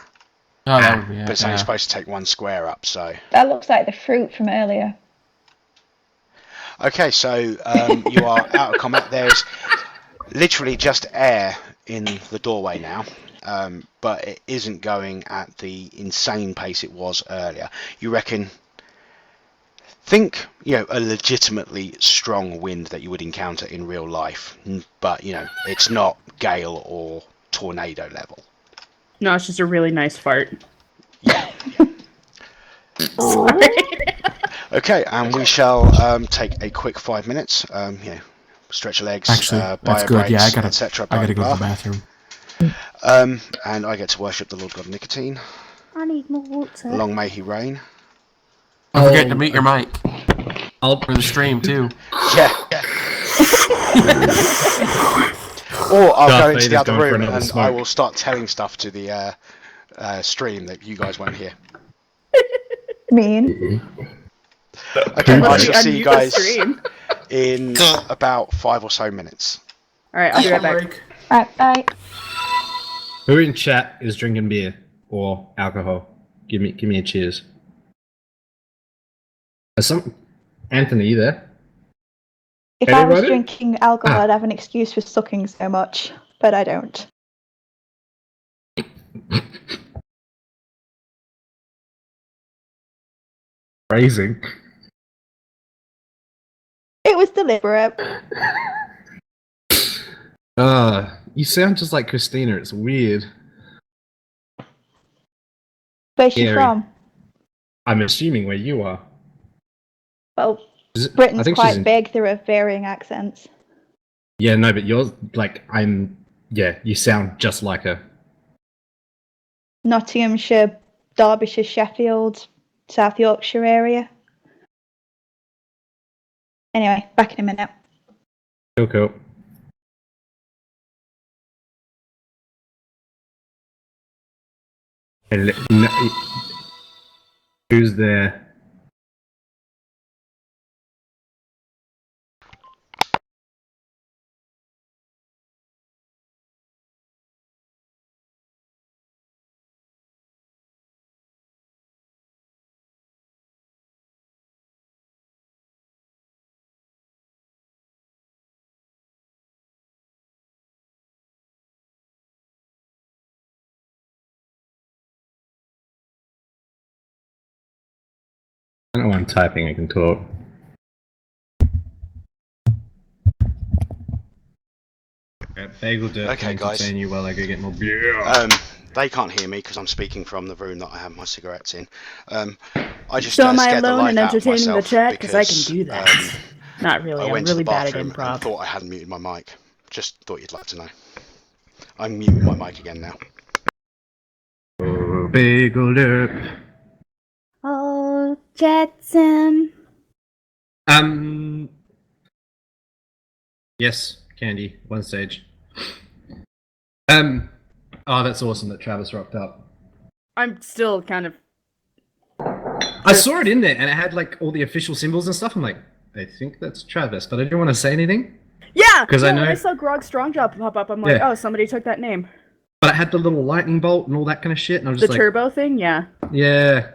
Oh, that would be But it. it's only Yeah. supposed to take one square up, so... that looks like the fruit from earlier. Okay, so you are out of combat. There's literally just air in the doorway now, but it isn't going at the insane pace it was earlier. You reckon... Think, a legitimately strong wind that you would encounter in real life, but, it's not gale or tornado level. No, it's just a really nice fart. Yeah. Sorry. Okay, and we shall take a quick 5 minutes. Stretch your legs, Actually, buy that's a good. breaks, Yeah, I gotta etc. go to the blah, blah, bathroom. and I get to worship the Lord God of Nicotine. I need more water. Long may he reign. Don't forget to mute your mic I'll for the stream too. Yeah. Or I'll Darth go into the Vader's other going for room another and I smoke. will start telling stuff to the stream that you guys won't hear. Mean. Okay, I Unless shall we see unmute you the guys stream. in Cool. about 5 or so minutes. All right, I'll be right back. Break. Right, bye. Who in chat is drinking beer or alcohol? Give me a cheers. Anthony, you there? If I was Anybody? drinking alcohol, Ah. I'd have an excuse for sucking so much, but I don't. Phrasing. It was deliberate. You sound just like Christina. It's weird. Where's she Scary. from? I'm assuming where you are. Well, Is it- I Britain's think she's quite in- big. There are varying accents. Yeah, no, but you're like Yeah, you sound just like her. Nottinghamshire, Derbyshire, Sheffield, South Yorkshire area. Anyway, back in a minute. Cool. Who's there? I don't know why I'm typing, I can talk. Bagel dirt. Okay, guys. Entertain you while I go get more beer. They can't hear me because I'm speaking from the room that I have my cigarettes in. I just So am I scared the alone life in out of entertaining the myself chat? Because I can because, do that. Not really. I I'm went really to the bad at bathroom and improv. thought I hadn't muted my mic. Just thought you'd like to know. I'm muting my mic again now. Oh, bagel dirt. Oh, Jetson. Yes, Candy, one stage. Oh, that's awesome that Travis rocked up. I'm still kind of. I saw it in there, and it had like all the official symbols and stuff. I'm like, I think that's Travis, but I didn't want to say anything. Yeah! 'Cause I no, when know- I saw Grog Strongjaw pop up, I'm like, Yeah. oh, somebody took that name. But it had the little lightning bolt and all that kind of shit, and I was The just like, turbo thing? Yeah. yeah.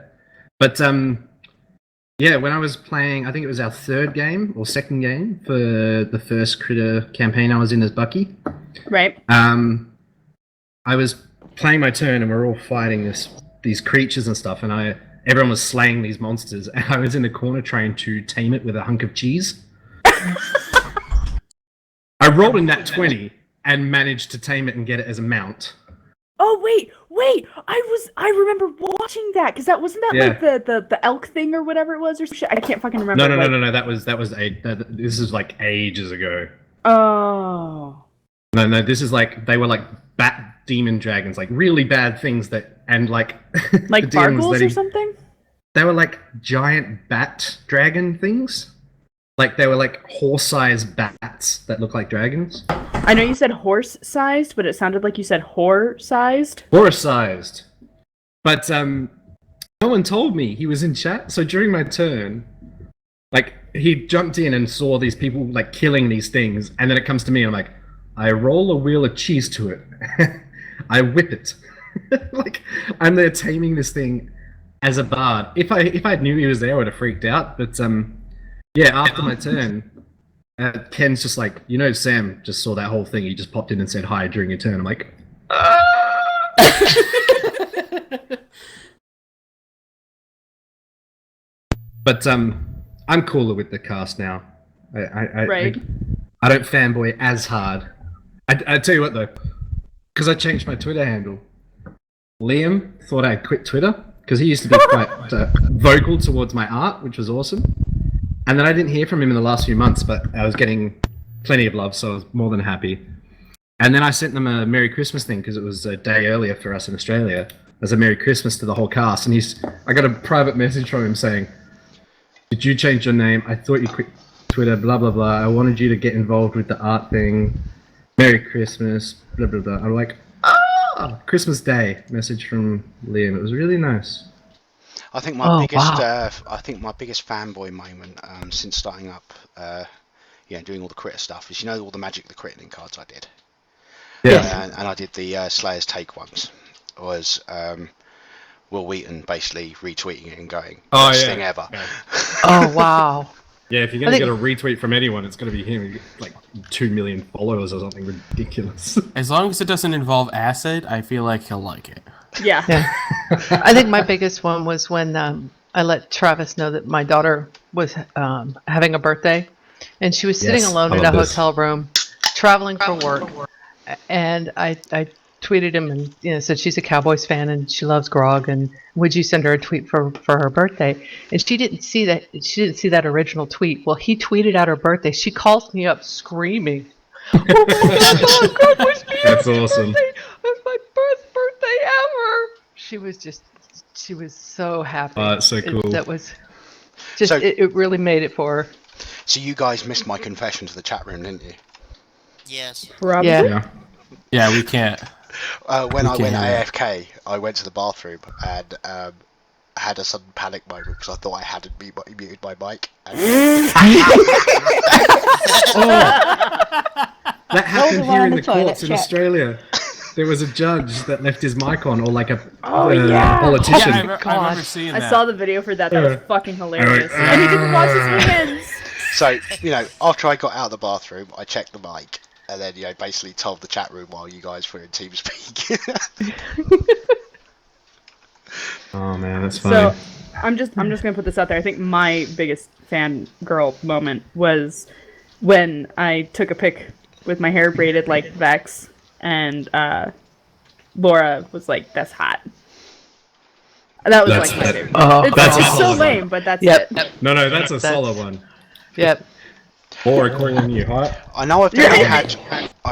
But yeah, when I was playing, I think it was our third game or second game for the first Critter campaign I was in as Bucky. Right. I was playing my turn, and we're all fighting these creatures and stuff, and everyone was slaying these monsters, and I was in the corner trying to tame it with a hunk of cheese. I rolled a nat 20 and managed to tame it and get it as a mount. Oh, wait! I remember watching that, because wasn't that Yeah. like the elk thing or whatever it was or some shit? I can't fucking remember. No. That was this is like ages ago. Oh. No. This is like they were like bat demon dragons, like really bad things and like Like the DM was Bargles or letting- something? They were like giant bat dragon things. Like they were like horse-sized bats that look like dragons. I know you said horse-sized, but it sounded like you said whore-sized. Horse-sized. But no one told me he was in chat. So during my turn, like he jumped in and saw these people like killing these things, and then it comes to me. I'm like, I roll a wheel of cheese to it. I whip it. Like I'm there taming this thing as a bard. If I knew he was there, I would have freaked out. But yeah, after my turn, Ken's just like, Sam just saw that whole thing. He just popped in and said hi during your turn. I'm like, But I'm cooler with the cast now. Right. I don't fanboy as hard. I tell you what though, because I changed my Twitter handle. Liam thought I'd quit Twitter because he used to be quite vocal towards my art, which was awesome. And then I didn't hear from him in the last few months, but I was getting plenty of love, so I was more than happy. And then I sent them a Merry Christmas thing because it was a day earlier for us in Australia. As a Merry Christmas to the whole cast, and I got a private message from him saying, Did you change your name? I thought you quit Twitter, blah, blah, blah. I wanted you to get involved with the art thing. Merry Christmas, blah, blah, blah. I'm like, Christmas Day. Message from Liam. It was really nice. I think my biggest fanboy moment since starting up, doing all the critter stuff is all the Magic the Crittering cards I did. Yeah. And I did the Slayer's Take ones. Was Will Wheaton basically retweeting it and going, best thing ever. Yeah. Oh wow. Yeah, if you're going to get a retweet from anyone, it's going to be him. Like 2 million followers or something ridiculous. As long as it doesn't involve acid, I feel like he'll like it. Yeah. I think my biggest one was when I let Travis know that my daughter was having a birthday, and she was sitting alone in a hotel room, traveling for work, and I tweeted him and said she's a Cowboys fan and she loves grog, and would you send her a tweet for her birthday? And she didn't see that. She didn't see that original tweet. Well, he tweeted out her birthday. She calls me up screaming, "Oh my God, grog wished me That's happy awesome. birthday. It was my best birthday ever." She was so happy. Oh, that's so cool. That was just So- it really made it for her. So you guys missed my confession to the chat room, didn't you? Yes. Probably. Yeah. Yeah, we can't. When I went Okay. AFK, I went to the bathroom and had a sudden panic moment because I thought I hadn't muted my mic. And That happened Roll here around in the the toilet, courts in check. Australia. There was a judge that left his mic on, or like a yeah. politician. Yeah, I remember seeing that. I saw the video for that. That was fucking hilarious. Yeah. And he didn't wash his hands. so, after I got out of the bathroom, I checked the mic and then, basically told the chat room while you guys were in TeamSpeak. Oh man, that's funny. So I'm just gonna put this out there. I think my biggest fangirl moment was when I took a pic with my hair braided like Vex, and Laura was like, "That's hot." That was That's like my it. favorite. Oh, It's that's just a so solid lame, but that's Yep. it. No, that's a That's- solid one. Yep. Or calling you hot. I know I've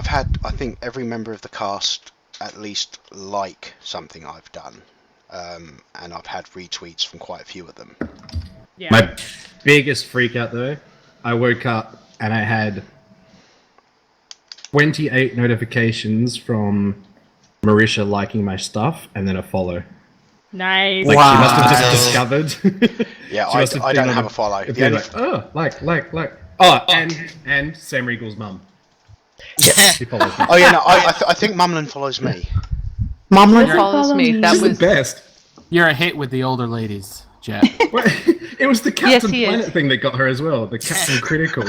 had, I think, every member of the cast at least like something I've done. And I've had retweets from quite a few of them. Yeah. My biggest freak out though, I woke up and I had 28 notifications from Marisha liking my stuff and then a follow. Nice. Like Wow. she must have just discovered. Yeah, She must have I been don't on have a follow. it'd The be only- like, oh, like. Oh, and Sam Regal's mum. She follows me. Oh yeah, no, I think Mumlin follows me. Momlin Doesn't follows follow me. me. That She's the was best. You're a hit with the older ladies, Jet. It was the Captain he is. Planet thing that got her as well. The Captain Critical.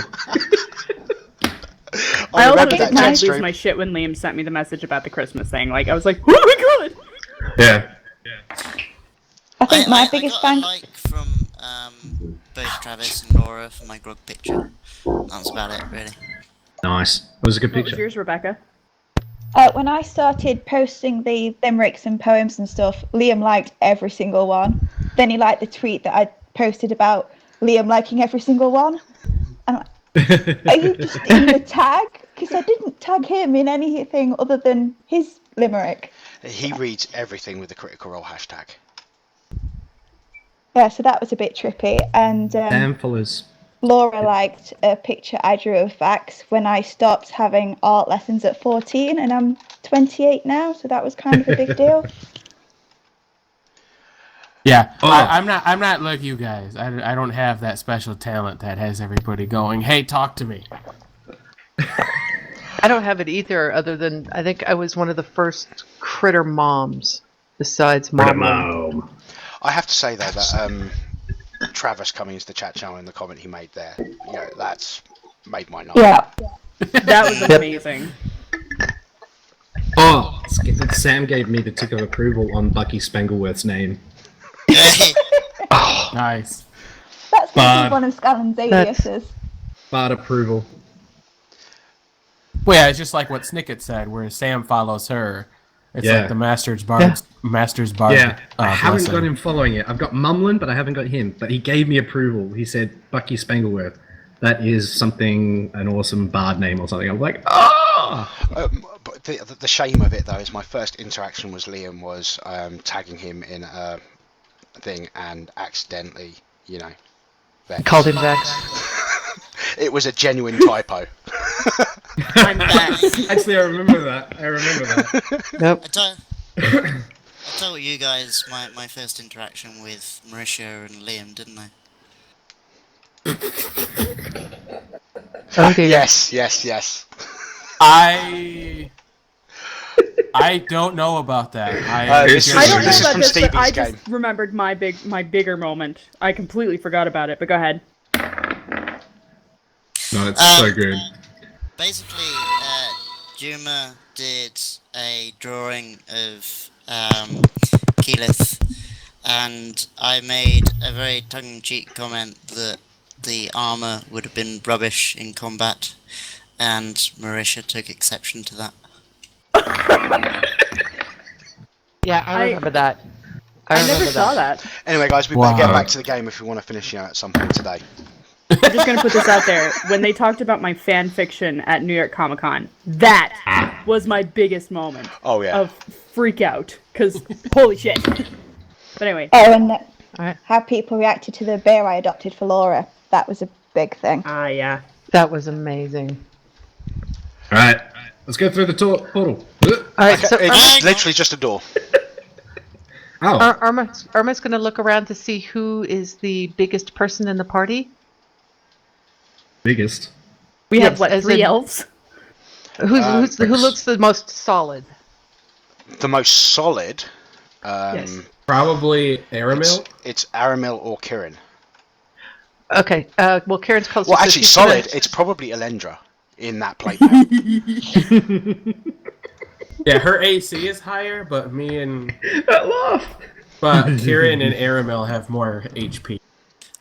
I also remember did that not Jet lose stream. my shit when Liam sent me the message about the Christmas thing. Like, I was like, oh my god! Yeah. I think my I biggest got a fan. like from both Travis and Laura for my grog picture. That's about it, really. Nice. It was a good What was picture. yours, Rebecca? When I started posting the limericks and poems and stuff, Liam liked every single one. Then he liked the tweet that I posted about Liam liking every single one. And I'm like, are you just in the tag? Because I didn't tag him in anything other than his limerick. He reads everything with the Critical Role hashtag. Yeah, so that was a bit trippy. And Sam follows. Laura liked a picture I drew of Vax when I stopped having art lessons at 14, and I'm 28 now, so that was kind of a big deal. Yeah, Oh. I'm not like you guys. I don't have that special talent that has everybody going, "Hey, talk to me." I don't have it either, other than I think I was one of the first critter moms besides Mom. I have to say though that Travis coming into the chat channel and the comment he made there, that's made my night. Yeah. That was amazing. Oh, Sam gave me the tick of approval on Bucky Spangleworth's name. Nice. That's going to But- be one of Scallon's aliases. Bard approval. Well, yeah, it's just like what Snicket said, where Sam follows her. It's Yeah. like the Master's Bard. Master's Bard. Yeah, I haven't blessing. got him following it. I've got Mumlin, but I haven't got him. But he gave me approval. He said, Bucky Spangleworth. That is something, an awesome bard name or something. I'm like, oh! But the shame of it though is my first interaction with Liam was tagging him in a thing and accidentally, Vex. Called him Vex. It was a genuine typo. I'm back. Actually, I remember that. Nope. I told you guys my first interaction with Marisha and Liam, didn't I? Oh dear. Yes. I don't know about that. This I don't know This is about from this, but I Stevie's just remembered my bigger moment. I completely forgot about it, but go ahead. No, it's so good. Basically, Juma did a drawing of Keyleth, and I made a very tongue-in-cheek comment that the armor would have been rubbish in combat, and Marisha took exception to that. Yeah, I remember that. I never saw that. Anyway, guys, we better get back to the game if we want to finish at some point today. I'm just gonna put this out there. When they talked about my fan fiction at New York Comic Con, that was my biggest moment. Oh, yeah. Of freak out, because holy shit. But anyway. Oh, and Alright. how people reacted to the bear I adopted for Laura. That was a big thing. Ah, yeah. That was amazing. Alright, let's go through the portal. Alright, so It's literally just a door. Oh, Irma's going to look around to see who is the biggest person in the party. biggest. We Yes, have, what, as 3 in- elves? Who looks the most solid? The most solid. Yes. Probably Aramil. It's Aramil or Kirin. Okay. Well, Karen's close. Well, so actually, she's solid. gonna- It's probably Elendra in that playpen. Yeah, her AC is higher, but That laugh. but Kieran and Aramil have more HP.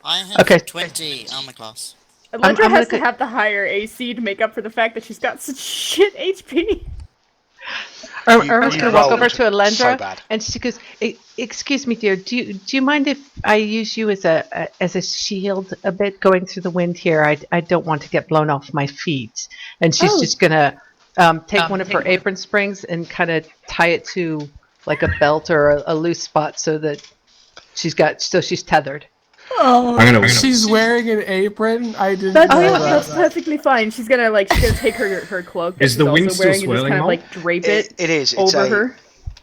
I have Okay. 20 armor class. Elandra I'm has to gonna- have the higher AC to make up for the fact that she's got such shit HP. Irma's you going to walk rolled over to Elendra, so bad. and she goes, "Excuse me, dear. Do you mind if I use you as a shield a bit going through the wind here? I don't want to get blown off my feet." And she's Oh. just going to take one of her apron springs and kind of tie it to like a belt or a loose spot so that she's tethered. She's wearing an apron. I didn't. That's, know that's that. perfectly fine. She's gonna take her cloak that Is she's the wind also still wearing and just swirling, kind of Mom? like drape it, It is. It's over her.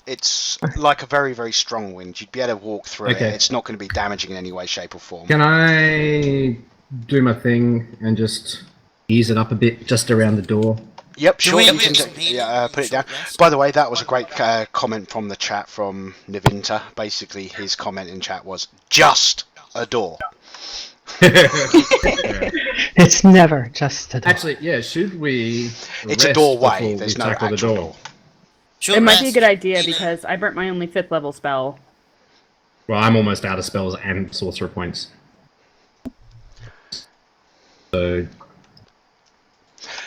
It's like a very, very strong wind. You'd be able to walk through Okay. it. It's not going to be damaging in any way, shape, or form. Can I do my thing and just ease it up a bit just around the door? Yep, Do sure. we You have can some healing put it down. short rest? By the way, that was a great comment from the chat from Navinta. Basically, his comment in chat was just a door. It's never just a door. Actually, yeah. Should we? It's a rest doorway. before There's we no tackle the actual door? door. Short It might be a rest, good idea healing. because I burnt my only 5th level spell. Well, I'm almost out of spells and sorcerer points. So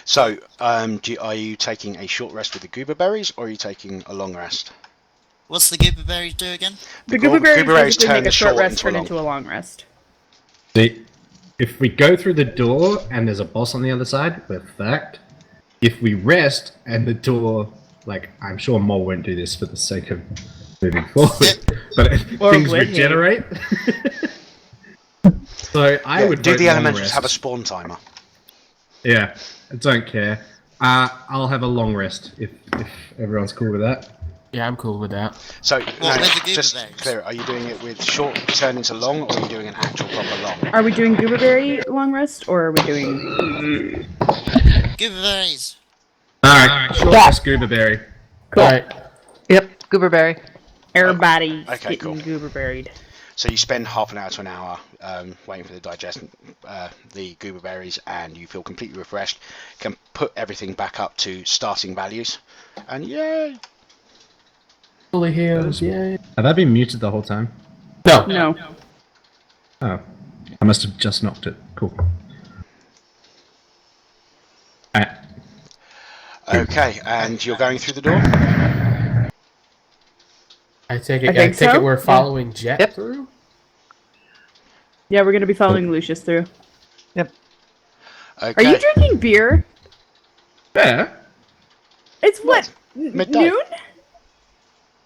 So, are you taking a short rest with the goober berries, or are you taking a long rest? What's the goober berries do again? The goober berries basically turn make the a short rest into turn a long. into a long rest. see, if we go through the door and there's a boss on the other side, we're fucked. If we rest and the door, like, I'm sure Mole won't do this for the sake of moving forward, but Or things would he? regenerate. So I would do vote the long elementals rest. have a spawn timer? Yeah, I don't care. I'll have a long rest if everyone's cool with that. Yeah, I'm cool with that. So, with the goober just berries? clear. Are you doing it with short turn into long, or are you doing an actual proper long? Are we doing gooberberry long rest or are we doing? Goober berries. Alright, short rest scuba berry. Cool. All right. Yep, gooberberry. Everybody's Okay, getting cool. gooberberied. So you spend half an hour to an hour waiting for the goober berries, and you feel completely refreshed. Can put everything back up to starting values, and yay! Fully healed. Yay. Have I been muted the whole time? No. No. Oh, I must have just knocked it. Cool. Alright. Okay, and you're going through the door. I take I it. think so. We're following Jet Yep. through. Yeah, we're gonna be following Lucius through. Yep. Are Okay. you drinking beer? Yeah. It's what? Midday. Noon?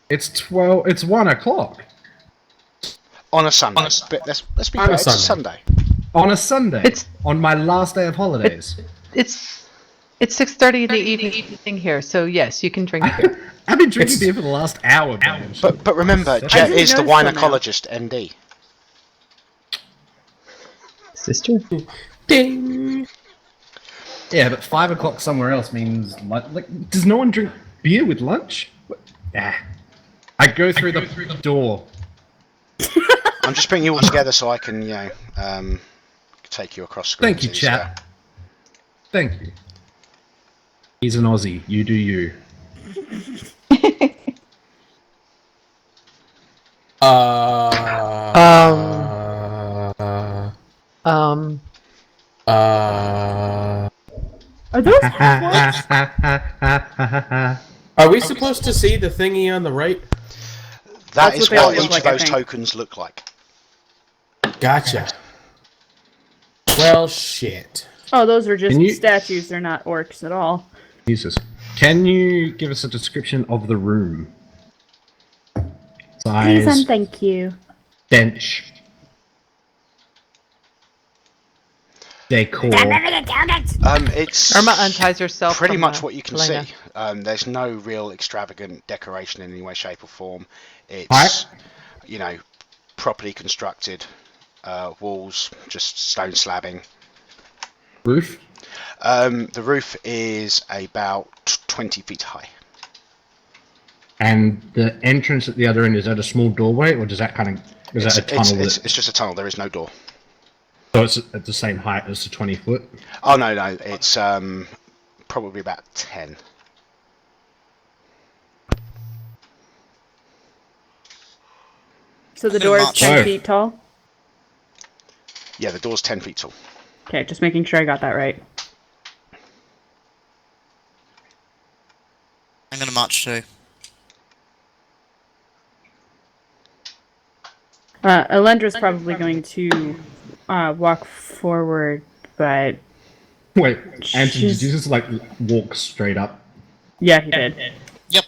It's 12. It's 1 o'clock. On a Sunday? But let's be On a fair, it's a Sunday. Sunday. On a Sunday? It's- on my last day of holidays? It's 6:30 in the evening here, so yes, you can drink beer. I've been drinking beer for the last hour, man. But remember, Jet didn't is the know wine till now. ecologist, ND. Sister. Ding! Yeah, but 5 o'clock somewhere else means like, does no one drink beer with lunch? Yeah. I go through the door. I'm just bringing you all together so I can, take you across screen. Thank you, chat. Thank you. He's an Aussie. You do you. Are those half-orcs? Are we supposed to see the thingy on the right? That That's is what they all what look each like, of I those think. tokens look like. Gotcha. Well, shit. Oh, those are just Can you- statues. They're not orcs at all. Jesus. Can you give us a description of the room? Please Size, and thank you. bench, decor. It's Irma unties herself. pretty from, much what you can Helena. see. There's no real extravagant decoration in any way, shape, or form. It's Alright. Properly constructed walls, just stone slabbing. Roof. The roof is about 20 feet high. And the entrance at the other end, is that a small doorway, or does that kind of... Is that a tunnel? It's just a tunnel. There is no door. So it's at the same height as the 20 foot? Oh no, it's probably about 10. So the door is Much. 10 Whoa. feet tall? Yeah, the door's 10 feet tall. Okay, just making sure I got that right. I'm gonna march through. Elendra's probably going to walk forward, but Wait, Anton, did She's- you just, like, walk straight up? yeah, he did. Yep.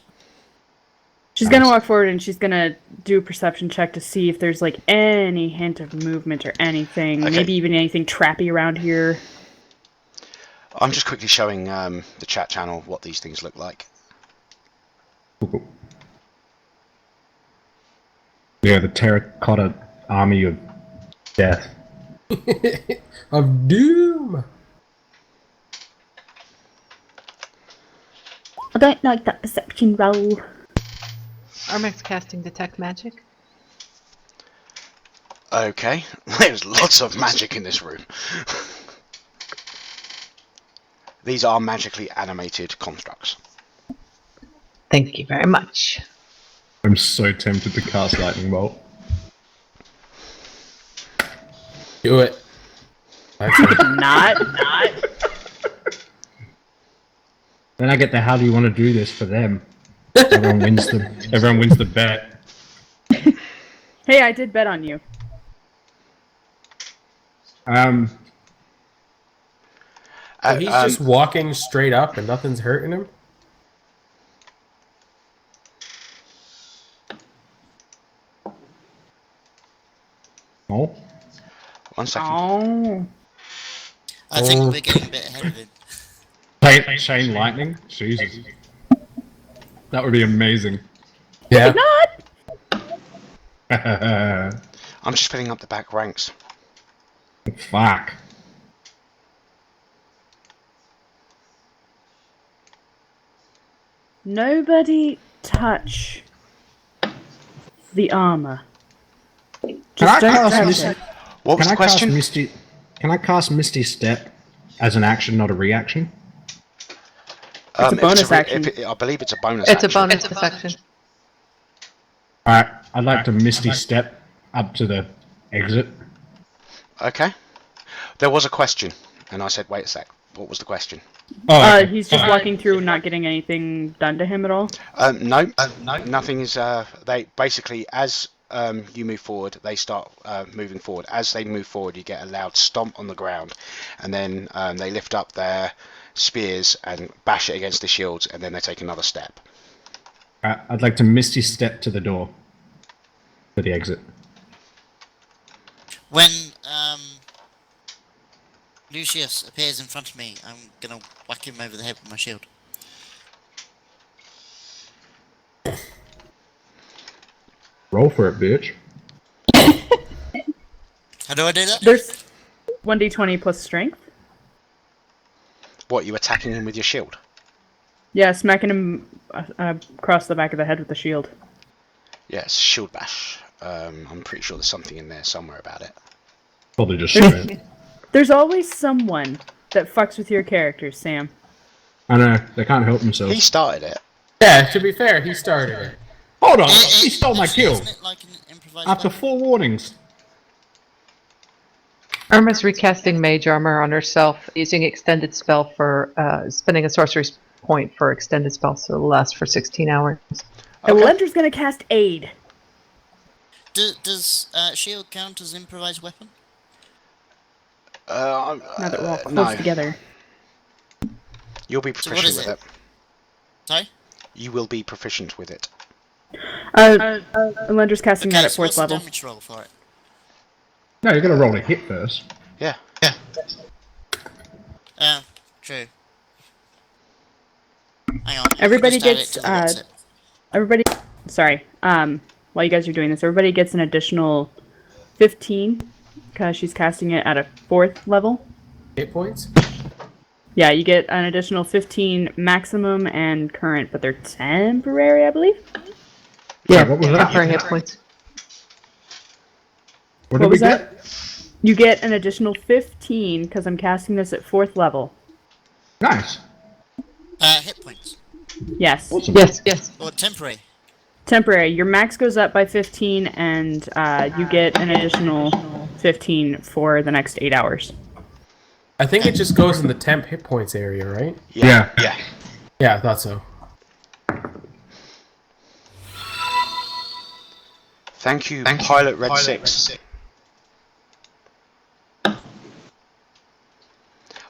She's gonna walk forward and she's gonna do a perception check to see if there's like any hint of movement or anything. Okay. Maybe even anything trappy around here. I'm just quickly showing the chat channel what these things look like. Yeah, the terracotta army of death. Of doom! I don't like that perception roll. Armac's casting detect magic. Okay, there's lots of magic in this room. These are magically animated constructs. Thank you very much. I'm so tempted to cast lightning bolt. Do it. Not. Then I get the how do you want to do this for them. Everyone wins the bet. Hey, I did bet on you. So he's just walking straight up and nothing's hurting him? Oh, 1 second. Oh. I think we're getting a bit ahead of him. chain lightning? Jesus. That would be amazing. Yeah. I'm just filling up the back ranks. Fuck. Nobody touch the armor. Can Just I don't cast touch Misty? it. What was Can the I cast question? Misty? Can I cast Misty Step as an action, not a reaction? It's a bonus I action. believe it's a bonus It's a action. bonus action. Alright, I'd like to Misty Step up to the exit. Okay. There was a question, and I said, wait a sec. What was the question? Oh, okay. He's just walking through, not getting anything done to him at all. No, nothing is. They basically, as you move forward, they start moving forward. As they move forward, you get a loud stomp on the ground, and then they lift up their spears and bash it against the shields, and then they take another step. I'd like to Misty Step to the door. For the exit. When Lucius appears in front of me, I'm gonna whack him over the head with my shield. Roll for it, bitch. How do I do that? There's 1d20 plus strength. What, you attacking him with your shield? Yeah, smacking him across the back of the head with the shield. Yes, shield bash. I'm pretty sure there's something in there somewhere about it. Probably just strength. There's always someone that fucks with your characters, Sam. I know, they can't help themselves. He started it. Yeah, to be fair, he started it. Hold on, he stole my Actually, kill. isn't it like an improvised After weapon? 4 warnings. Irma's recasting mage armor on herself using extended spell for spending a sorcery's point for extended spell, so it'll last for 16 hours. And Lendra's gonna cast Aid. Does shield count as improvised weapon? Now that we're all close no. together. You'll be So what proficient is with it? it. Sorry? You will be proficient with it. Lendra's casting that Okay, at so 4th what's the level. damage roll for it? No, you're gonna roll a hit first. Yeah. True. Hang on. Everybody just add it gets, to the what's it? Everybody, sorry, while you guys are doing this, everybody gets an additional 15, because she's casting it at a 4th level. Hit points? Yeah, you get an additional 15 maximum and current, but they're temporary, I believe. Yeah, what was that? Temporary hit points. What What did we was get? that? You get an additional 15, because I'm casting this at 4th level. Nice. Hit points. Yes. Awesome. Yes. Or temporary. Temporary. Your max goes up by 15, and you get an additional 15 for the next 8 hours. I think it just goes in the temp hit points area, right? Yeah. Yeah. Yeah, I thought so. Thank you, Pilot Red 6.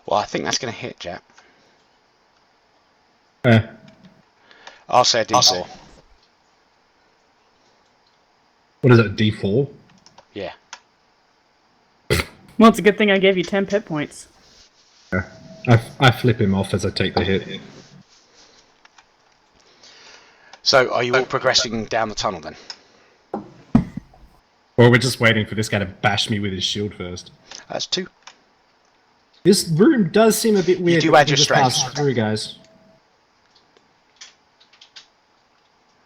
Well, I think that's going to hit, Jack. I'll say a D4. What is it, D4? Yeah. Well, it's a good thing I gave you 10 hit points. Yeah. I flip him off as I take the hit. So, are you all progressing down the tunnel then? Or we're just waiting for this guy to bash me with his shield first. That's 2. This room does seem a bit weird. do but add we your just passed strength. through, guys.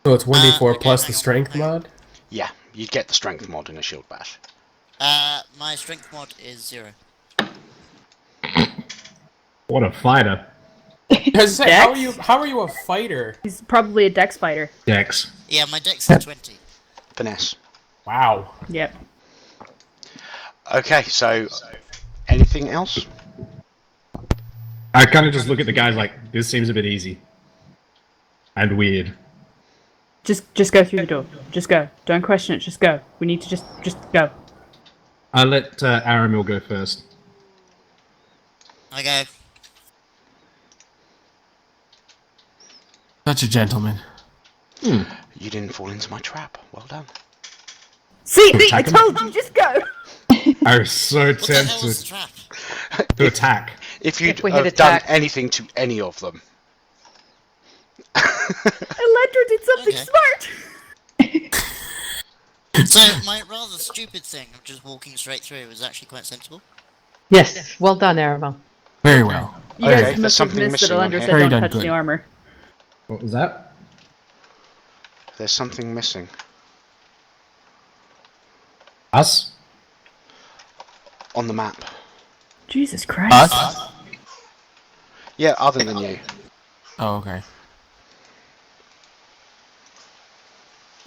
So it's 1d4 okay, plus hang the on, strength hang on. mod? Yeah, you'd get the strength mod in a shield bash. My strength mod is 0. What a fighter. I was gonna say, Dex? how are you a fighter? He's probably a dex fighter. Dex. Yeah, my dex is 20. Finesse. Wow. Yep. Okay, so anything else? I kind of just look at the guys like, this seems a bit easy. And weird. Just go through the door. Just go. Don't question it. Just go. We need to just go. I'll let Aramil go first. I go. Such a gentleman. You didn't fall into my trap. Well done. See, I Attack him? told you, just go. I was so What the hell was the tempted trap? to attack. If you'd If we hit have done attack. anything to any of them. Electra did something Okay. smart. So, my rather stupid thing of just walking straight through was actually quite sensible. Yes. Well done, Aramo. Very well. You Okay, guys there's must have something missed that missing on Electra here. said Very don't done touch good. the armor. What was that? There's something missing. Us? On the map. Jesus Christ. Us? Yeah, other than you. Oh, okay.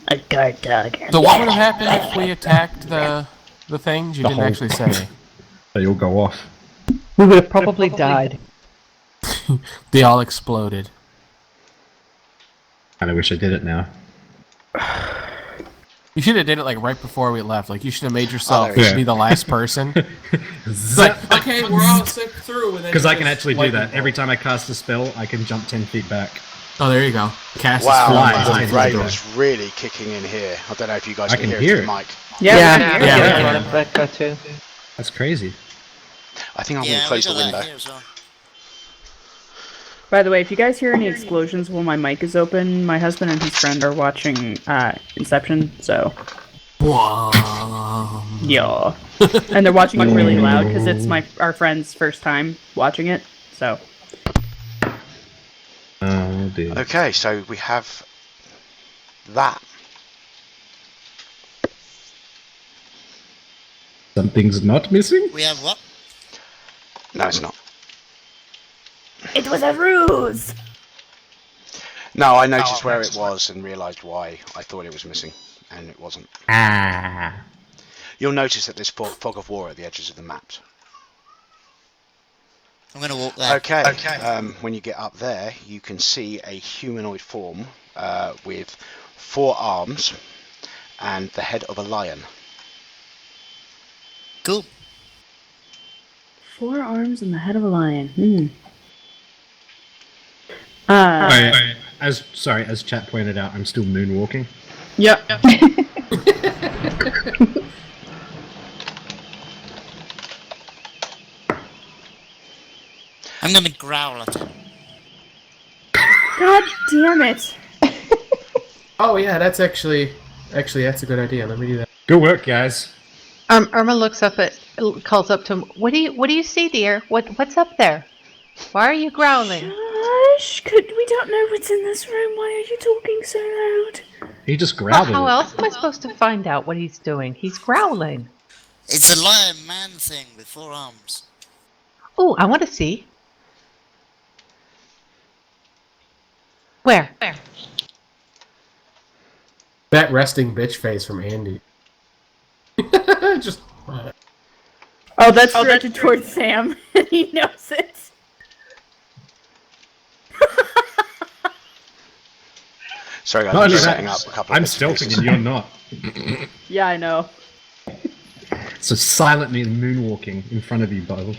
A guard dog. So what would have happened if we attacked the things? You didn't hole. actually say. They all go off. We would have probably died. They all exploded. Kinda wish I did it now. You should have did it like right before we left. Like you should have made yourself there you be go. the last person. It's like, okay, we're all sick through. and then Because you I can just actually do lightning that. bolt. Every time I cast a spell, I can jump 10 feet back. Oh, there you go. Cast Wow, is fly. flying. the rain is really kicking in here. I don't know if you guys I can can hear it hear through the it. mic. Yeah. Yeah, we yeah, can. Rebecca too. That's crazy. I think I'm going to Yeah, we close got the that window. here as well. By the way, if you guys hear any explosions while my mic is open, my husband and his friend are watching Inception, so Wow. yeah. And they're watching it really loud because it's our friend's first time watching it, so. Oh dear. Okay, so we have that. Something's not missing? We have what? No, it's not. It was a ruse! No, I noticed where it was and realised why I thought it was missing, and it wasn't. Ah. You'll notice that there's fog of war at the edges of the map. I'm going to walk there. Okay. When you get up there, you can see a humanoid form with 4 arms and the head of a lion. Cool. 4 arms and the head of a lion. As chat pointed out, I'm still moonwalking. Yep. I'm going to growl at it. God damn it! Oh yeah, that's actually that's a good idea. Let me do that. Good work, guys. Irma calls up to him. What do you see, dear? What's up there? Why are you growling? Gosh, we don't know what's in this room. Why are you talking so loud? He just Well, growled how at it. else am I supposed to find out what he's doing? He's growling. It's a lion man thing with 4 arms. Oh, I want to see. Where? That resting bitch face from Andy. Just. Oh, that's directed towards Sam, and he knows it. Sorry guys, No, I'm no, just no. setting up a couple of I'm bits and stealthing pieces. and you're not. Yeah, I know. So silently moonwalking in front of you, Bible.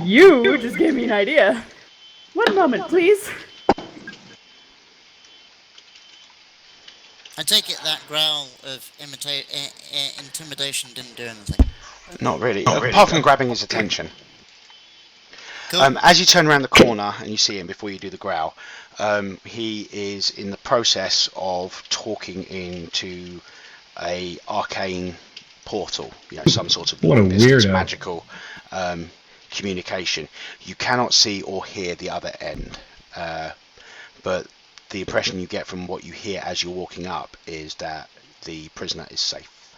You just gave me an idea. One moment, please. I take it that growl of intimidation didn't do anything. Not really. Apart from grabbing his attention. Cool. As you turn around the corner and you see him before you do the growl, he is in the process of talking into a arcane portal, some sort of What a long-distance weirdo. magical communication. You cannot see or hear the other end, but the impression you get from what you hear as you're walking up is that the prisoner is safe.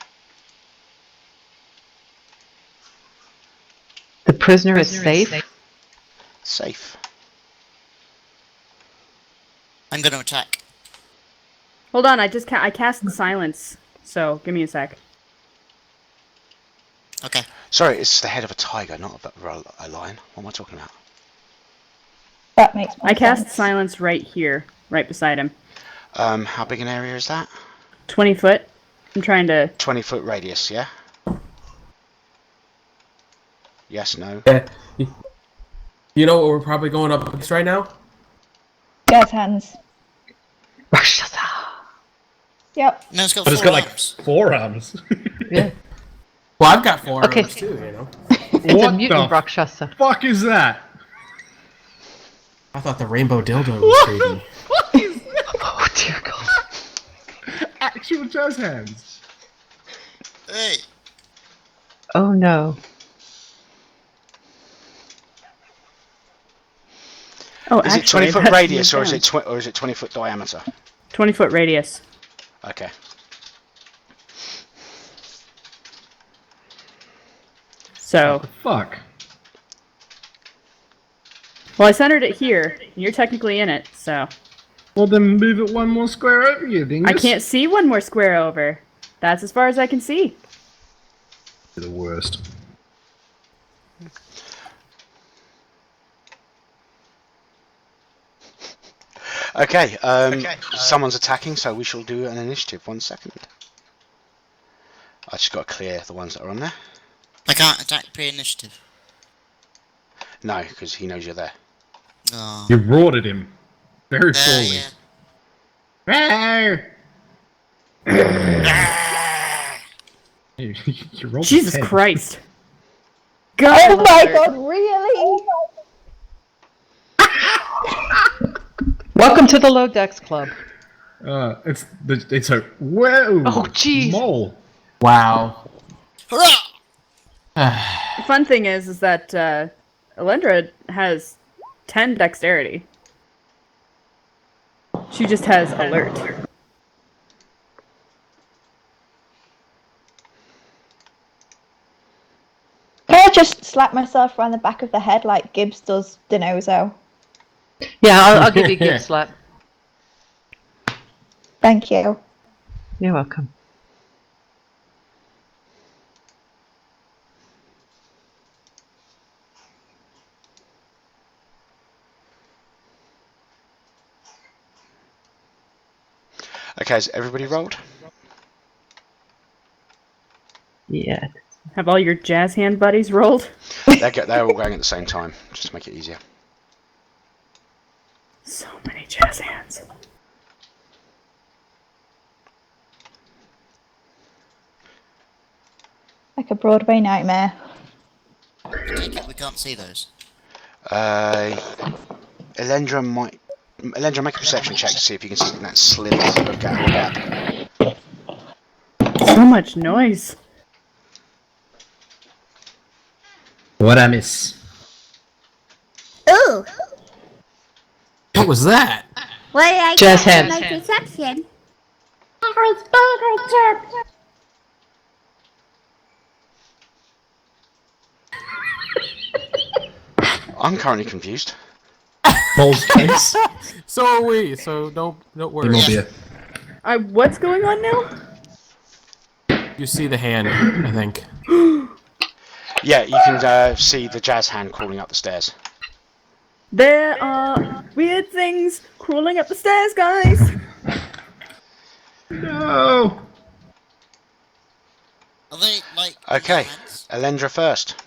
The prisoner is safe? Safe. I'm going to attack. Hold on, I cast silence, so give me a sec. Okay. Sorry, it's the head of a tiger, not a lion. What am I talking about? That makes more I cast sense. silence right here, right beside him. How big an area is that? 20 foot. I'm trying to... 20-foot radius, yeah? Yes, no? You know what we're probably going up against right now? Jazz hands. Yep. No, it's got But it's 4 got arms. like 4 arms. Yeah. Well, I've got 4 Okay. arms too. It's What a mutant the Rakshasa. fuck is that? I thought the rainbow dildo was creepy. Fuck is that? Oh dear God. Actual jazz hands. Hey! Oh no. Oh, Is it actually, 20-foot that's radius or is moved it down. 20-foot diameter? 20-foot radius. Okay. So, Fuck. well, I centered it here. And you're technically in it, so Well, then move it 1 more square over, you dingus. I can't see 1 more square over. That's as far as I can see. You're the worst. Okay, someone's attacking, so we shall do an initiative. 1 second. I just got to clear the ones that are on there. I can't attack pre-initiative. No, because he knows you're there. Oh. You roared at him. Very poorly. Yeah. You rolled Jesus 10. Christ. Oh God. my god, really? Welcome to the Low Decks Club. It's a whoa. Oh, jeez. Mole. Wow. Hurrah! The fun thing is that Elendra has 10 dexterity. She just has alert. Can I just slap myself around the back of the head like Gibbs does Dinozo? Yeah, I'll give you a gift slap. Thank you. You're welcome. Okay, has everybody rolled? Yeah. Have all your jazz hand buddies rolled? They're all going at the same time, just to make it easier. So many jazz hands. Like a Broadway nightmare. I take it we can't see those. Elendra, make a perception check to see if you can see that sliver of gap. So much noise. What I miss? Ooh, What was that? what did I Jazz get hands. for my perception? I'm currently confused. Mole's face. So are we. So don't worry. Immobile. What's going on now? You see the hand, I think. Yeah, you can see the jazz hand crawling up the stairs. There are weird things crawling up the stairs, guys. No. Are they like? Okay, giants? Elendra first.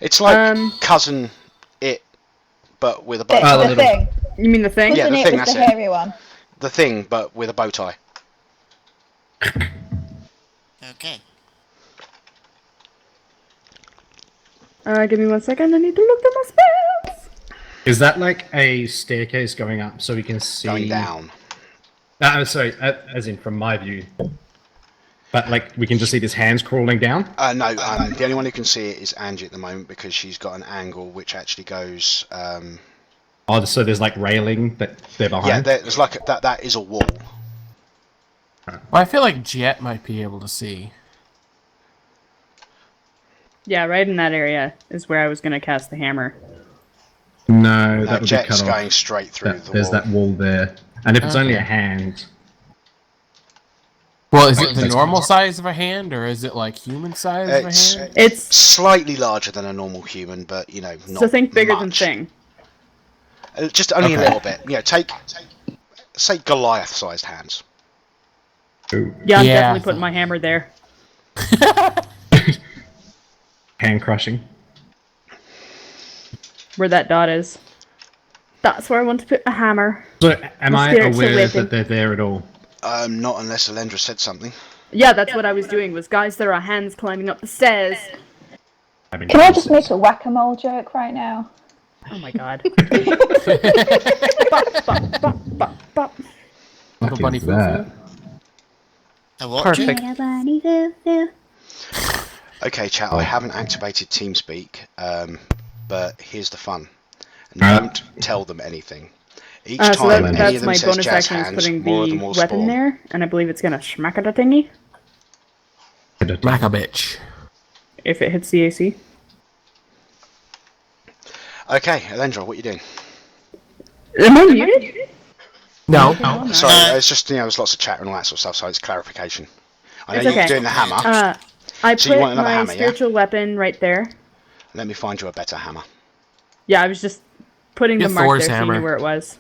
It's like cousin it, but with a bow The, tie. the thing. You mean the thing? Yeah, Cousin the it thing, was the that's it. hairy one. The thing, but with a bow tie. Okay. Give me 1 second. I need to look at my spells. Is that like a staircase going up so we can see? Going down. Sorry, as in from my view. But like we can just see his hands crawling down. No, the only one who can see it is Angie at the moment because she's got an angle which actually goes. Oh, so there's like railing that they're behind. Yeah, there's like that is a wall. Well, I feel like Jet might be able to see. Yeah, right in that area is where I was going to cast the hammer. No, that would be Jet's cut off. going straight through the There's wall. that wall there, and if it's only a hand, Well, is it the normal size of a hand, or is it like human size of It's a hand? It's slightly larger than a normal human, but you know, not so think bigger than much. thing. Just only a Okay. little bit. Yeah, take say Goliath-sized hands. ooh, Yeah, I'm Yeah. definitely putting my hammer there. hand crushing. Where that dot is. That's where I want to put a hammer. So, am My I spirits are aware waiting. that they're there at all? Not unless Elendra said something. Yeah, that's what I was doing. Was guys, there are hands climbing up the stairs. Can I just make a whack-a-mole joke right now? Oh my god. Bop, bop, bop, bop, bop. Little bunny Fuck is foo-foo? A what? Perfect. Little bunny foo-foo. Okay, chat. I haven't activated TeamSpeak, but here's the fun. Alright. Don't tell them anything. Each So time any that's of them my says bonus jazz action is hands, putting more of the them will weapon spawn. there, and I believe it's gonna smack at a thingy Mac a bitch. if it hits the AC. Okay, Elendra, what are you doing? Am I muted? No. Sorry, it's just there's lots of chat and all that sort of stuff, so it's clarification. I know It's you're okay. doing the hammer. I So you put want another my hammer, yeah? spiritual weapon right there. Let me find you a better hammer. Yeah, I was just putting Get the mark Thor's there so you hammer. knew where it was.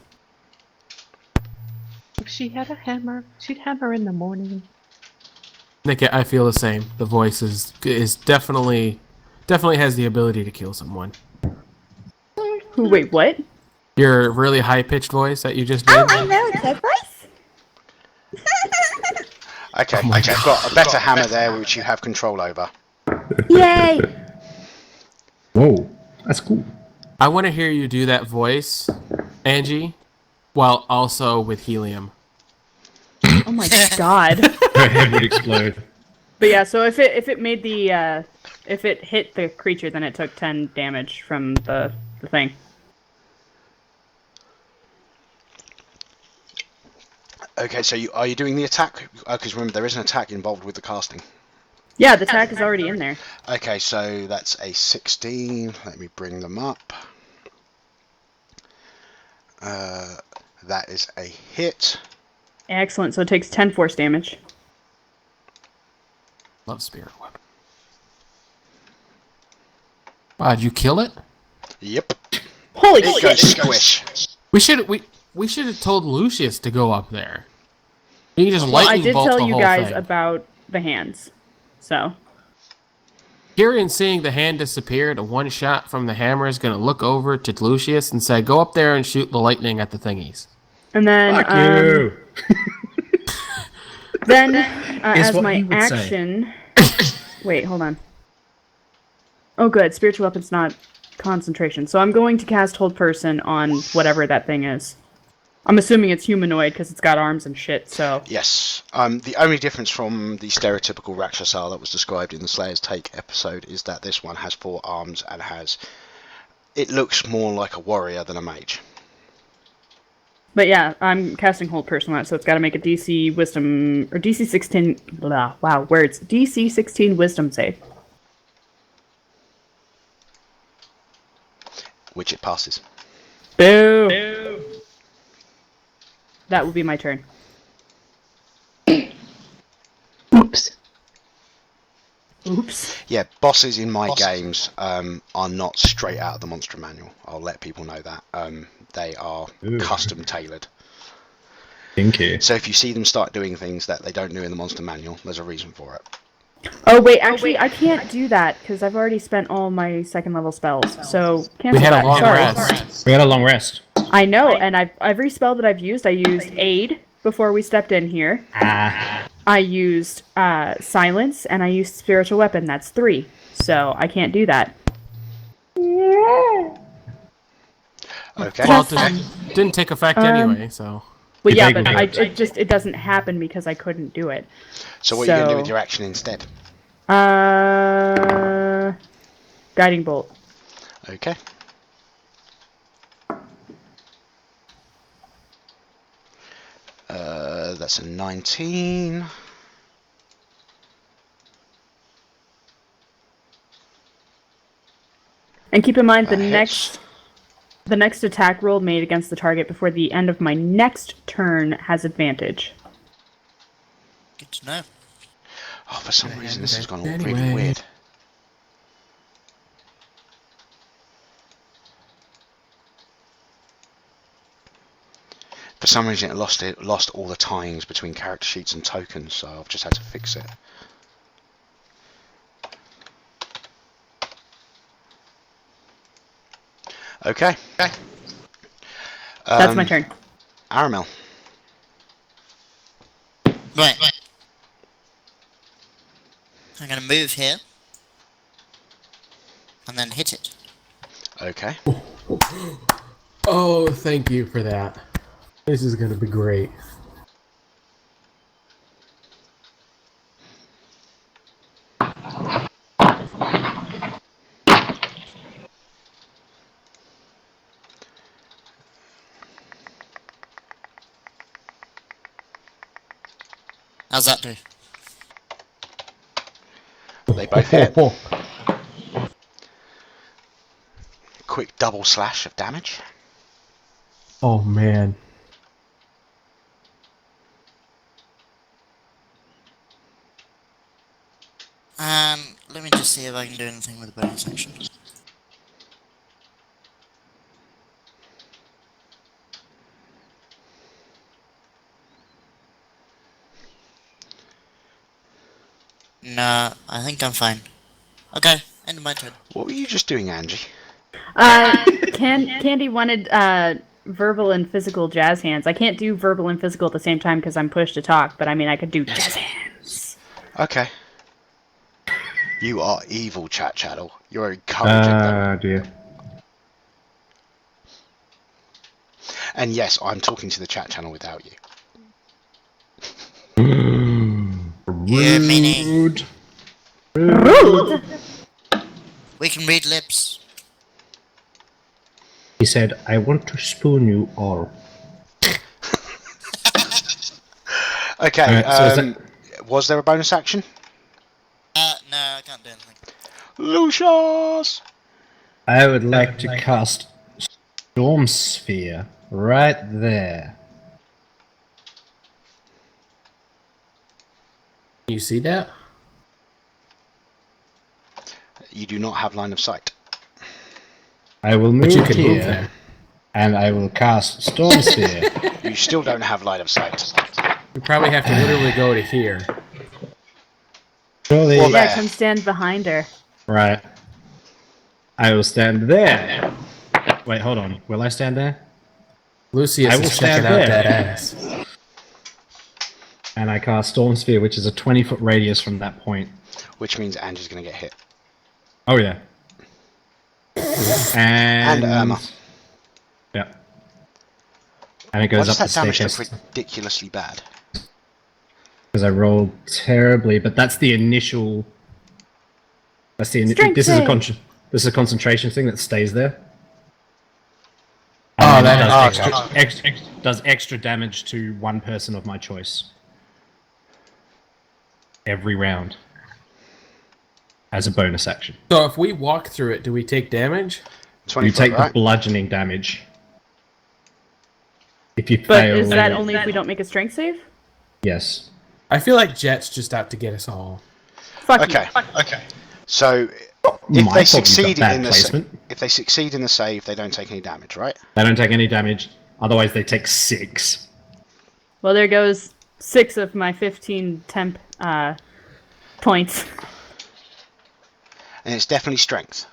If she had a hammer, she'd hammer in the morning. Nick, I feel the same. The voice is definitely has the ability to kill someone. Who? Wait, what? Your really high pitched voice that you just did. Oh, I know it's her voice. Okay, Oh my you've got a better hammer there, which you have control over. Yay! Whoa, that's cool. I want to hear you do that voice, Angie, while also with helium. Oh my god. Her head would explode. But yeah, so if it made the if it hit the creature, then it took 10 damage from the thing. Okay, so are you doing the attack? Because remember, there is an attack involved with the casting. Yeah, the attack is already in there. Okay, so that's a 16. Let me bring them up. That is a hit. Excellent. So it takes 10 force damage. Love spirit weapon. Wow, did you kill it? Yep. Holy It shit! goes squish. We should have told Lucius to go up there. He can just Well, I lightning did bolt tell the you whole guys thing. about the hands. So. Hearing seeing the hand disappear to one shot from the hammer is going to look over to Lucius and say, "Go up there and shoot the lightning at the thingies." And then Fuck you. then Is as what my he would say. action wait, hold on. Oh good, spiritual weapon's not concentration. So I'm going to cast hold person on whatever that thing is. I'm assuming it's humanoid because it's got arms and shit, so Yes. The only difference from the stereotypical Rakshasar that was described in the Slayer's Take episode is that this one has 4 arms and it looks more like a warrior than a mage. but yeah, I'm casting hold person on it, so it's got to make a DC wisdom or DC 16 blah, wow, words. DC 16 wisdom save. Which it passes. Boo. That will be my turn. Oops. Oops. Yeah, bosses in my games are not straight out of the monster manual. I'll let people know that. They are custom tailored. Kinky. So if you see them start doing things that they don't do in the monster manual, there's a reason for it. Oh wait, actually I can't do that because I've already spent all my second level spells. So cancel We had that. a long Sorry. rest. We had a long rest. I know, and every spell that I've used, I used aid before we stepped in here. I used silence, and I used spiritual weapon. That's 3. So I can't do that. Okay. Well, it didn't take effect anyway, so. Well, You yeah, beg but me. it doesn't happen because I couldn't do it. So what are you going to do with your action instead? Guiding bolt. Okay. That's a 19. And keep in mind the Hits. next attack roll made against the target before the end of my next turn has advantage. Good to know. Oh, for some reason this has gone all really Anyway. weird. For some reason it lost all the tyings between character sheets and tokens, so I've just had to fix it. Okay. That's my turn. Aramel. Right. I'm going to move here. And then hit it. Okay. Oh, thank you for that. This is going to be great. How's that do? They both hit. Quick double slash of damage. Oh, man. Let me just see if I can do anything with the bonus action. No, I think I'm fine. Okay, end of my turn. What were you just doing, Angie? Candy wanted verbal and physical jazz hands. I can't do verbal and physical at the same time because I'm pushed to talk, but I mean, I could do jazz hands. Okay. You are evil, chat channel. You're encouraging them. Dear. And yes, I'm talking to the chat channel without you. Yeah, meaning Rude. Rude! we can read lips. He said, I want to spoon you all. Okay, Alright, so is that- was there a bonus action? No, I can't do anything. Lucius! I would like to cast Storm Sphere right there. You see that? You do not have line of sight. I will But move you can here, move there. and I will cast Storm Sphere. You still don't have line of sight. You probably have to literally go to here. Surely, Well, Yeah, there. come stand behind her. right. I will stand there. Wait, hold on. Will I stand there? Lucius I will is checking stand out there. that ass. And I cast Storm Sphere, which is a 20-foot radius from that point. Which means Andrew's going to get hit. Oh, yeah. And Irma. Yeah. And it Why goes does up that the damage staircase. look ridiculously bad? Because I rolled terribly, but that's the initial. That's the Strength this is a save. this is a concentration thing that stays there. Oh, And that does is extra, does extra damage to one person of my choice every round as a bonus action. So if we walk through it, do we take damage? 20 You foot, take right? the bludgeoning damage. If you But fail, is that only if we don't make a strength save? yes. I feel like Jet's just out to get us all. Fuck Okay. you. So My if they fault you've got succeed bad in the placement. if they succeed in the save, they don't take any damage, right? They don't take any damage. Otherwise, they take 6. Well, there goes 6 of my 15 temp points. And it's definitely strength.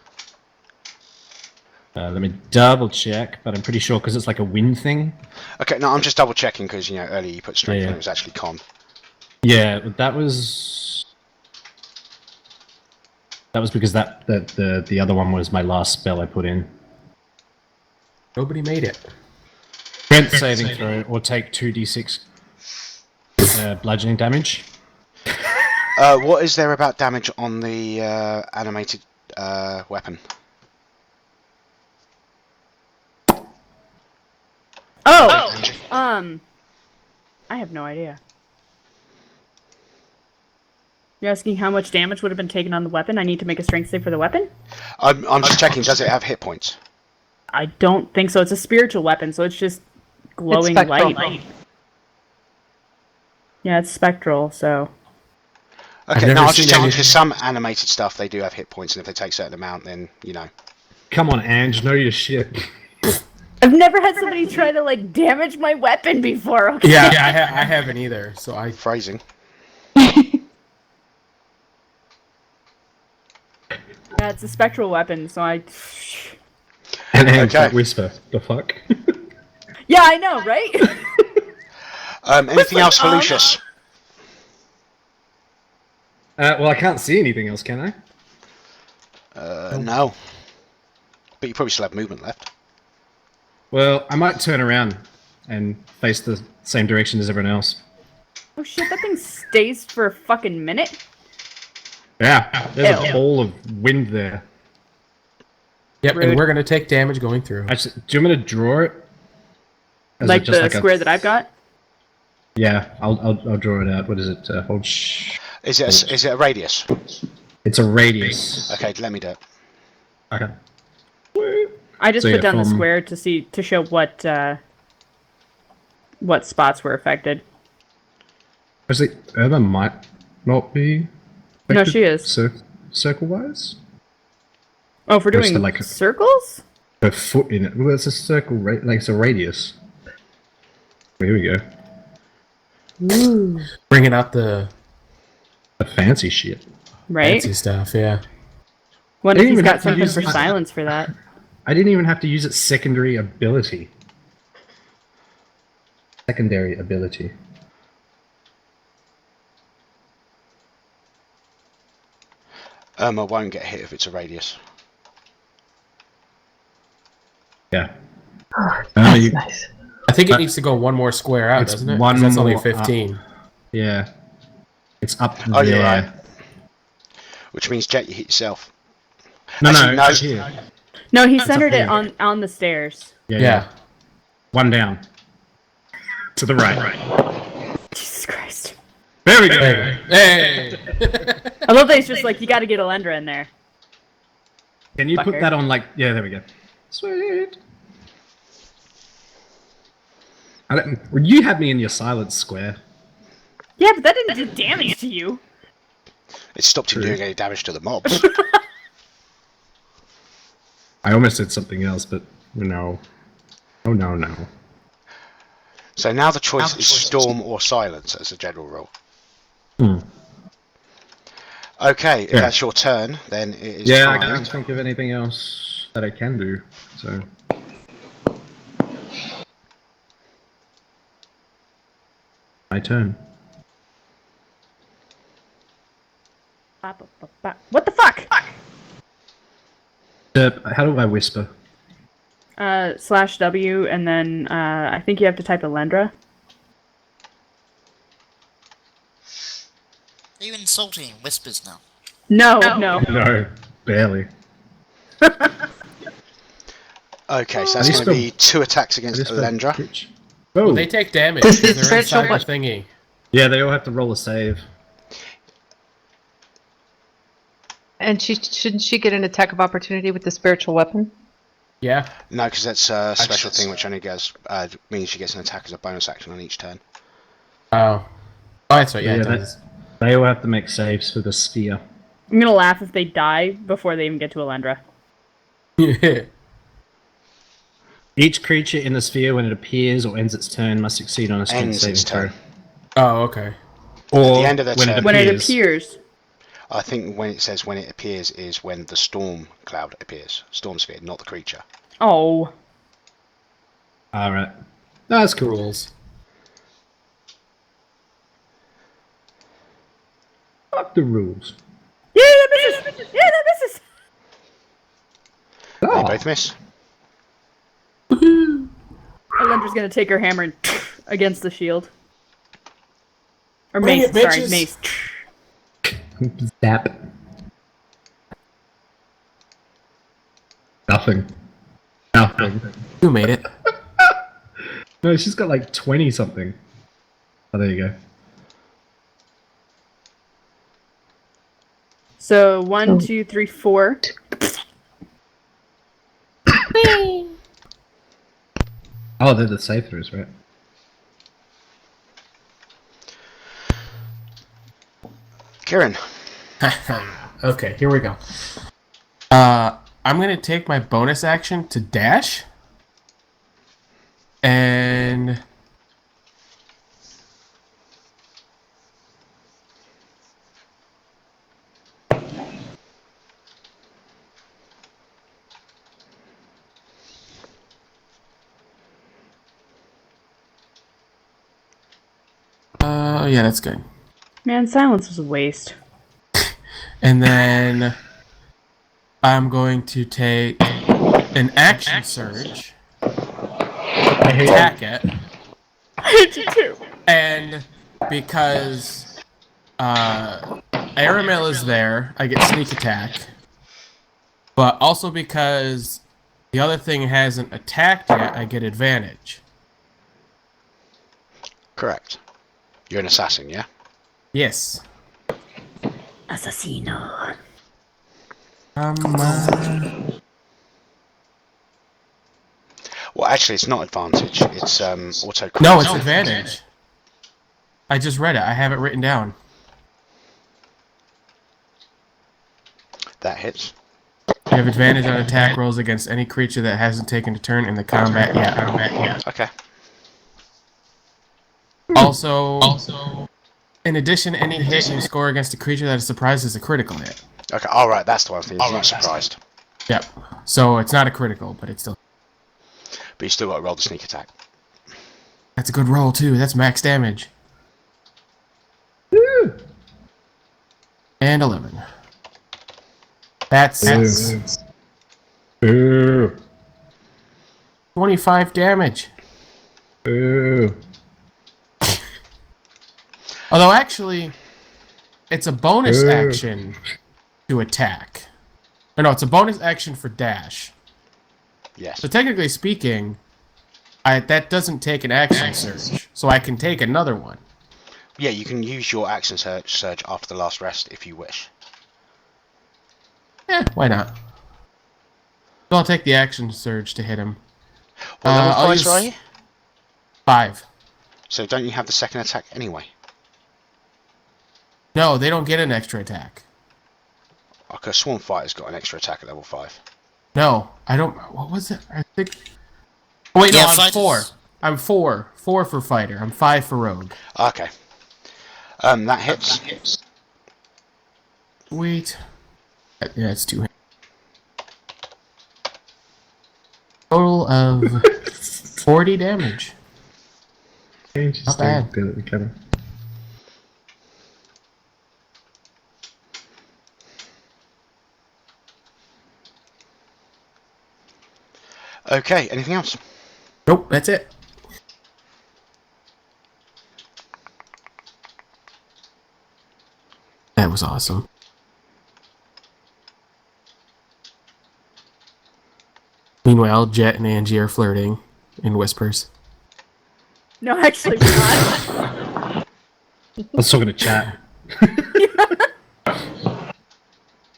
Let me double check, but I'm pretty sure because it's like a wind thing. Okay, no, I'm just double checking because earlier you put strength Yeah. and it was actually con. Yeah, that was because the other one was my last spell I put in. Nobody made it. Strength saving throw or take 2d6 bludgeoning damage. What is there about damage on the animated weapon? Oh! I have no idea. You're asking how much damage would have been taken on the weapon? I need to make a strength save for the weapon? I'm just checking. Does it have hit points? I don't think so. It's a spiritual weapon, so it's just glowing spectral. light. Yeah, it's spectral, so... Okay, never no, I'm just seen checking any- because some animated stuff they do have hit points, and if they take a certain amount, then Come on, Ange, know your shit. I've never had somebody try to, damage my weapon before, okay? Yeah, I haven't either. So I phrasing. Yeah, it's a spectral weapon, so I... And Ange, Okay. that whisper. The fuck? Yeah, I know, right? Anything else for Lucius? Well, I can't see anything else, can I? No. But you probably still have movement left. Well, I might turn around and face the same direction as everyone else. Oh shit, that thing stays for a fucking minute? Yeah, there's a Ew. ball of wind there. Yep, Rude. and we're gonna take damage going through. Actually, do you want me to draw it? As Like it just the a- square that I've got? Yeah, I'll draw it out. What is it? Hold. Is it a radius? It's a radius. Okay, let me do it. Okay. I just So, put yeah, down the from- square to show what spots were affected. Actually, Irma might not be. No, affected she is. Circle-wise? Oh, if we're Or is doing it like a- circles? Her foot in it. Well, it's a circle, like it's a radius. Here we go. Bringing out the The fancy shit. Right? fancy stuff. Yeah. Wonder if Didn't he's even got have to something use for my- silence for that. I didn't even have to use its secondary ability. secondary ability. Irma won't get hit if it's a radius. Yeah. That's You- nice. I think it needs to go one more square out, It's doesn't it? one 'Cause that's only more 15. Yeah. It's up Oh, there. you're right. Which means Jet, you hit yourself. No, Actually, no, it's here. No, he centered here. it on the stairs. Yeah. One down. To the right. Jesus Christ. There we go. Hey! I love that he's just like, you gotta get Alendra in there. Can you put Fucker. that on like... Yeah, there we go. Sweet. Well, you had me in your silence square. Yeah, but that didn't do damage to you. It stopped him True. doing any damage to the mobs. I almost did something else, but no. Oh, no. So now the choice is storm or silence as a general rule. Hmm. Okay, if Yeah. that's your turn, then it is Yeah, I time. can't think of anything else that I can do, so... My turn. What the fuck? How do I whisper? /W, and then I think you have to type Alendra. Are you insulting in whispers now? No. No, barely. Okay, so At that's least going to be 2 attacks against Whisper Alendra. pitch. Oh, They take damage This because is they're inside spiritual the thingy. yeah, they all have to roll a save. And shouldn't she get an attack of opportunity with the spiritual weapon? Yeah. No, because that's a special thing which only means she gets an attack as a bonus action on each turn. Oh. Oh, that's right. Yeah, Yeah, it does. They all have to make saves for the sphere. I'm gonna laugh if they die before they even get to Alendra. Each creature in the sphere, when it appears or ends its turn, must succeed on a strength Ends saving its throw. turn. Oh, okay. Or the end of their when turn. it When it appears. appears. I think when it says when it appears is when the storm cloud appears. Storm sphere, not the creature. Oh. Alright. That's cool. Rules. Fuck the rules. Yeah, that misses! Yeah, that misses! They Oh, both miss. Alendra's gonna take her hammer and against the shield. Or Bring mace, it, sorry, bitches. mace. Zap. Nothing. You made it. No, she's got like 20 something. Oh, there you go. So 1, 2, 3, 4. Oh, they're the save throughs, right? Kieran. Okay, here we go. I'm gonna take my bonus action to dash. And yeah, that's good. Man, silence was a waste. And then I'm going to take an action surge, attack it, I hate you too. and because Aramel is there, I get sneak attack. But also because the other thing hasn't attacked yet, I get advantage. Correct. You're an assassin, yeah? Yes. Assassino. Well, actually, it's not advantage. It's auto. No, it's advantage. I just read it. I have it written down. That hits. You have advantage on attack rolls against any creature that hasn't taken a turn in the combat yet. Okay. Also, in addition, any hit you score against a creature that is surprised is a critical hit. Okay. All right. That's the one thing. He's not surprised, Yep. So it's not a critical, but it's still. but you still got to roll the sneak attack. That's a good roll, too. That's max damage. Woo! And 11. That's Ooh. 25 damage. Ooh. Although, actually, it's a bonus Ooh. action to attack. Or no, it's a bonus action for dash. Yes. So technically speaking, that doesn't take an action surge. So I can take another one. Yeah, you can use your action surge after the last rest if you wish. Why not? So I'll take the action surge to hit him. What level I'll 5 use are you? 5. So don't you have the second attack anyway? No, they don't get an extra attack. Okay, Swarm Fighter's got an extra attack at level 5. No, I don't. What was it? I think. Oh, wait, no, Yeah, I'm fighters- 4. I'm 4. 4 for fighter. I'm 5 for rogue. Okay. That hits. Wait. Yeah, it's 2 hits. Total of 40 damage. Not bad. Good at the camera. Okay, anything else? Nope, that's it. That was awesome. Meanwhile, Jet and Angie are flirting in whispers. No, actually, we're not. I was talking to chat.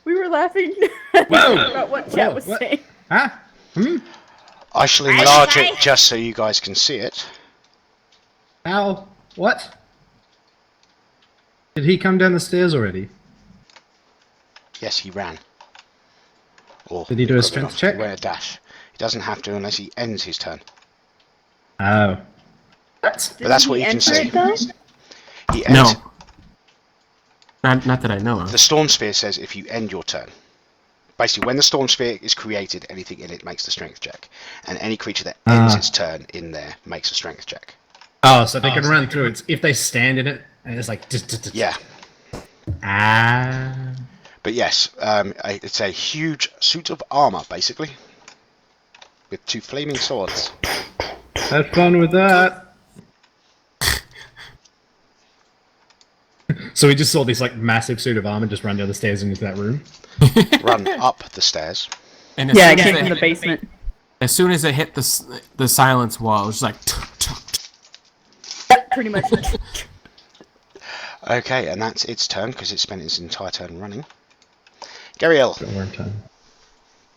We were laughing Whoa! about what Chat was What? saying. Huh? I shall enlarge it just so you guys can see it. Ow. What? Did he come down the stairs already? Yes, he ran. Or Did he do a got strength enough. check? He went a dash. He doesn't have to unless he ends his turn. Oh. But that's what you can see. He No. ends. Not that I know of. The Storm Sphere says if you end your turn. Basically, when the Storm Sphere is created, anything in it makes the strength check. And any creature that ends its turn in there makes a strength check. Oh, so they can run through it. If they stand in it, and it's like... Yeah. Ah. But yes, it's a huge suit of armor, basically. With 2 flaming swords. Have fun with that. So we just saw this like massive suit of armor just run down the stairs into that room. Run up the stairs. And Yeah, I came from the basement. As soon as it hit the silence wall, it was like... Yep, pretty much. Okay, and that's its turn because it spent its entire turn running. Gariel.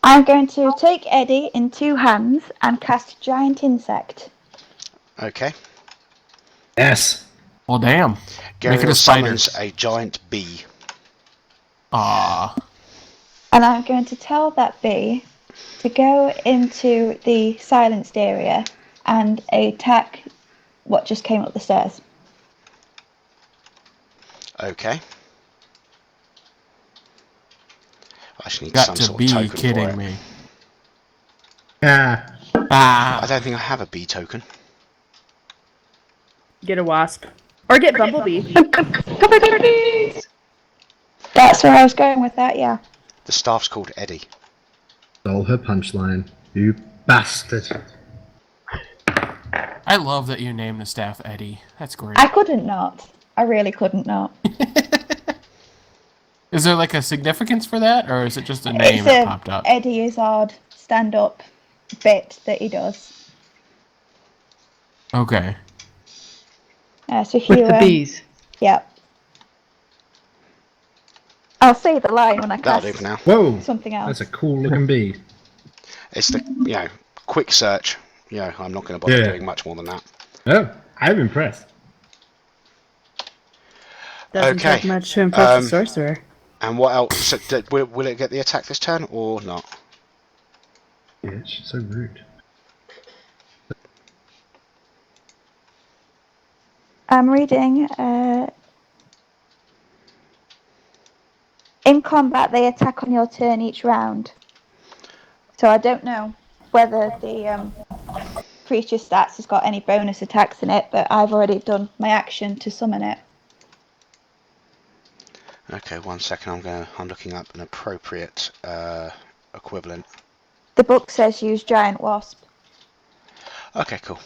I'm going to take Eddie in 2 hands and cast Giant Insect. Okay. Yes. Well, damn. Make it a Gariel spider. summons a giant bee. Aww. And I'm going to tell that bee to go into the silenced area and attack what just came up the stairs. Okay. I just need Got some to sort be of token for kidding it. me. Ah. I don't think I have a bee token. Get a wasp. Or get Bumblebee. That's where I was going with that, yeah. The staff's called Eddie. Stole her punchline. You bastard. I love that you named the staff Eddie. That's great. I couldn't not. I really couldn't not. Is there like a significance for that, or is it just a name It's that a popped up? Eddie Izzard stand-up bit that he does. Okay. So if you, With the bees. Yep. I'll say the line when I That'll cast do for now. Whoa. something else. That's a cool looking bee. It's the, quick search. I'm not going to bother Yeah. doing much more than that. Oh, I'm impressed. Doesn't Okay, take much to impress a sorcerer. And what else? So, will it get the attack this turn or not? Yeah, she's so rude. I'm reading. In combat, they attack on your turn each round. So I don't know whether the creature stats has got any bonus attacks in it, but I've already done my action to summon it. Okay, 1 second. I'm looking up an appropriate equivalent. The book says use giant wasp. Okay, cool.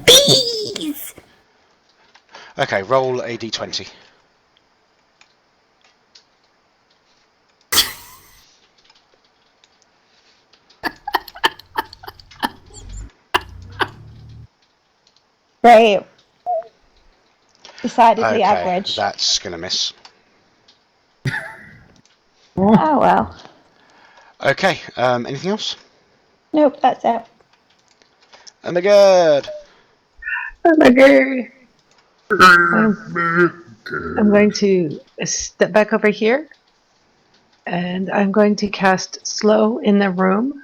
Bees! Okay, roll a d20. Great. Decidedly Okay, average. that's gonna miss. Oh well. Okay, anything else? Nope, that's it. Oh my god! Oh my god. I'm going to step back over here, and I'm going to cast Slow in the room,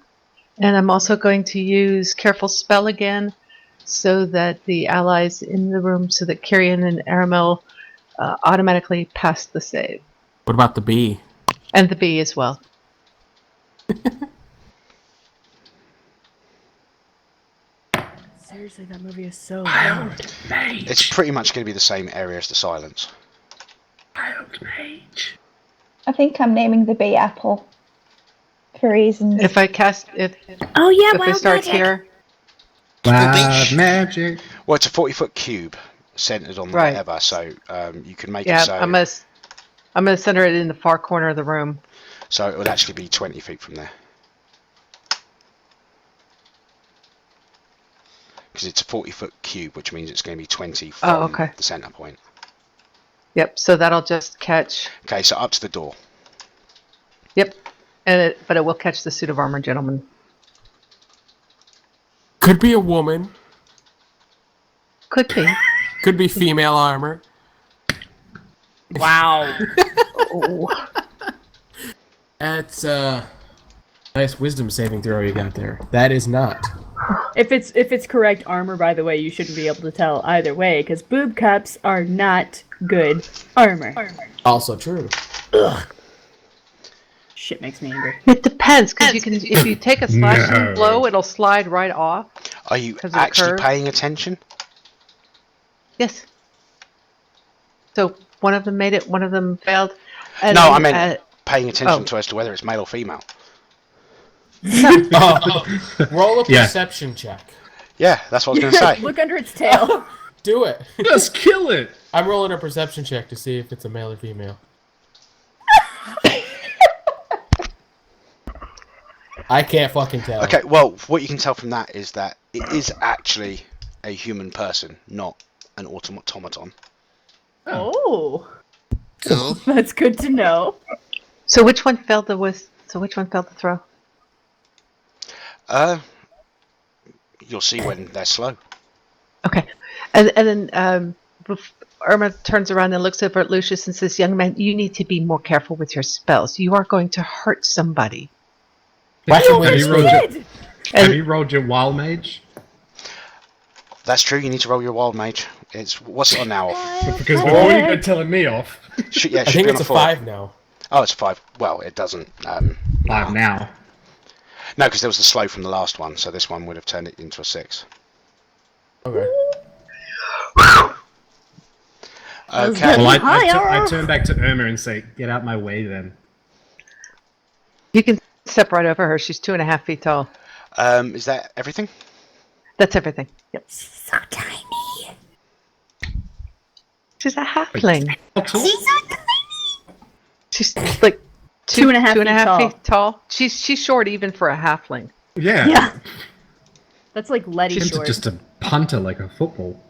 and I'm also going to use Careful Spell again, so that the allies in the room, so that Kyrian and Aramel automatically pass the save, What about the bee? and the bee as well. Seriously, that movie is so good. It's pretty much going to be the same area as the silence. I think I'm naming the bee Apple. For reasons. If I cast, if Oh yeah, I wild start magic. here, Wild magic. Well, it's a 40-foot cube centered on Right. whatever, so you can make yeah, it so I'm gonna center it in the far corner of the room. so it would actually be 20 feet from there. Because it's a 40-foot cube, which means it's going to be 20 from the center point. Yep. So that'll just catch. Okay, so up to the door. Yep. But it will catch the suit of armor, gentlemen. Could be a woman. Could be. Could be female armor. Wow. Oh. That's nice wisdom saving throw you got there. That is not. If it's correct armor, by the way, you shouldn't be able to tell either way, because boob cups are not good armor. Also true. Ugh. Shit makes me angry. It depends, because you can, if you take a slashing blow, it'll slide right off. Are you 'Cause of the actually curve? paying attention? Yes. So one of them made it, one of them failed. And No, then, I meant paying attention to as to whether it's male or female. Roll a Yeah. perception check. Yeah, that's what I was going to say. Look under its tail. Do it. Just kill it. I'm rolling a perception check to see if it's a male or female. I can't fucking tell. Okay, well, what you can tell from that is that it is actually a human person, not an automaton. Oh, Cool. that's good to know. So which one failed the throw? You'll see when they're slow. Okay. And then Irma turns around and looks over at Lucius and says, "Young man, you need to be more careful with your spells. You are going to hurt somebody." Why should Have we you rolled your wild mage? That's true, you need to roll your wild mage. What's it on now? Because why are you been telling me off? Yeah, it I should think be on it's a 4. 5 now. Oh, it's a 5. Well, it doesn't. 5 now. No, because there was the slow from the last one, so this one would have turned it into a 6. Okay. Okay. Well, I turn back to Irma and say, "Get out my way, then." You can step right over her. She's 2.5 feet tall. Is that everything? That's everything. Yep. So tiny. She's a halfling. She's so tiny. She's like 2.5 feet tall. She's short even for a halfling. Yeah. Yeah. That's like Letty She's short. just a punter like a football.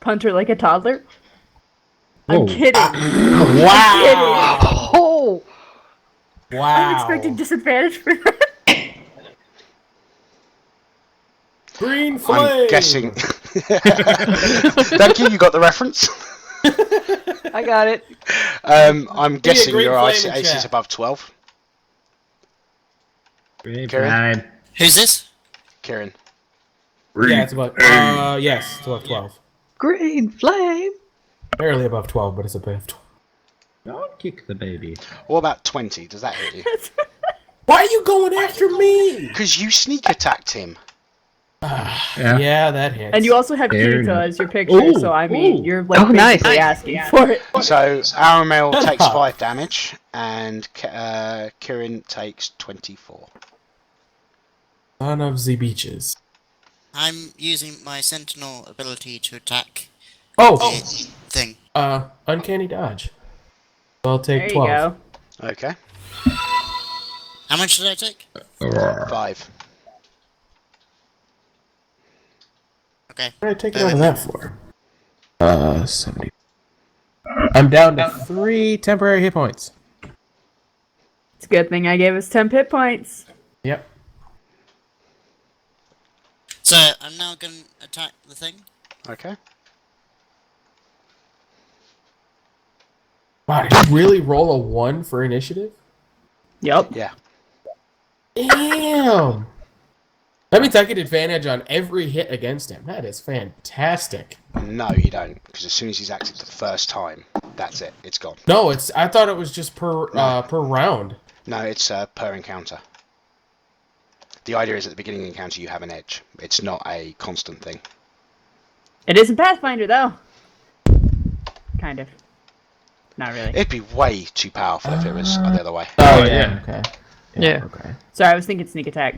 Punter like a toddler? Whoa. I'm kidding. Wow! Oh, Wow! I'm expecting disadvantage for that. Green flame! I'm guessing. Thank you, you got the reference. I got it. I'm guessing green your flame AC in is chat. above 12. Brave Karen? lad. Who's this? Kieran. Yeah, it's above. Yes, it's above 12. Green flame. Barely above 12, but it's above 12. Don't kick the baby. What about 20? Does that hit you? Why are you going after me? Because you sneak attacked him. Yeah, that hits. And you also have Fair Kirito enough. as your picture, so I mean, you're like Oh, nice. basically asking for it. So Aramel Shut takes up. 5 damage, and Kirin takes 24. Son of the beaches. I'm using my sentinel ability to attack Oh, the thing. uncanny dodge. So I'll take There you 12. go. Okay. How much did I take? 5. Okay. What did I take it out of that for? 70. I'm down to 3 temporary hit points. It's a good thing I gave us 10 hit points. Yep. So I'm now going to attack the thing. Okay. Wow, did you really roll a 1 for initiative? Yep. Yeah. Damn! That means I get advantage on every hit against him. That is fantastic. No, you don't, because as soon as he's acted the first time, that's it. It's gone. No, I thought it was just per round. No, it's per encounter. The idea is at the beginning of the encounter you have an edge. It's not a constant thing. It isn't Pathfinder, though. Kind of. Not really. It'd be way too powerful if it was the other way. Oh, yeah. Okay. Yeah. Okay. Sorry, I was thinking sneak attack.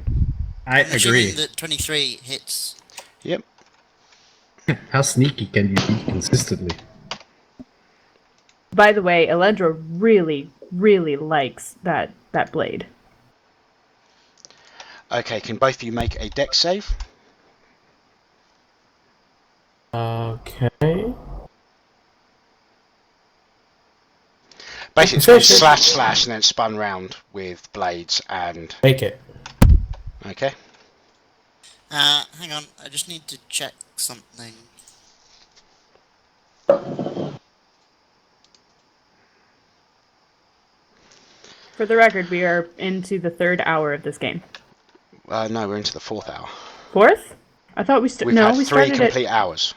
I I'm assuming agree. that 23 hits. Yep. How sneaky can you be consistently? By the way, Elendra really, really likes that blade. Okay, can both of you make a dex save? Okay. Basically, it's gone slash slash and then spun round with blades and... Make it. Okay. Hang on, I just need to check something. For the record, we are into the 3rd hour of this game. No, we're into the 4th hour. 4th? I thought we We've had we 3 started complete hours.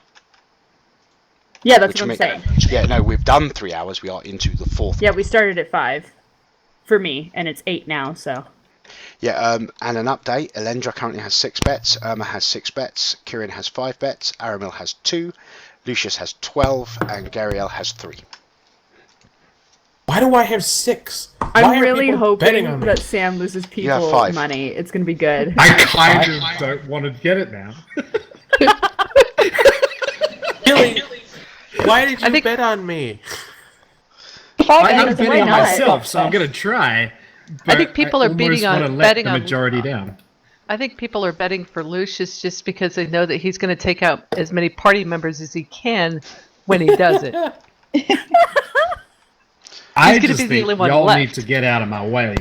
Yeah, that's which what I'm saying. Yeah, no, we've done 3 hours. We are into the 4th. Yeah, we started at 5. For me, and it's 8 now, so... Yeah, and an update. Elendra currently has 6 bets. Irma has 6 bets. Kirin has 5 bets. Aramil has 2. Lucius has 12. And Gariel has 3. Why do I have 6? Why I'm are really people betting hoping on me? that Sam loses have people 5. money. It's gonna be good. I kind of don't want to get it now. Billy, why did you I think- bet on me? I have why betting on not? myself, so I'm going to try. I think people are almost beating on- wanna let betting the on- majority down. I think people are betting for Lucius just because they know that he's going to take out as many party members as he can when he does it. I gonna just be the think only one y'all left. need to get out of my way.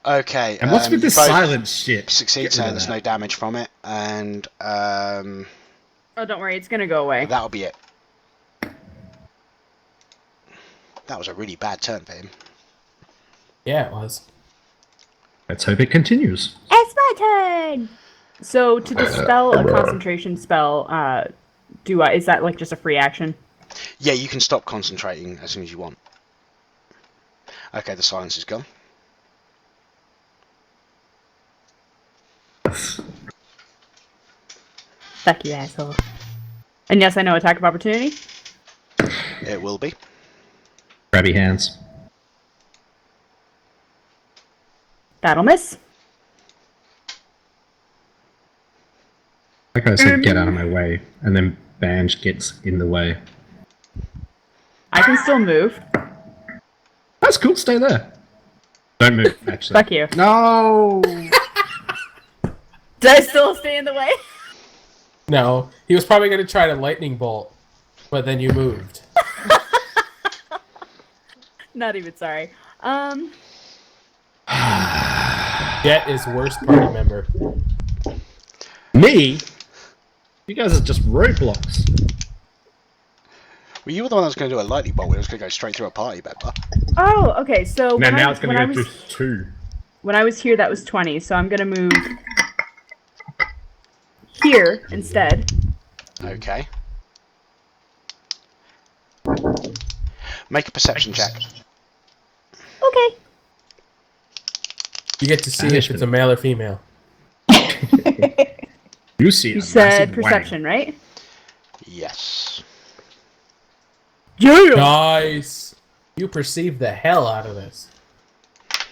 Okay. And what's with you this both silent shit? Succeed, Get so rid of there's that. no damage from it. And Oh, don't worry, it's gonna go away. that'll be it. That was a really bad turn for him. Yeah, it was. Let's hope it continues. It's my turn! So, to dispel a concentration spell, is that like just a free action? Yeah, you can stop concentrating as soon as you want. Okay, the silence is gone. Fuck you, asshole. And yes, I know, attack of opportunity. It will be. Grabby hands. That'll miss. Like I said, get out of my way, and then Banj gets in the way. I can still move. That's cool, stay there. Don't move, actually. Fuck you. No! Did I still stay in the way? No, he was probably going to try to lightning bolt, but then you moved. Not even sorry. Jet is worst party member. Me? You guys are just roadblocks. Well, you were the one that was going to do a lightning bolt. It was going to go straight through a party member. Oh, okay. So Now it's going to when I go was through 2. when I was here, that was 20. So I'm gonna move here instead. Okay. Make a perception check. Okay. You get to see if it's a male or female. You see. You said perception, right? Yes. Yeah. Nice. You perceive the hell out of this.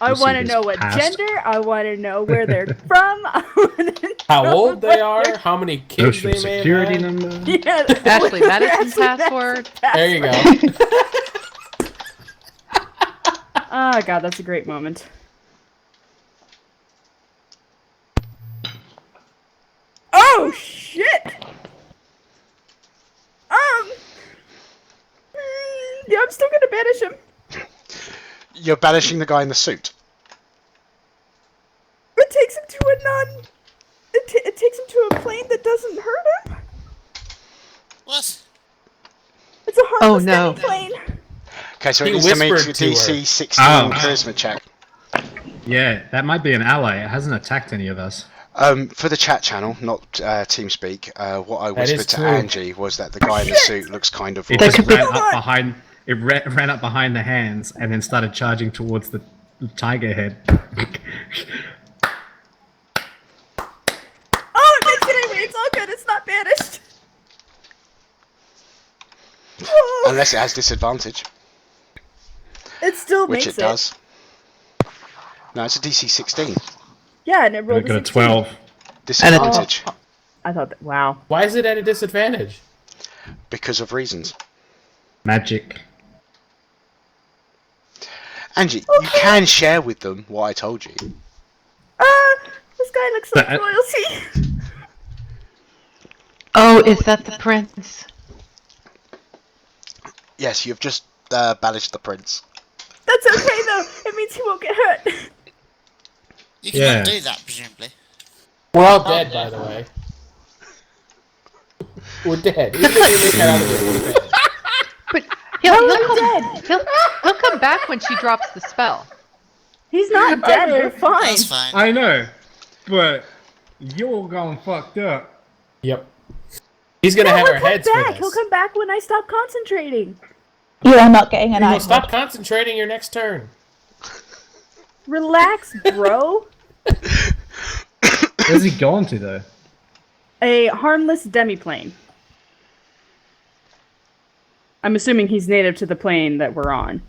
I You see want to his know what past. gender. I want to know where they're from. I wanna How know old they what are, how many kids Social they may security have had. number. Yeah, Ashley what's Madison's Ashley password. There you go. Oh god, that's a great moment. Oh shit! Yeah, I'm still gonna banish him. You're banishing the guy in the suit. It takes him to a non. It takes him to a plane that doesn't hurt him. What? It's a harmless no. plane. Okay, so it He needs to make a whispered to her. DC 16 Oh. charisma check. Yeah, that might be an ally. It hasn't attacked any of us. For the chat channel, not TeamSpeak, what I That is whispered to true. Angie was that the guy in the suit looks kind of It like... just ran up behind. It ran up behind the hands and then started charging towards the tiger head. Oh, it makes it anyway. It's all good. It's not banished. Oh, Unless it has disadvantage, it still which makes it does. No, it's a DC 16. Yeah, and it I rolled got a 16. 12. Disadvantage. I thought that. Wow. Why is it at a disadvantage? Because of reasons. Magic. Angie, you can share with them what I told you. This guy looks like But- royalty. Oh, is that the prince? Yes, you've just banished the prince. That's okay though. It means he won't get hurt. You cannot Yeah. do that, presumably. We're all dead, by the way. We're dead. Even if we make it out of this, we're dead. But he'll come back when she drops the spell. He's not dead. We're fine. That's fine. I know, but you're going fucked up. Yep. He's gonna have he'll our come heads back. for this. He'll come back when I stop concentrating. You are not getting an Well, item. stop concentrating your next turn. Relax, bro. Where's he gone to though? A harmless demiplane. I'm assuming he's native to the plane that we're on.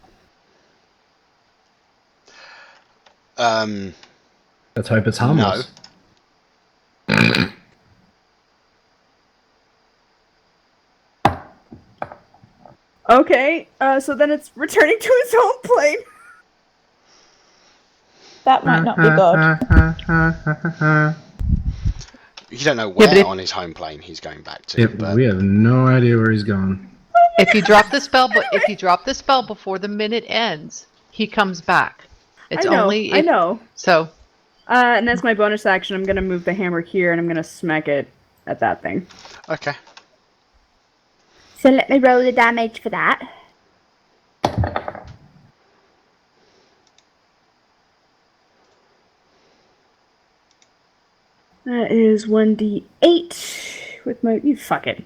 Let's hope it's harmless. Okay, so then it's returning to its own plane. That might not be good. You don't know where but if- on his home plane he's going back to. Yep, but we have no idea where he's gone. If you drop the spell, if you drop the spell before the minute ends, he comes back. It's I know, only I if, know. So And as my bonus action, I'm gonna move the hammer here and I'm gonna smack it at that thing. Okay. So let me roll the damage for that. That is 1d8 with my. You fuck it.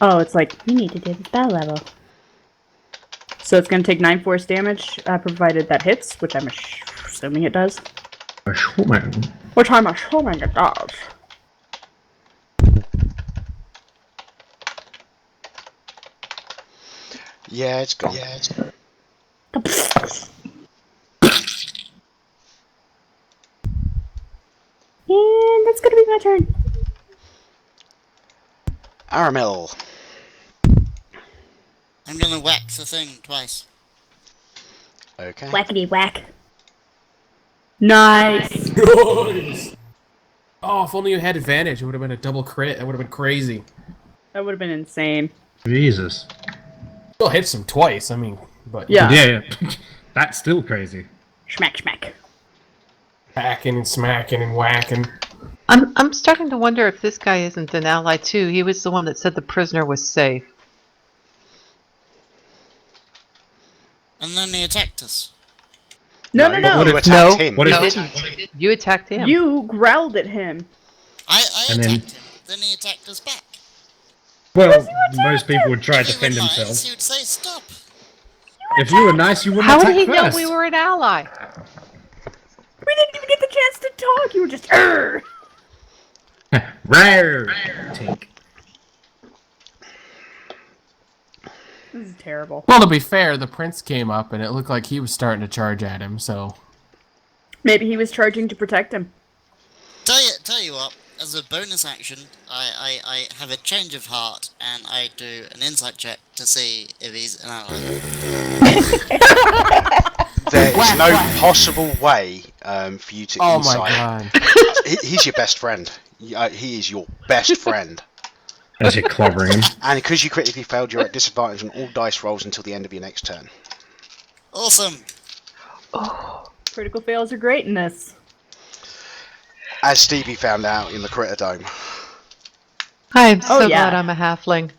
Oh, it's like. You need to do the spell level. So it's gonna take 9 force damage, provided that hits, which I'm assuming it does. Which I'm assuming it does. Yeah, it's gone. And that's gonna be my turn. Aramil. I'm gonna whack the thing twice. Okay. Whackety whack. Nice. Nice. Oh, if only you had advantage, it would have been a double crit. That would have been crazy. That would have been insane. Jesus. Still hits him twice. I mean, but Yeah. Yeah. That's still crazy. Schmack schmack. hacking and smacking and whacking. I'm starting to wonder if this guy isn't an ally too. He was the one that said the prisoner was safe. And then he attacked us. No. You attacked him. What You if- didn't. You attacked him. You growled at him. I And then- attacked him. Then he attacked us back. Well, most people would try to If he defend were nice, themselves. he would say stop. If you were nice, you wouldn't How attack did he know first. we were an ally? We didn't even get the chance to talk. You were just. Arr! Rare. Tink. This is terrible. Well, to be fair, the prince came up and it looked like he was starting to charge at him, so... Maybe he was charging to protect him. Tell you what, as a bonus action, I have a change of heart and I do an insight check to see if he's an ally. There is no possible way for you to Oh insight. my god. He's your best friend. He is your best friend. As you're clobbering him. And because you critically failed, you're at disadvantage on all dice rolls until the end of your next turn. Awesome! Critical fails are great in this. As Stevie found out in the Critter Dome. I am so Oh, yeah. glad I'm a halfling.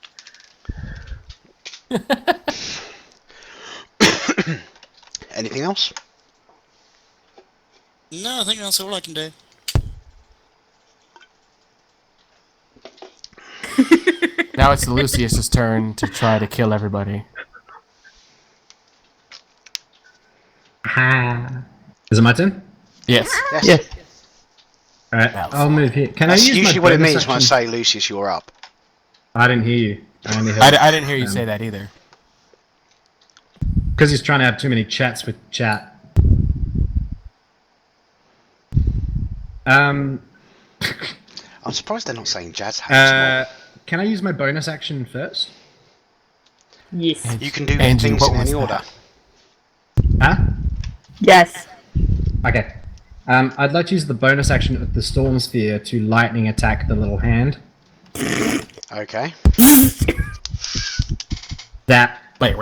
Anything else? No, I think that's all I can do. Now it's Lucius's turn to try to kill everybody. Is it my turn? Yes. Yes. Yes. Alright, I'll move here. Can That's I use usually my what it bonus means when I action? say, Lucius, you're up. I didn't hear you. I only heard... I didn't hear you say that either. Because he's trying to have too many chats with chat. I'm surprised they're not saying jazz hands. Can I use my bonus action first? Yes. You can do Angie, things what in was any that? order. Huh? Yes. Okay. I'd like to use the bonus action of the Storm Sphere to lightning attack the little hand. Okay. That... Wait.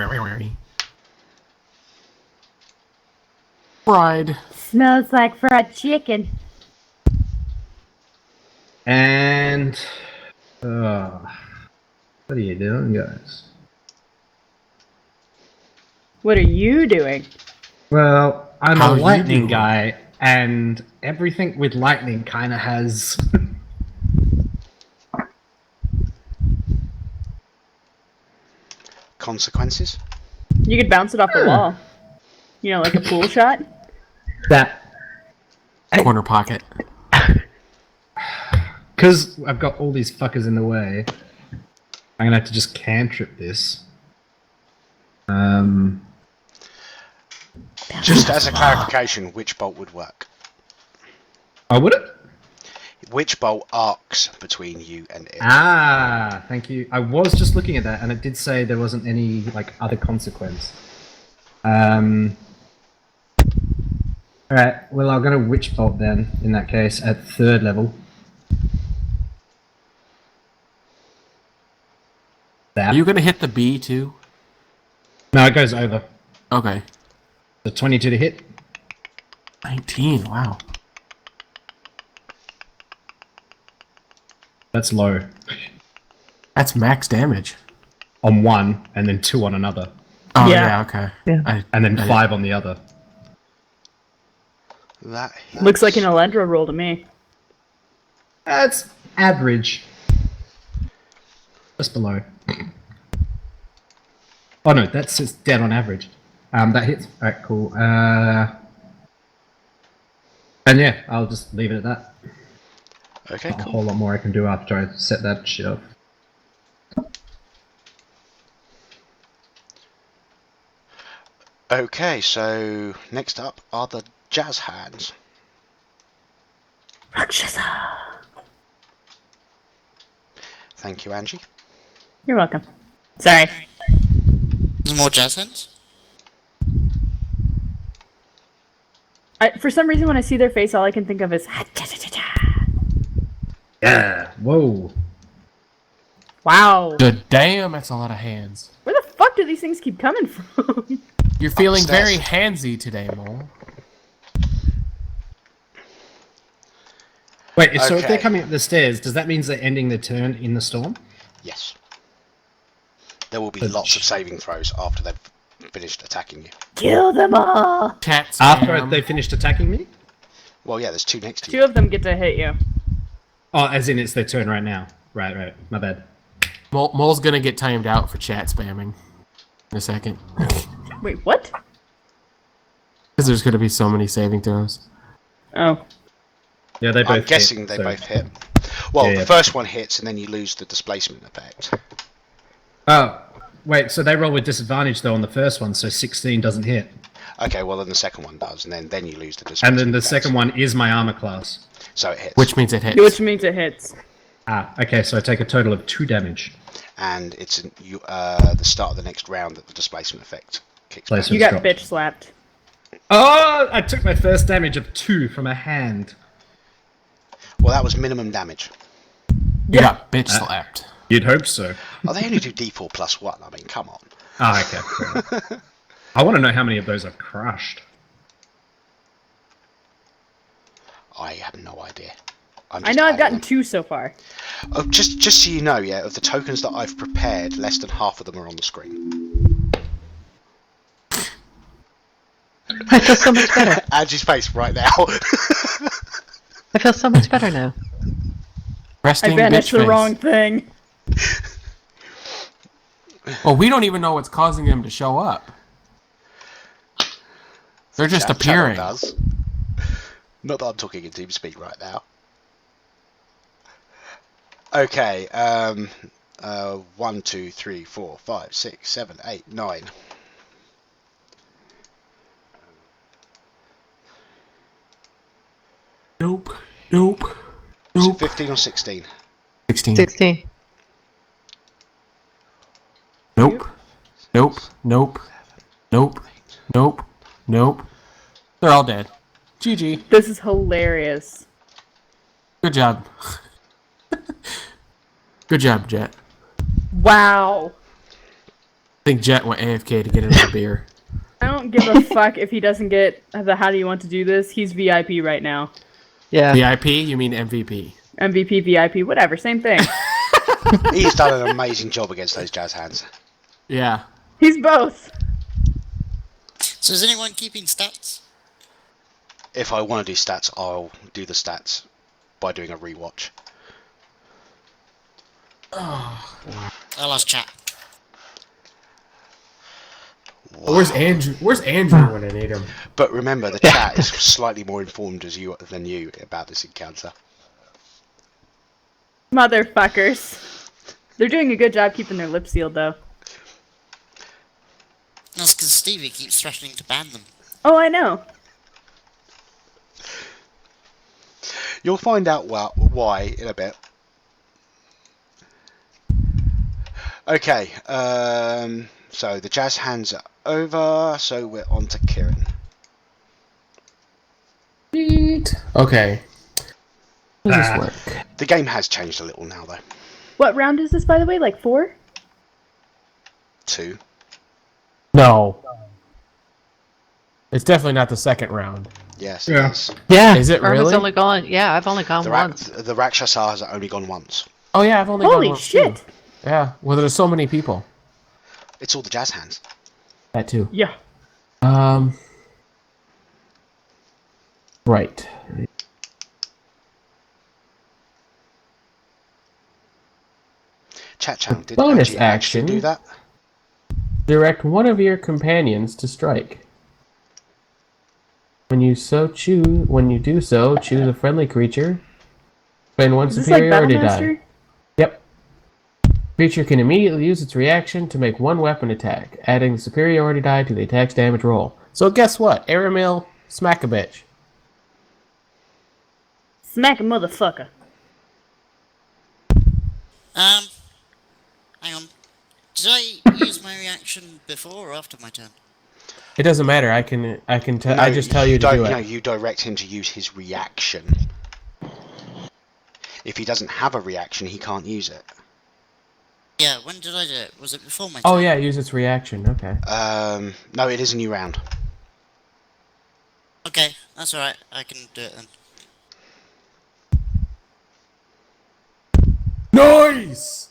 Fried. Smells like fried chicken. And... what are you doing, guys? What are you doing? Well, I'm How a you lightning doing? guy, and everything with lightning kind of has... Consequences? You could bounce it off the wall. You know, like a pool shot. that... Corner pocket. Because I've got all these fuckers in the way, I'm gonna have to just cantrip this. Just as a clarification, which bolt would work? Oh, would it? Which bolt arcs between you and it? Ah, thank you. I was just looking at that, and it did say there wasn't any, like, other consequence. Alright, well, I'm gonna Witch Bolt then, in that case, at 3rd level. Are That. you gonna hit the B too? No, it goes over. Okay. The 22 to hit. 19, wow. That's low. That's max damage. On one, and then 2 on another. Oh, Yeah. yeah, okay. Yeah. And then 5 on the other. That Looks like an Elendra roll to me. That's average. Just below. Oh no, that's just dead on average. That hits. Alright, cool. And yeah, I'll just leave it at that. Okay, Not a cool. whole lot more I can do after I set that shit up. Okay, so next up are the jazz hands. Rakshasa. Thank you, Angie. You're welcome. Sorry. There's more jazz hands? For some reason, when I see their face, all I can think of is. Yeah. Whoa. Wow. Good damn, that's a lot of hands. Where the fuck do these things keep coming from? You're feeling Upstairs. very handsy today, Mole. Wait, so if Okay. they're coming up the stairs, does that mean they're ending the turn in the storm? Yes. There will be lots of saving throws after they've finished attacking you. Kill them all. Chat After spam. they finished attacking me? Well, yeah, there's 2 next to you. Two of them get to hit you. Oh, as in it's their turn right now. Right, my bad. Mole's gonna get timed out for chat spamming in a second. Wait, what? Because there's gonna be so many saving throws. Oh. Yeah, they both I'm guessing hit, they so- both hit. Well, Yeah. the first one hits, and then you lose the displacement effect. Oh, wait, so they roll with disadvantage, though, on the first one, so 16 doesn't hit. Okay, well then the second one does, and then you lose the displacement. And then the effect. second one is my armor class. So it hits. Which means it hits. Which means it hits. Ah, okay, so I take a total of 2 damage. And it's the start of the next round that the displacement effect kicks back. Displacement. You got Drop. bitch slapped. Oh, I took my first damage of 2 from a hand. Well, that was minimum damage. You got bitch slapped. You'd hope so. Oh, they only do D4 plus 1. I mean, come on. Ah, okay. Fair enough. I want to know how many of those I've crushed. I have no idea. I know I've gotten 2 so far. Oh, just so you know, yeah, of the tokens that I've prepared, less than half of them are on the screen. I feel so much better. Angie's face right now. I feel so much better now. Resting I banished bitch the face. wrong thing. Well, we don't even know what's causing them to show up. They're just Channel appearing. does. Not that I'm talking in TeamSpeak right now. Okay, 1, 2, 3, 4, 5, 6, 7, 8, 9. Nope. Nope. Is it Nope. 15 or 16? 16. 16. Nope. Nope. Nope. Nope. Nope. Nope. They're all dead. GG. This is hilarious. Good job. Good job, Jet. Wow. I think Jet went AFK to get another beer. I don't give a fuck if he doesn't get the how do you want to do this. He's VIP right now. Yeah. VIP? You mean MVP? MVP, VIP, whatever, same thing. He's done an amazing job against those jazz hands. Yeah. He's both. So is anyone keeping stats? If I want to do stats, I'll do the stats by doing a rewatch. I lost chat. Where's Andrew? Where's Andrew when I need him? But remember, the chat is slightly more informed than you about this encounter. Motherfuckers. They're doing a good job keeping their lips sealed, though. That's because Stevie keeps threatening to ban them. Oh, I know. You'll find out why in a bit. Okay, so the jazz hands are over, so we're on to Kieran. Okay. How does this work? The game has changed a little now, though. What round is this, by the way? Like 4? 2. No. It's definitely not the second round. Yes, Yeah. it is. Yeah. Is it Irma's really? only gone. Yeah, I've only gone once. The Rakshasa has only gone once. Oh yeah, I've only gone Holy once, shit. too. Yeah. Well, there's so many people. It's all the jazz hands. That too. Yeah. Right. Chat channel. Did Bonus Angie actually action. do that? Direct one of your companions to strike. When you do so, choose a friendly creature. Spend one Is this like superiority die. Battlemaster? Yep. Creature can immediately use its reaction to make one weapon attack, adding the superiority die to the attack's damage roll. So guess what? Aramil, smack a bitch. Smack a motherfucker. Hang on. Did I use my reaction before or after my turn? It doesn't matter. I just tell you to don't, do it. No, you direct him to use his reaction. If he doesn't have a reaction, he can't use it. Yeah, when did I do it? Was it before my turn? Oh yeah, use its reaction. Okay. No, it is a new round. Okay, that's alright. I can do it then. Nice!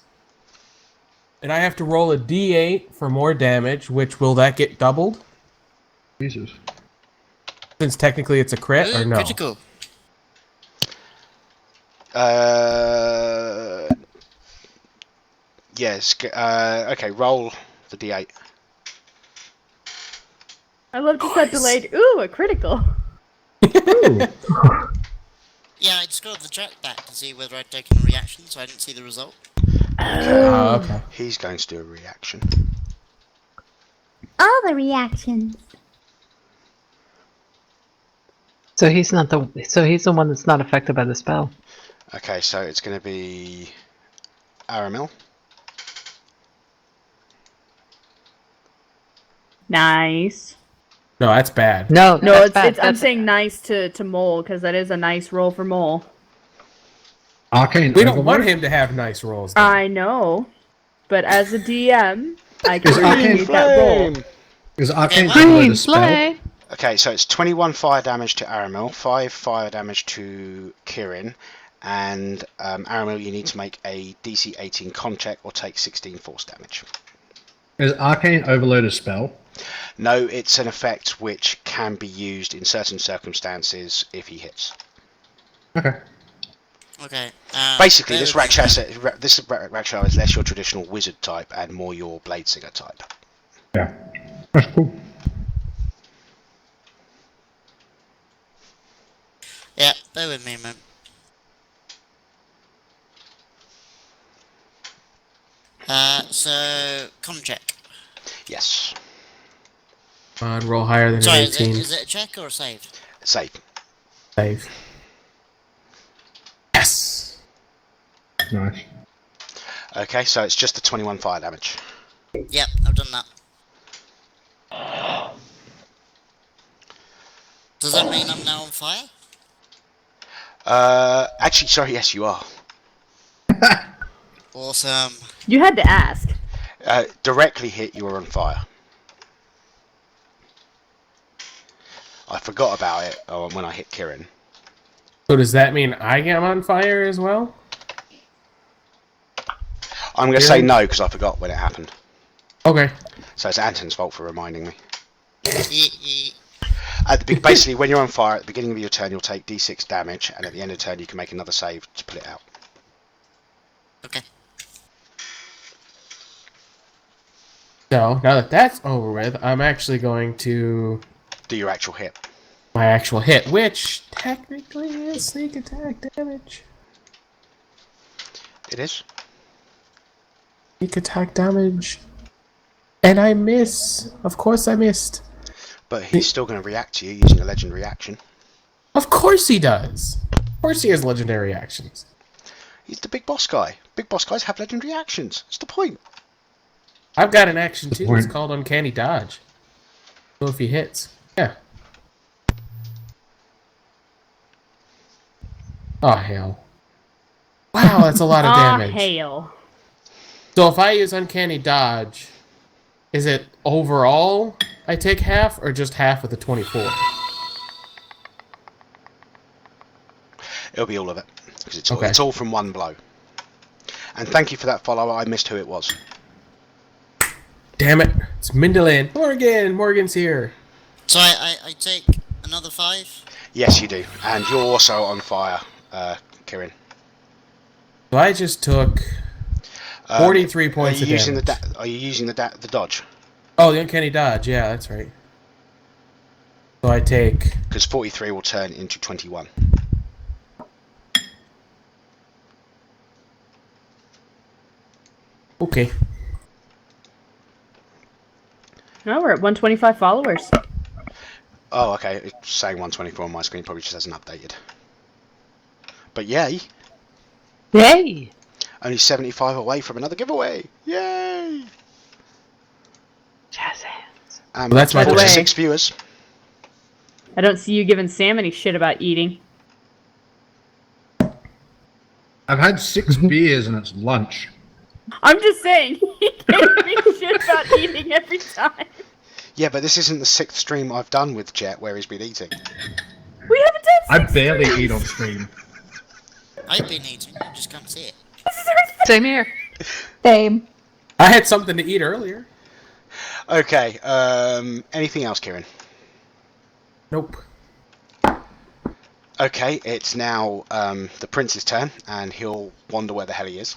And I have to roll a d8 for more damage, which will that get doubled? Jesus. Since technically it's a crit, or Ooh, no? critical. Yes. Okay, roll the d8. I love just that delayed. Ooh, a critical. Yeah, I scrolled the chat back to see whether I'd taken a reaction, so I didn't see the result. Okay. Okay. He's going to do a reaction. All the reactions. So he's the one that's not affected by the spell. Okay, so it's going to be Aramil. Nice. No, that's bad. No, No, that's it's bad. I'm That's- saying nice to Mole because that is a nice roll for Mole. Arcane We don't want Overload? him to have nice rolls. Though. I know, but as a DM, I Is can Arcane appreciate that roll. Is Arcane Okay, Overload a Green spell? flame. Okay, so it's 21 fire damage to Aramil, 5 fire damage to Kirin, and Aramil, you need to make a DC 18 con check or take 16 force damage. Is Arcane Overload a spell? No, it's an effect which can be used in certain circumstances if he hits. Okay. Okay. Basically, bear this with me. Rakshar is less your traditional wizard type and more your Bladesinger type. Yeah. That's cool. Yeah, bear with me a moment. So con check. Yes. Come on, roll higher than Sorry, an is 18. it a check or a save? Save. Save. Yes. Nice. Okay, so it's just the 21 fire damage. Yep, I've done that. Does that mean I'm now on fire? Actually, sorry, yes, you are. Awesome. You had to ask. Directly hit, you are on fire. I forgot about it when I hit Kirin. So does that mean I am on fire as well? I'm going to say no because I forgot when it happened. Okay. So it's Anton's fault for reminding me. Ye- Basically, when you're on fire, at the beginning of your turn, you'll take d6 damage, and at the end of the turn, you can make another save to put it out. Okay. So now that that's over with, I'm actually going to Do your actual hit. my actual hit, which technically is sneak attack damage. It is. Sneak attack damage. And I miss. Of course I missed. But he's still going to react to you using a legend reaction. Of course he does. Of course he has legendary actions. He's the big boss guy. Big boss guys have legendary actions. That's the point. I've got an action too. It's Point. called Uncanny Dodge. So if he hits. Yeah. Oh, hell. Wow, that's a lot of damage. Hail. So if I use Uncanny Dodge, is it overall I take half or just half of the 24? It'll be all of it. Because Okay. it's all from one blow. And thank you for that follow. I missed who it was. Damn it. It's Mindalin. Morgan's here. So I take another 5? Yes, you do. And you're also on fire, Kirin. So I just took 43 points of damage. Are you using the dodge? Oh, the Uncanny Dodge. Yeah, that's right. So I take... Because 43 will turn into 21. Okay. No, we're at 125 followers. Oh, okay. It's saying 124 on my screen. Probably just hasn't updated. But yay. Yay! Only 75 away from another giveaway. Yay! Jazz hands. And Well, that's my 46 viewers. I don't see you giving Sam any shit about eating. I've had 6 beers and it's lunch. I'm just saying, he gave me shit about eating every time. Yeah, but this isn't the 6th stream I've done with Jet where he's been eating. We haven't I done 6 barely streams. eat on stream. I've been eating, you just can't see it. Same here. Same. I had something to eat earlier. Okay, anything else, Kieran? Nope. Okay, it's now the prince's turn, and he'll wonder where the hell he is.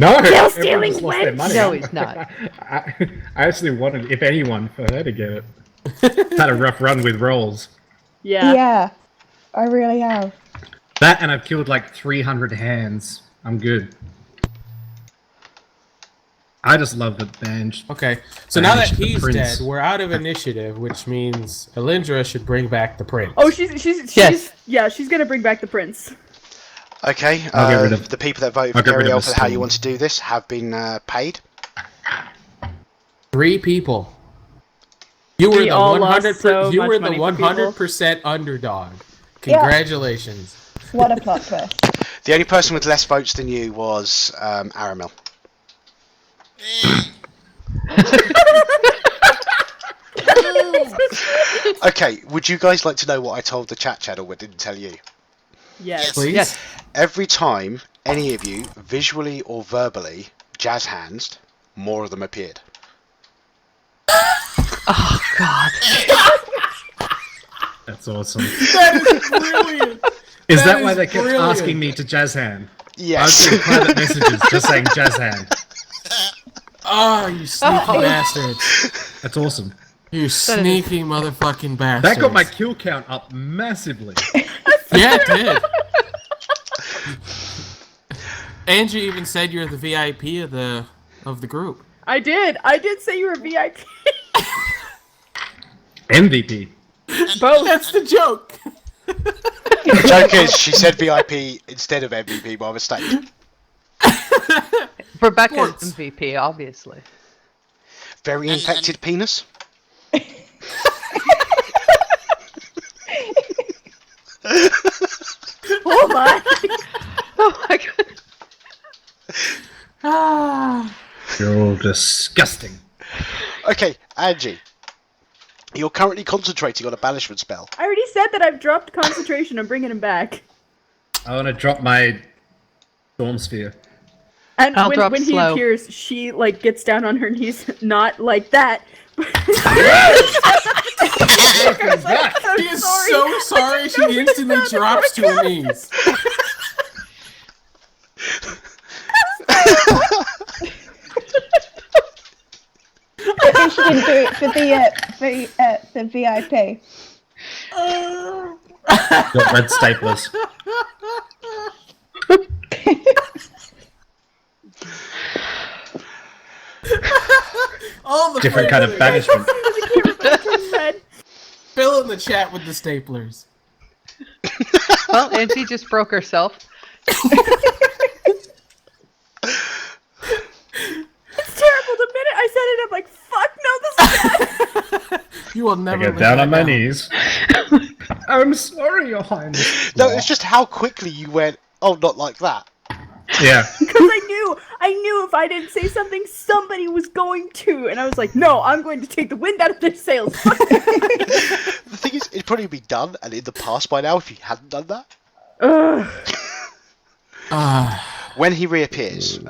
No, Still everyone stealing just lost their wench? money. No, he's not. I actually wanted, if anyone, for her to get it. Had a rough run with rolls. Yeah. Yeah, I really have. That and I've killed like 300 hands. I'm good. I just love the band. Okay, so now that Banished the he's prince. dead, we're out of initiative, which means Elindra should bring back the prince. Oh, she's gonna bring back the prince. Okay, I'll get rid of- the people that voted I'll for get rid of Ariel the for how you storm. want to do this have been paid. 3 people. You were We the all lost 100. so You much were the money for 100% underdog. Congratulations. What a plot twist. The only person with less votes than you was Aramil. Okay, would you guys like to know what I told the chat channel but didn't tell you? Yes. Please. Yes. Every time any of you, visually or verbally, jazz hands, more of them appeared. Oh God. That's awesome. That is brilliant. Is that is why they kept brilliant. asking me to jazz hand? I was Yes. getting private messages just saying jazz hand. Oh, you sneaky bastards. That's awesome. You sneaky motherfucking bastards. That got my kill count up massively. Yeah, it did. Angie even said you're the VIP of the group. I did say you were VIP. MVP. Both. That's the joke. The joke is, she said VIP instead of MVP by mistake. Rebecca's Sports. MVP, obviously. Very infected penis. Hold on. Oh my God. You're all disgusting. Okay, Angie. You're currently concentrating on a banishment spell. I already said that I've dropped concentration. I'm bringing him back. I want to drop my storm sphere. And I'll drop when he slow. appears, she like gets down on her knees, not like that. I'm She is so sorry she instantly drops to her knees. I think she didn't do it for the VIP. Got red staplers. All the Different kind of flavors. banishment. Fill in the chat with the staplers. Well, Angie just broke herself. It's terrible. The minute I said it, I'm like, fuck no, this is bad. You will I never get live down that on my knees. I'm sorry, Your Highness. No, it's just how quickly you went, oh, not like that. Yeah. Because I knew if I didn't say something, somebody was going to. And I was like, no, I'm going to take the wind out of their sails. Fuck it. The thing is, it'd probably be done and in the past by now if you hadn't done that. Ugh. When he reappears, you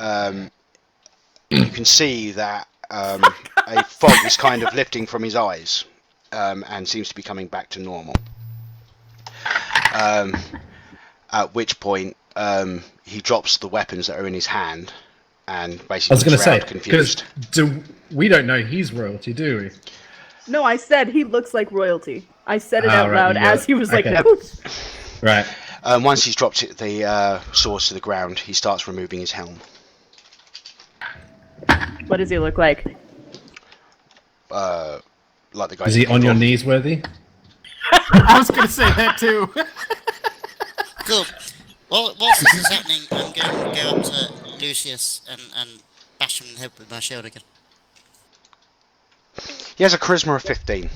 can see that a fog is kind of lifting from his eyes and seems to be coming back to normal. At which point, he drops the weapons that are in his hand and basically I was going to looks say, around confused. because we don't know he's royalty, do we? No, I said he looks like royalty. I said it out right, loud you as got he it. was like, Okay. "Oops." Right. Once he's dropped the swords to the ground, he starts removing his helm. What does he look like? Like the guy. Is he on your knees, Worthy? I was going to say that too. Cool. Well, whilst this is happening, I'm going to go up to Lucius and bash him in the head with my shield again. He has a charisma of 15.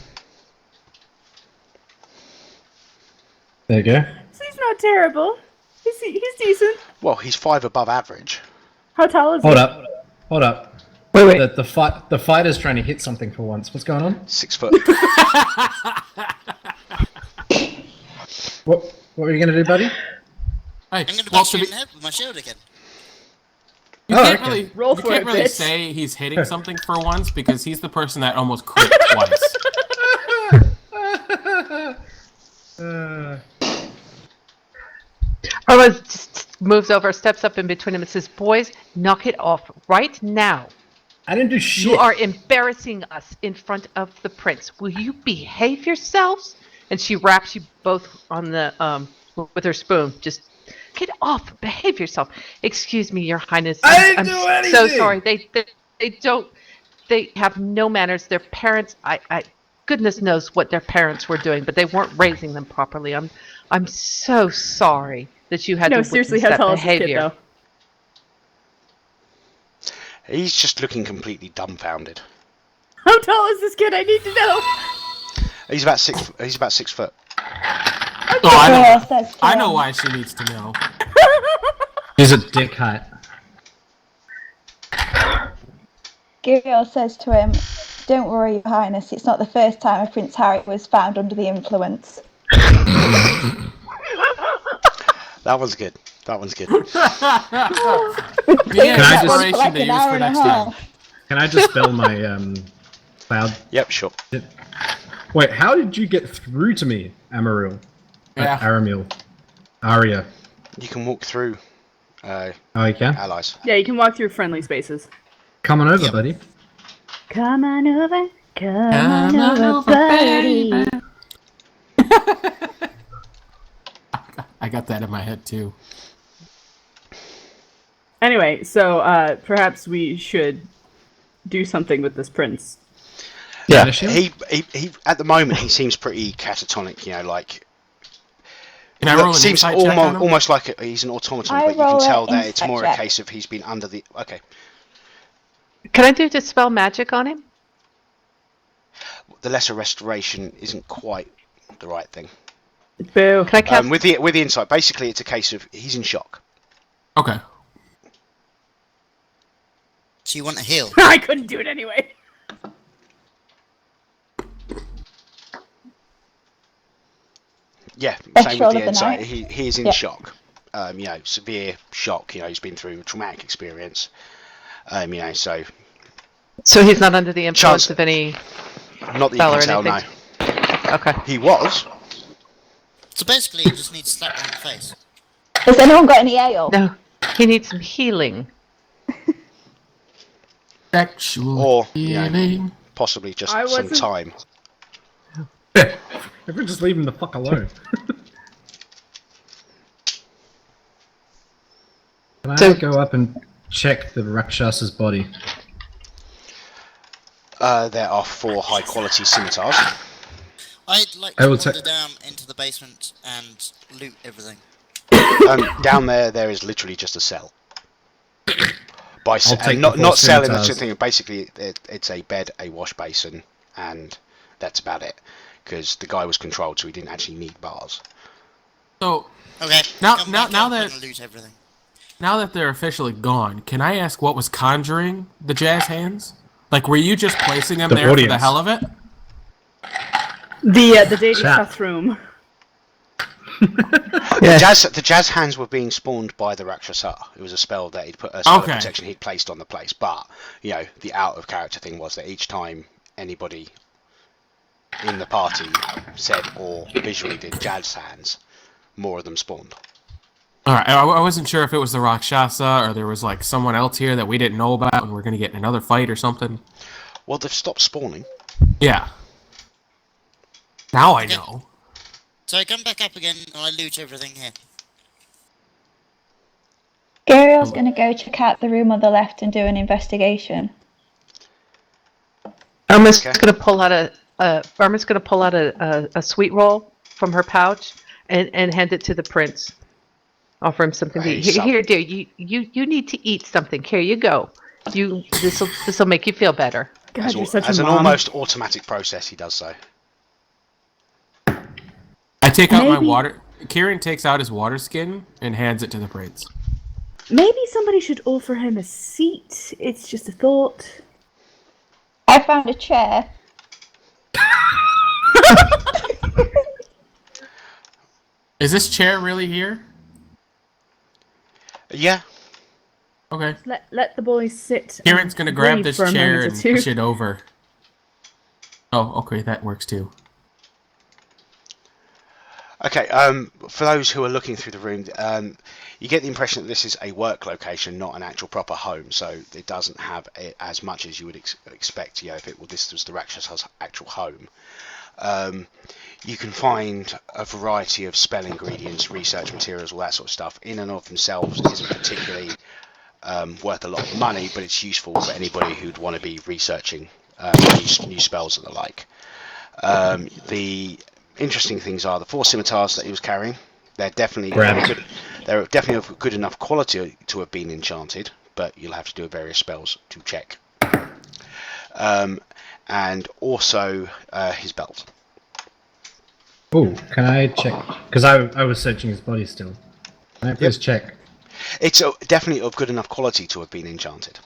There you go. So he's not terrible. He's decent. Well, he's 5 above average. How tall is Hold he? up. Hold up. Wait. The fighter's trying to hit something for once. What's going on? 6 foot. What were you going to do, buddy? Hey, I'm going to well, bash to him be- in the head with my shield again. You Oh, can't okay. really, Roll you for can't it, really bitch. say he's hitting something for once because he's the person that almost crit twice. I was just moves over, steps up in between them, and says, "Boys, knock it off right now. I didn't do shit. You are embarrassing us in front of the prince. Will you behave yourselves?" And she wraps you both on the with her spoon. Just get off. Behave yourself. Excuse me, Your Highness. I didn't do So anything! sorry. They don't. They have no manners. Their parents. I goodness knows what their parents were doing, but they weren't raising them properly. I'm so sorry that you had to No, witness seriously, how that tall is this kid, behavior. though? He's just looking completely dumbfounded. How tall is this kid? I need to know. He's about 6. He's about 6 foot. Oh, I know why she needs to know. He's a dick height. Guriel says to him, "Don't worry, Your Highness, it's not the first time a Prince Harry was found under the influence." That one's good. That one's good. Can I just- inspiration to use for next time. Can I just spell my cloud? Yep, sure. Wait, how did you get through to me, Amaril? Yeah. Aramil. Aria. You can walk through Oh, you can? allies. Yeah, you can walk through friendly spaces. Come on over, buddy. Come on over, come on over, buddy. I got that in my head too. Anyway, so perhaps we should do something with this prince. Yeah. He at the moment he seems pretty catatonic, you know, like Can I roll an seems insight check on him? almost like he's an automaton, I but you can roll tell an that it's insight more check. a case of he's been under the. Okay, Can I do dispel magic on him? the lesser restoration isn't quite the right thing. Boo. Can I cast? With the insight, basically it's a case of he's in shock. Okay. So you want a heal? I couldn't do it anyway. Yeah, Best same roll with the of the insight. night. He is in Yeah. shock. You know, severe shock. You know, he's been through a traumatic experience. You know, so So he's not under the influence Chance- of any. not that you Spell can or tell. No, anything? Okay. he was. So basically, you just need to slap him in the face. Has anyone got any ale? No, he needs some healing. Sexual Or, yeah. healing. Possibly just I some wasn't- time. Everyone just leave him the fuck alone. Can I So- go up and check the Rakshasa's body? There are 4 high quality scimitars. I'd like I to will wander ta- down into the basement and loot everything. Down there is literally just a cell. By I'll take and the not 4 cell in the scimitars. thing. Basically, it's a bed, a wash basin, and that's about it. Because the guy was controlled, so he didn't actually need bars. So Okay. Now- come now- back now up that- and loot everything. now that they're officially gone, can I ask what was conjuring the jazz hands? Like, were you just placing them The there for the audience. hell of it? The Daily Chat. bathroom. The jazz hands were being spawned by the Rakshasa. It was a spell that he'd put a spell of Okay. protection he'd placed on the place. But you know, the out of character thing was that each time anybody in the party said or visually did jazz hands, more of them spawned. All right, I wasn't sure if it was the Rakshasa or there was like someone else here that we didn't know about and we're gonna get in another fight or something. Well, they've stopped spawning. Yeah. Now I Okay. know. So I come back up again and I loot everything here. Guriel's going to go check out the room on the left and do an investigation. Irma's Okay. gonna pull out a sweet roll from her pouch and hand it to the prince. Offer him something to Hey, eat. Here, son. here, dear. You need to eat something. Here you go. This'll make you feel better. God, you're such As a an mom. almost automatic process, he does so. I take out my Maybe- water. Kieran takes out his water skin and hands it to the prince. Maybe somebody should offer him a seat. It's just a thought. I found a chair. Is this chair really here? Yeah. Okay. Let the boys sit. and Kieran's gonna grab breathe this for a chair moment or and two. push it over. Oh, okay, that works too. Okay, for those who are looking through the room, you get the impression that this is a work location, not an actual proper home. So it doesn't have as much as you would expect. If this was the Rakshas's actual home. You can find a variety of spell ingredients, research materials, all that sort of stuff. In and of themselves, isn't particularly worth a lot of money, but it's useful for anybody who'd want to be researching new spells and the like. The interesting things are the 4 scimitars that he was carrying. They're definitely of good enough quality to have been enchanted, but you'll have to do various spells to check. And also his belt. Oh, can I check? Because I was searching his body still. Can I please check? It's definitely of good enough quality to have been enchanted.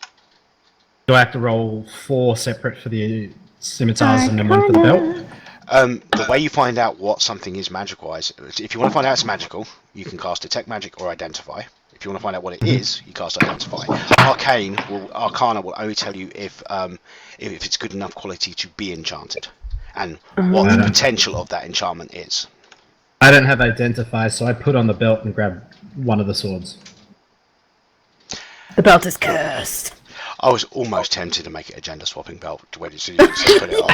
Do I have to roll 4 separate for the scimitars and then 1 for the belt? The way you find out what something is magical is, if you want to find out it's magical, you can cast Detect Magic or Identify. If you want to find out what it is, you cast Identify. Arcana will only tell you if it's good enough quality to be enchanted, and what the potential of that enchantment is. I don't have Identify, so I put on the belt and grab one of the swords. The belt is cursed. I was almost tempted to make it a gender swapping belt when you put it on.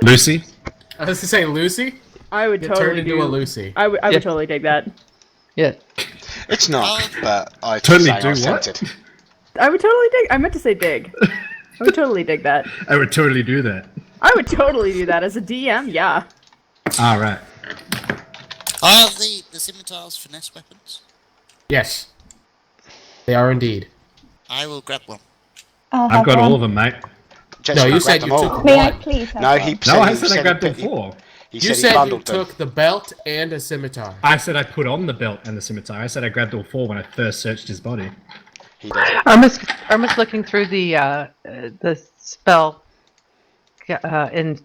Lucy? I was to say Lucy. I would Get totally turned into do. a Lucy. I would totally dig that. Yeah. It's not, but I Totally I was do what? tempted. I would totally dig. I meant to say dig. I would totally dig that. I would totally do that. I would totally do that as a DM. Yeah. Alright. Are the scimitars finesse weapons? Yes. They are indeed. I will grab one. I've got all of them, mate. No, you said you took May I one. please have No, one? he No, said I he said I grabbed all 4. He You said he said you bundled them. took the belt and a scimitar. I said I put on the belt and the scimitar. I said I grabbed all 4 when I first searched his body. He did. Irma's looking through the spell in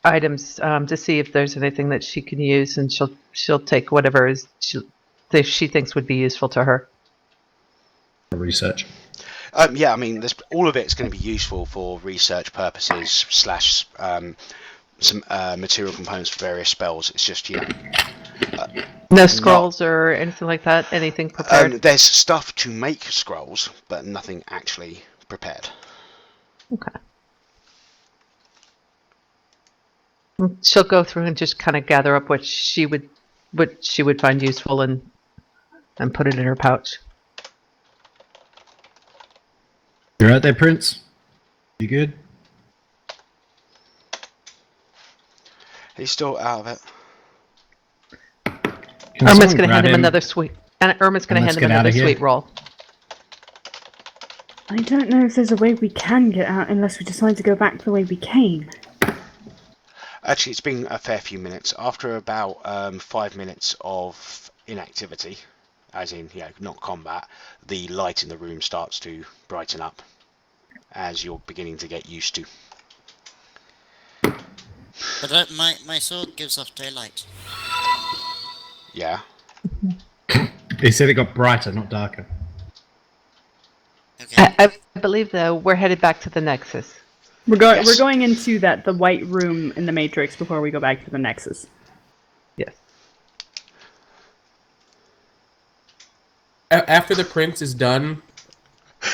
items to see if there's anything that she can use, and she'll take whatever she thinks would be useful to her. Research. Yeah, I mean, all of it's going to be useful for research purposes / some material components for various spells. It's just No scrolls or anything like that. Anything prepared. there's stuff to make scrolls, but nothing actually prepared. Okay. She'll go through and just kind of gather up what she would find useful and put it in her pouch. You right there, Prince? You good? He's still out of it. Can Irma's someone going to grab hand him him? another sweet, and Irma's going to And hand let's him get another outta here. sweet roll. I don't know if there's a way we can get out unless we decide to go back the way we came. Actually, it's been a fair few minutes. After about 5 minutes of inactivity, as in, not combat, the light in the room starts to brighten up as you're beginning to get used to. But my sword gives off daylight. Yeah. He said it got brighter, not darker. Okay. I believe though we're headed back to the Nexus. We're Yes. going into the white room in the Matrix before we go back to the Nexus. Yes. After the prince is done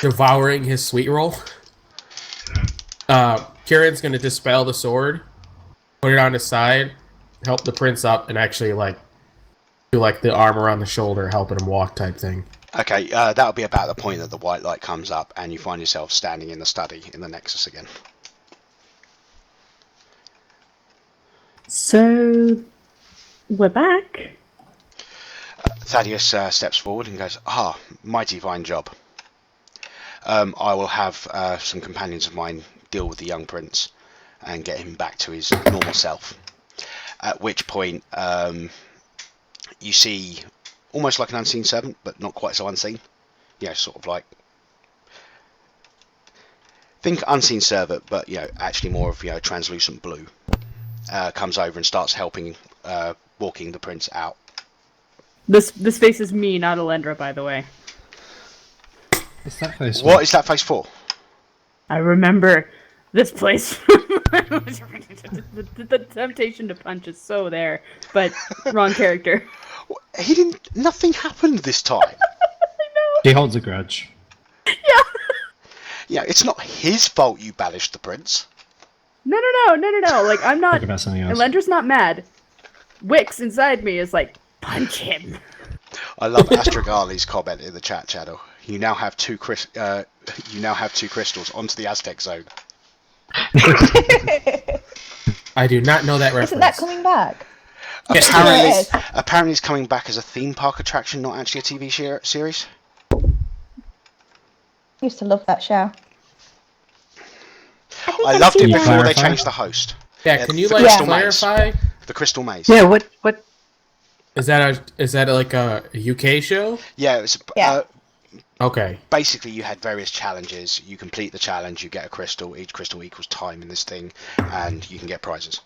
devouring his sweet roll, Kieran's gonna dispel the sword, put it on his side, help the prince up, and actually do the arm around the shoulder, helping him walk type thing. Okay, that'll be about the point that the white light comes up and you find yourself standing in the study in the Nexus again. So, we're back. Thaddeus steps forward and goes, mighty fine job. I will have some companions of mine deal with the young prince and get him back to his normal self. At which point, you see almost like an unseen servant, but not quite so unseen. Sort of like... Think unseen servant, but, actually more of, translucent blue. Comes over and starts helping walking the prince out. This face is me, not Alendra, by the way. What's that face? What is that face for? I remember this place from the temptation to punch is so there, but wrong character. He didn't. Nothing happened this time. She holds a grudge. Yeah, it's not his fault you banished the prince. No. Like, I'm not. Talk about something else. Elendra's not mad. Wix inside me is like, punch him. I love Astragali's comment in the chat channel. You now have two crystals onto the Aztec zone. I do not know that reference. Isn't that coming back? Yes, Apparently, it is. apparently it's coming back as a theme park attraction, not actually a TV series. Used to love that show. I loved it Can you before they clarify? changed the host. Yeah, can you the like Crystal Maze. clarify? The Crystal Maze. Yeah, what? Is that like a UK show? Yeah, it was, Yeah. Okay. basically you had various challenges. You complete the challenge, you get a crystal. Each crystal equals time in this thing, and you can get prizes.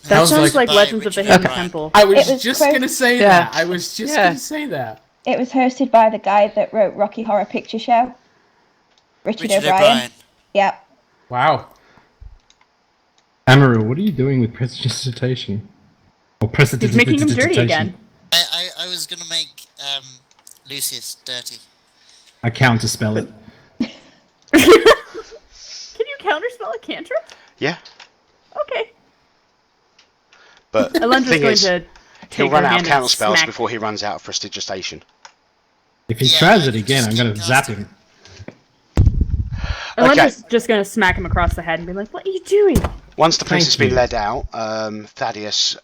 That sounds like by Legends of the Richard Hidden O'Brien. Temple. I was It was just quote- gonna say Yeah. that. I was just Yeah. gonna say that. It was hosted by the guy that wrote Rocky Horror Picture Show. Richard O'Brien. Yep. Wow. Amaru, what are you doing with prestidigitation? Or He's making him dirty again. I was gonna make Lucius dirty. I counterspell it. Can you counterspell a cantrip? Yeah, Okay. but the Elendra's thing going is, to he'll take run her out of hand counter and spells smack. before he runs out of prestidigitation. If he Yeah, tries it I again, I'm just gonna keep zap casting. him. Elendra's just going to smack him across the head and be like, "What are you doing?" Once the prince Thank has been you. led out, Thaddeus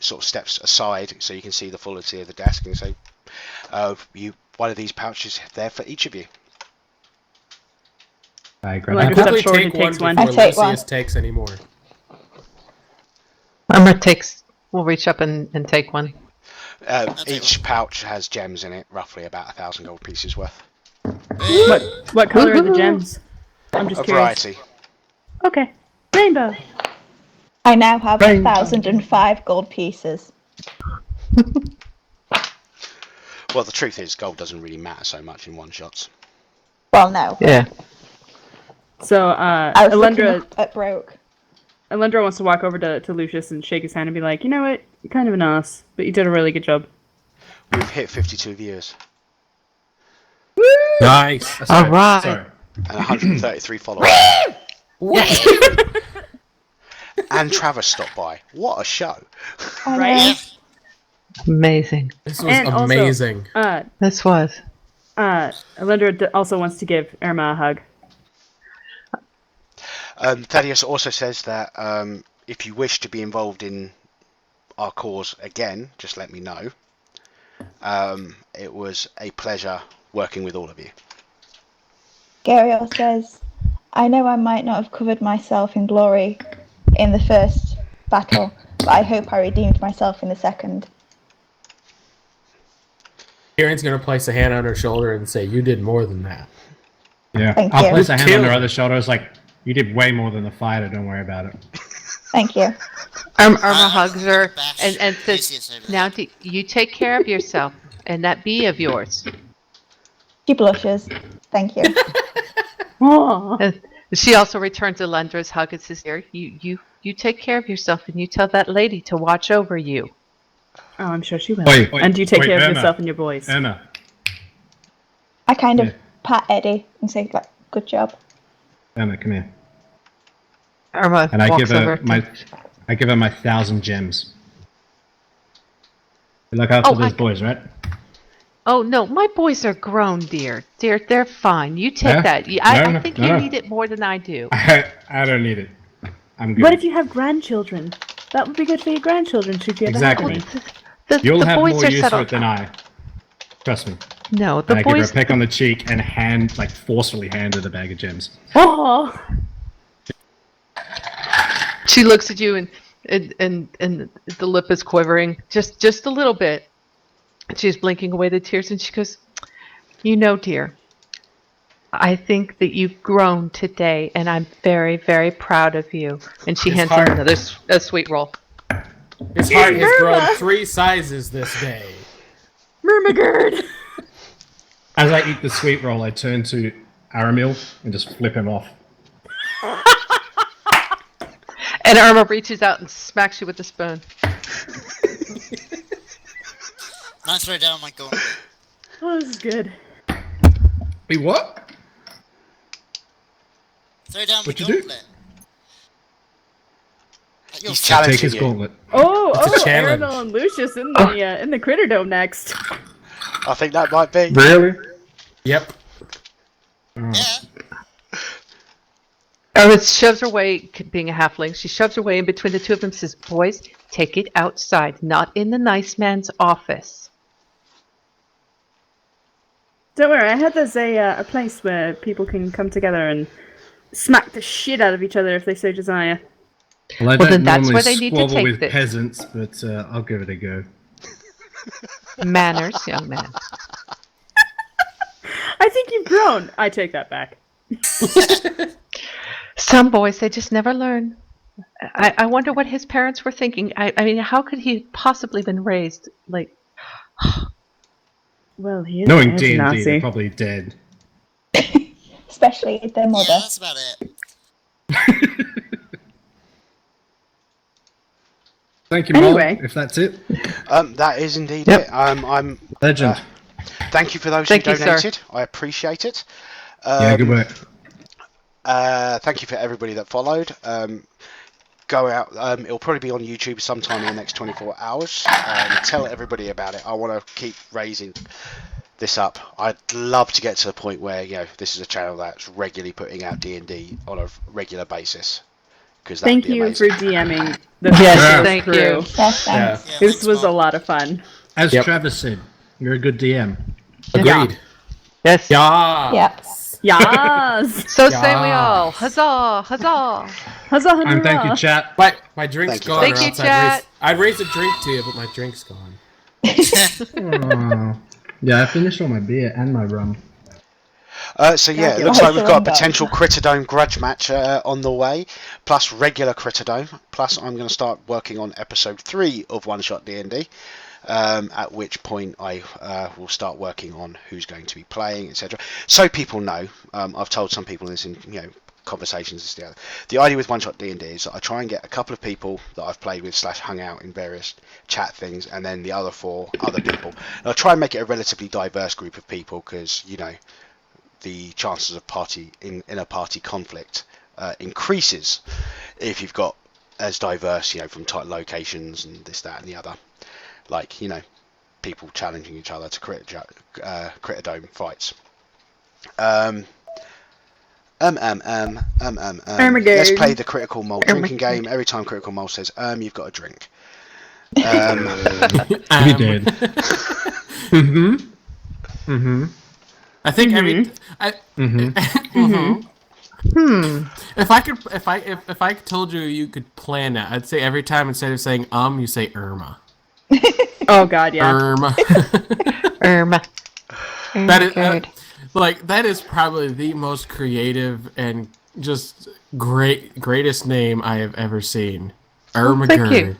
sort of steps aside so you can see the fullity of the desk and say, one of these pouches there for each of you. I grab Like I'll Elendra's that. up probably short take and one takes one. before I take Lucius one. takes any more. Emma will reach up and take one. take Each pouch has gems in it, roughly about 1,000 gold pieces worth. What color are the gems? I'm just A curious. variety. Okay. Rainbow. I now have Bang. 1,005 gold pieces. Well, the truth is, gold doesn't really matter so much in one-shots. Well, no. Yeah. So, I was looking Elendra at broke. wants to walk over to Lucius and shake his hand and be like, "You know what? You're kind of an ass, but you did a really good job." We've hit 52 viewers Nice. Sorry, All right. Sorry. and 133 followers. And Travis stopped by. What a show! I know. Right? Amazing. This was And also- amazing. This was. Elendra also wants to give Irma a hug. Thaddeus also says that if you wish to be involved in our cause again, just let me know. It was a pleasure working with all of you. Gariel says, I know I might not have covered myself in glory in the first battle, but I hope I redeemed myself in the second. Kieran's gonna place a hand on her shoulder and say, "You did more than that." Yeah. Thank I'll you. place a hand on Kill. her other shoulder. It's like, you did way more than the fighter. Don't worry about it. Thank you. Irma I- hugs her bash and Lucius says, over "Now the you take care of yourself and that bee of yours." She blushes. Thank you. Aww. And she also returns Elendra's hug and says, "Here, you take care of yourself and you tell that lady to watch over you." Oh, I'm sure she will. Wait, And you take care of Emma. yourself and your boys. Emma. I kind of Yeah. pat Eddie and say, like, good job. Emma, come here. Irma And I walks give her over. my 1,000 gems. You look out for Oh, those I- boys, right? Oh no, my boys are grown, dear. They're fine. You take Yeah? that. No, I no, think no, you no. need it more than I do. I don't need it. I'm good. What if you have grandchildren? That would be good for your grandchildren, should you ever Exactly. have any. You'll The have boys more are use for settled. it than I. Trust me. No, And the I give her a boys. peck on the cheek and forcefully hand her the bag of gems. Oh, She looks at you and the lip is quivering just a little bit. She's blinking away the tears and she goes, "You know, dear, I think that you've grown today and I'm very, very proud of you." And she His hands heart- him another a sweet roll. His heart has grown 3 sizes this day. Myrmidgard! As I eat the sweet roll, I turn to Aramil and just flip him off. And Irma reaches out and smacks you with the spoon. I throw down my gauntlet. Oh, this is good. Wait, what? Throw down What'd my you do? gauntlet. At your He's feet. challenging Take his you. gauntlet. It's a challenge. Arundel and Lucius in the Critter Dome next. I think that might be. Really? Yep. Yeah. Irma shoves her way, being a halfling, she shoves her way in between the two of them and says, boys, take it outside, not in the nice man's office. Don't worry, I heard there's a place where people can come together and smack the shit out of each other if they so desire. Well, I Well, don't then that's normally where they need to squabble take with this. peasants, but I'll give it a go. Manners, young man. I think you've grown. I take that back. Some boys, they just never learn. I wonder what his parents were thinking. I mean, how could he possibly been raised like... Well, he is Knowing an D&D, Nazi. they're probably dead. Especially their Yeah, mother. that's about it. Thank you, Mom, Anyway. if that's it. That is indeed Yep. it. I'm. Legend. Thank you for those Thank who you, sir. donated. I appreciate it. Yeah, good work. Thank you for everybody that followed. Go out. It'll probably be on YouTube sometime in the next 24 hours. Tell everybody about it. I want to keep raising this up. I'd love to get to the point where this is a channel that's regularly putting out D&D on a regular basis. Because Thank you amazing. for DMing the Yes, Breathless thank crew. you. Yes, thanks. Yeah, This thanks, was a Bob. lot of fun. As Yep. Travis said, you're a good DM. Agreed. Yes. Yeah. Yeah. Yas! So say we Yes. all. Huzzah, huzzah. Huzzah, huzzah. And thank you, chat. My drink's Thank you. gone. Thank or you, else chat. I'd raise a drink to you, but my drink's gone. Aw. Yeah, I finished all my beer and my rum. So yeah, Thank it you. looks like we've got a Awesome. potential Critterdome grudge match on the way, plus regular Critterdome, plus I'm going to start working on episode 3 of One Shot D&D, at which point I will start working on who's going to be playing, etc. So people know, I've told some people this in conversations. This, the other. The idea with One Shot D&D is that I try and get a couple of people that I've played with / hung out in various chat things, and then the other 4 other people. And I try and make it a relatively diverse group of people because the chances of in a party conflict increases if you've got as diverse, from tight locations and this, that, and the other, like people challenging each other to Critterdome fights. Let's play the Critical Mole drinking game. Every time Critical Mole says you've got a drink. You did. I think If I told you could plan that, I'd say every time instead of saying you say Irma. Oh god, yeah. Irma. Irma. That is that is probably the most creative and just greatest name I have ever seen. Irma. Thank you.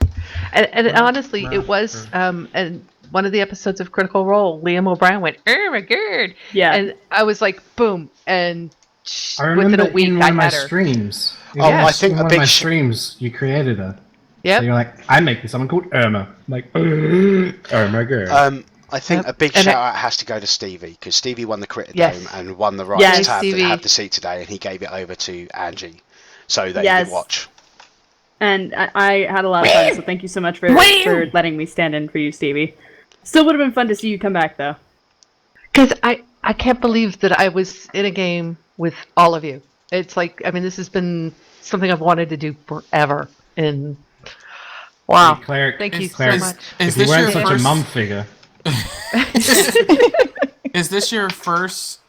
And honestly, it was and one of the episodes of Critical Role, Liam O'Brien went Irma Gerd. Yeah. And I was like, boom, and I remember within a week in one I of my had her. streams. I think in a one big of my streams you created her. Yep. So you're like, I'm making someone called Irma. I'm like, Irma girl. I think a big And shout out has to go to Stevie, because Stevie won the Critterdome Yes. and won the right Yes, to Stevie. have the seat today, and he gave it over to Angie so that Yes. you could watch. And I had a lot of fun, so thank you so much for letting me stand in for you, Stevie. Still would have been fun to see you come back, though. Because I can't believe that I was in a game with all of you. It's like, I mean, this has been something I've wanted to do forever. And wow, Hey, Cleric, thank you Cleric, so much. Is If you this weren't your such a first? mum figure, Is this your first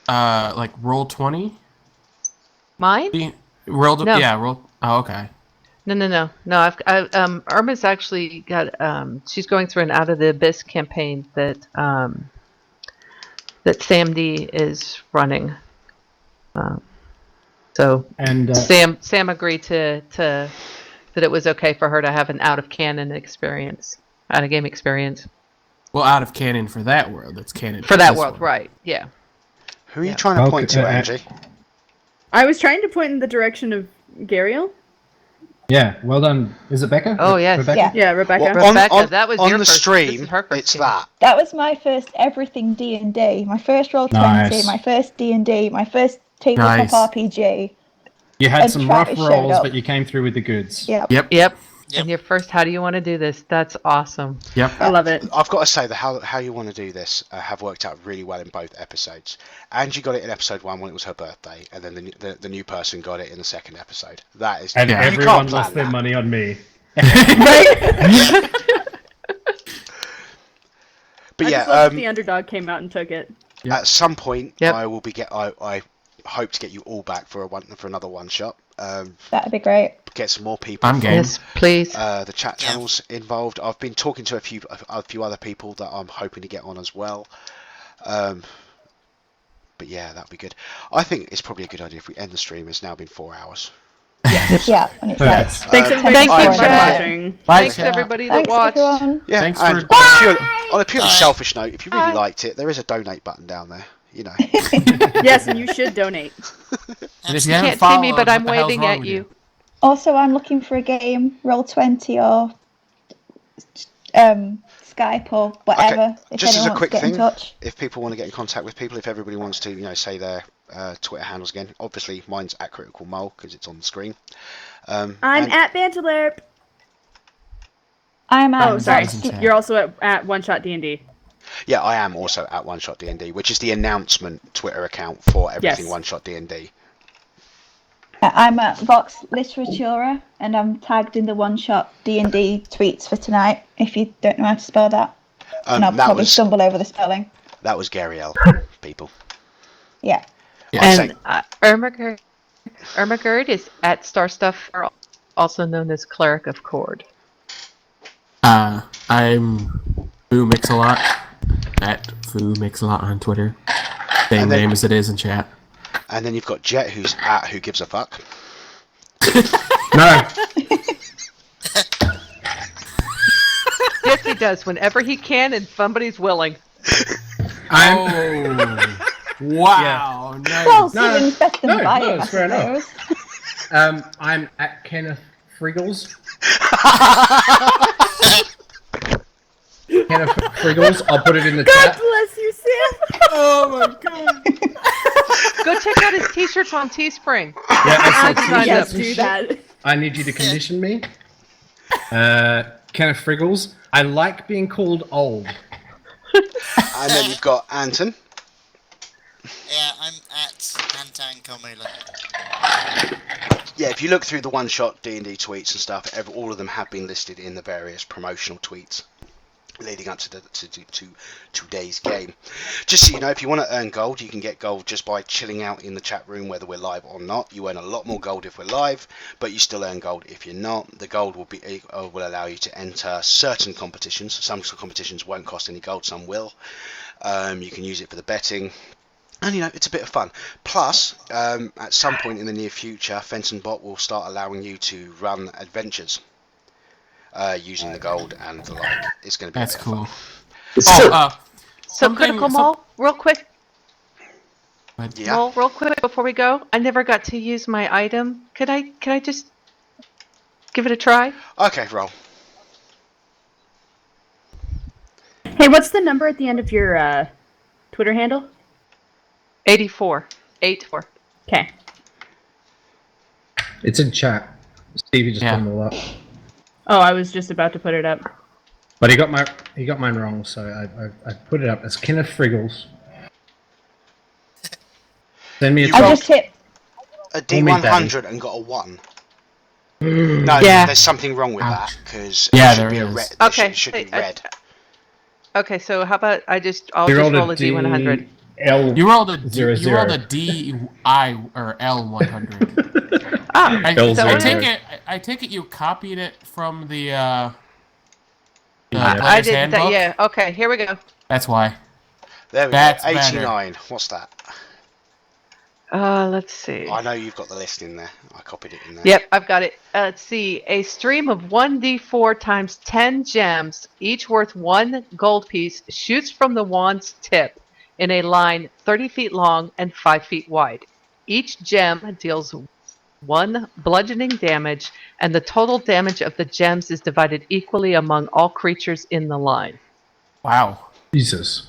roll 20? Mine? Roll No. roll. Oh, okay. No. Irma's actually got, she's going through an Out of the Abyss campaign that Sam D is running. So and Sam agreed to that it was okay for her to have an out of game experience. Well, out of canon for that world. That's canon For that this world, one. right? Yeah. Who are you Yeah. trying to point to, Okay, Angie? I was trying to point in the direction of Gariel. Yeah, well done. Is it Becca? Oh, yes. Rebecca? Yeah. Yeah, Rebecca. Well, Rebecca, that was on your the first- stream. this is her first It's game. that. That was my first everything D&D. My first Roll20, Nice. my first D&D, my first tabletop Nice. RPG. You had And some Travis rough showed rolls, up. but you came through with the goods. Yep. Yep. Yep. Yep. And your first, how do you want to do this? That's awesome. Yep. I love it. I've got to say that how you want to do this have worked out really well in both episodes. Angie got it in episode 1 when it was her birthday, and then the new person got it in the second episode. That is And you everyone can't plan lost their that. money on me. But I yeah, just love that the underdog came out and took it. Yep. at some point Yep. I will be I hope to get you all back for another one shot. That'd be great. Get some more people. I'm from, game. Yes, please. the chat Yeah. channels involved. I've been talking to a few other people that I'm hoping to get on as well. But yeah, that'd be good. I think it's probably a good idea if we end the stream. It's now been 4 hours. Yeah, when it's Okay. out. Thanks everybody Thank for you, Chat. watching. Thanks everybody that Thanks, watched. everyone. Yeah, Thanks and for- on a purely Bye. selfish note, if you really Bye. liked it, there is a donate button down there. You know. Yes, and you should donate. And if you You haven't can't see me, followed, but I'm what the hell's waving wrong at with you. Also, I'm looking for a game, Roll20 or Skype or whatever. If just as anyone a wants quick to get thing, in touch. if people want to get in contact with people, if everybody wants to, say their Twitter handles again. Obviously, mine's at Critical Mole because it's on the screen. I'm and- at Bantalerp. I'm at Oh, sorry. Box Lit- You're also at OneShotDND. Yeah, I am also at OneShotDND, which is the announcement Twitter account for everything Yes. OneShotDND. I'm at Vox Literatura, and I'm tagged in the one-shot D&D tweets for tonight. If you don't know how to spell that, and I'll That probably was stumble over the spelling. Gary L. People. Yeah. And Ermagerd is at Starstuff, also known as Cleric of Cord. I'm Foo Mix-a-Lot at Foo Mix-a-Lot on Twitter. Same And then- name as it is in chat. And then you've got Jet, who's at Who Gives a Fuck. No. Yes, he does. Whenever he can and somebody's willing. I'm. Oh, wow! Well, Nice. No, seeing's better than no, buying, no, I it's fair enough. suppose. I'm at Kenneth Friggles. Kenneth Friggles. I'll put it in the God chat. bless you, Sam. Oh my god! Go check out his t-shirts on Teespring. Yeah, I that's designed Yes, them. do that. I need you to condition me. Kenneth Friggles. I like being called old. And then you've got Anton. Yeah, I'm at Anton Comula. Yeah, if you look through the one-shot D&D tweets and stuff, all of them have been listed in the various promotional tweets leading up to today's game. Just so you know, if you want to earn gold, you can get gold just by chilling out in the chat room, whether we're live or not. You earn a lot more gold if we're live, but you still earn gold if you're not. The gold will allow you to enter certain competitions. Some competitions won't cost any gold, some will. You can use it for the betting. And, it's a bit of fun. Plus, at some point in the near future, FentonBot will start allowing you to run adventures using the gold and the like. It's going to be That's a bit cool. of fun. Oh, So Critical Mole, real quick. Yeah. Mole, real quick before we go. I never got to use my item. Could I just give it a try? Okay, roll. Hey, what's the number at the end of your Twitter handle? 84. 84. Okay. It's in chat. Stevie just Yeah. put them all up. Oh, I was just about to put it up. But he got mine wrong, so I put it up as Kenneth Friggles. Send me a You I rolled- just hit. A Call me D100 and got a 1. No, Yeah. there's something wrong with that, Ouch. because Yeah, it should there be a is. red. Okay, It should be hey, red. Okay, so how about I'll You just rolled roll a D100. L. you rolled a Zero, you rolled zero. a DI or L100. Ah, I L0. take it you copied it from the Yeah. I player's did handbook. that. Yeah. Okay, here we go. That's why. There we That's go. better. 89. What's that? Let's see. I know you've got the list in there. I copied it in there. Yep, I've got it. Let's see. A stream of 1d4 times 10 gems, each worth 1 gold piece, shoots from the wand's tip in a line 30 feet long and 5 feet wide. Each gem deals 1 bludgeoning damage, and the total damage of the gems is divided equally among all creatures in the line. Wow. Jesus.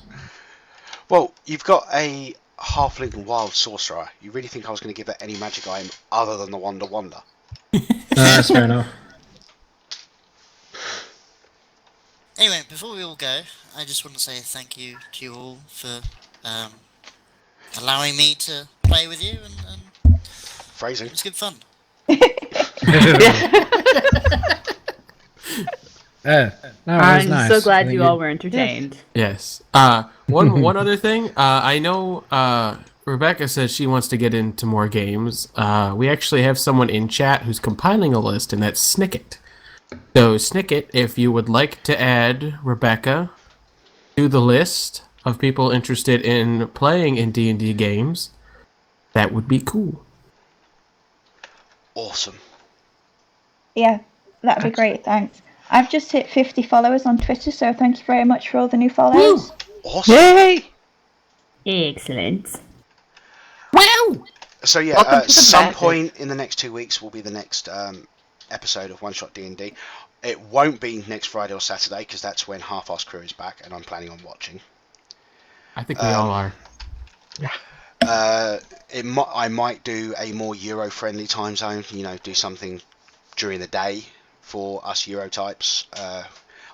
Well, you've got a halfling and wild sorcerer. You really think I was going to give it any magic item other than the Wonder Wonder? That's fair enough. Anyway, before we all go, I just want to say thank you to you all for allowing me to play with you, and Phrasing. it was good fun. No, it was I'm nice. so I glad think you all were entertained. Yes. One other thing. I know Rebecca says she wants to get into more games. We actually have someone in chat who's compiling a list, and that's Snicket. So Snicket, if you would like to add Rebecca to the list of people interested in playing in D&D games, that would be cool. Awesome. Yeah, that'd be great, thanks. I've just hit 50 followers on Twitter, so thank you very much for all the new follows. Awesome. Yay! Excellent. Wow! So yeah, Welcome to the some magic. point in the next 2 weeks will be the next episode of One Shot D&D. It won't be next Friday or Saturday because that's when Half-Ass Crew is back, and I'm planning on watching. I think we all are. I might do a more Euro-friendly time zone. You know, do something during the day for us Euro types.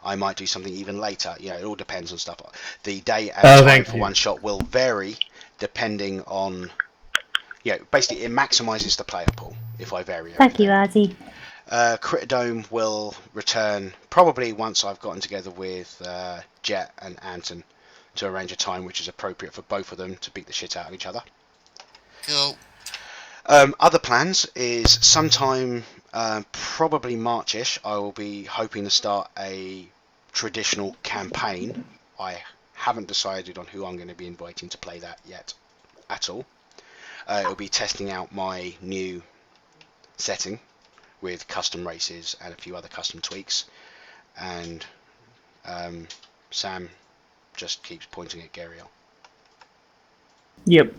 I might do something even later. You know, it all depends on stuff. The day and time for One Shot will vary depending on. You know, basically it maximises the player pool if I vary. Thank you, Artie. Criterdome will return probably once I've gotten together with Jet and Anton to arrange a time which is appropriate for both of them to beat the shit out of each other. Cool. Other plans is sometime probably Marchish I will be hoping to start a traditional campaign. I haven't decided on who I'm going to be inviting to play that yet at all. It'll be testing out my new setting with custom races and a few other custom tweaks, and Sam just keeps pointing at Gariel. Yep.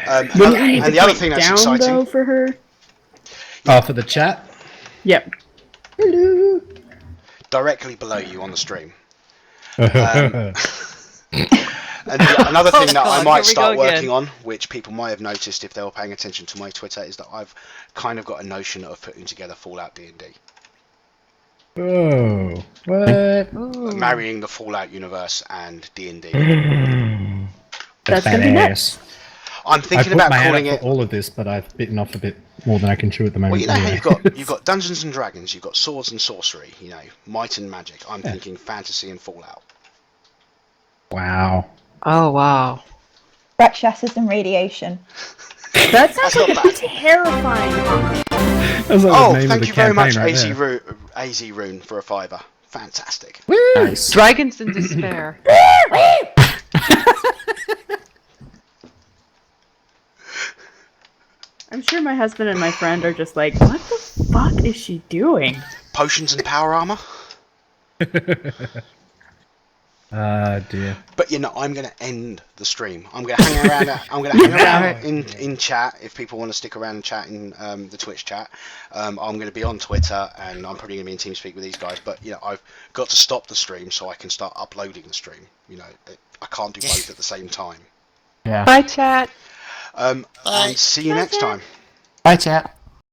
And the other thing that's exciting though, for her. Oh, for the chat? Yep. directly below you on the stream. And another thing that I might start working on, which people might have noticed if they were paying attention to my Twitter, is that I've kind of got a notion of putting together Fallout D&D. Oh, what? Marrying the Fallout universe and D&D. That's gonna be next. I'm thinking about calling it. For all of this, but I've bitten off a bit more than I can chew at the moment. Well, you know how anyway. you've got Dungeons and Dragons, you've got swords and sorcery, you know, might and magic. I'm thinking fantasy and Fallout. Wow. Oh, wow. Rakshasas and radiation. That sounds like a terrifying. Thank you very much, AZ Rune, for a $5. Fantastic. Nice. Dragons in Despair. I'm sure my husband and my friend are just like, what the fuck is she doing? Potions and power armor. Dear. But you know, I'm going to end the stream. I'm going to hang around. I'm going to hang around in chat if people want to stick around and chat in the Twitch chat. I'm going to be on Twitter, and I'm probably going to be in TeamSpeak with these guys. But you know, I've got to stop the stream so I can start uploading the stream. You know, I can't do both at the same time. Yeah. Bye, chat. And see you next time. Bye, chat.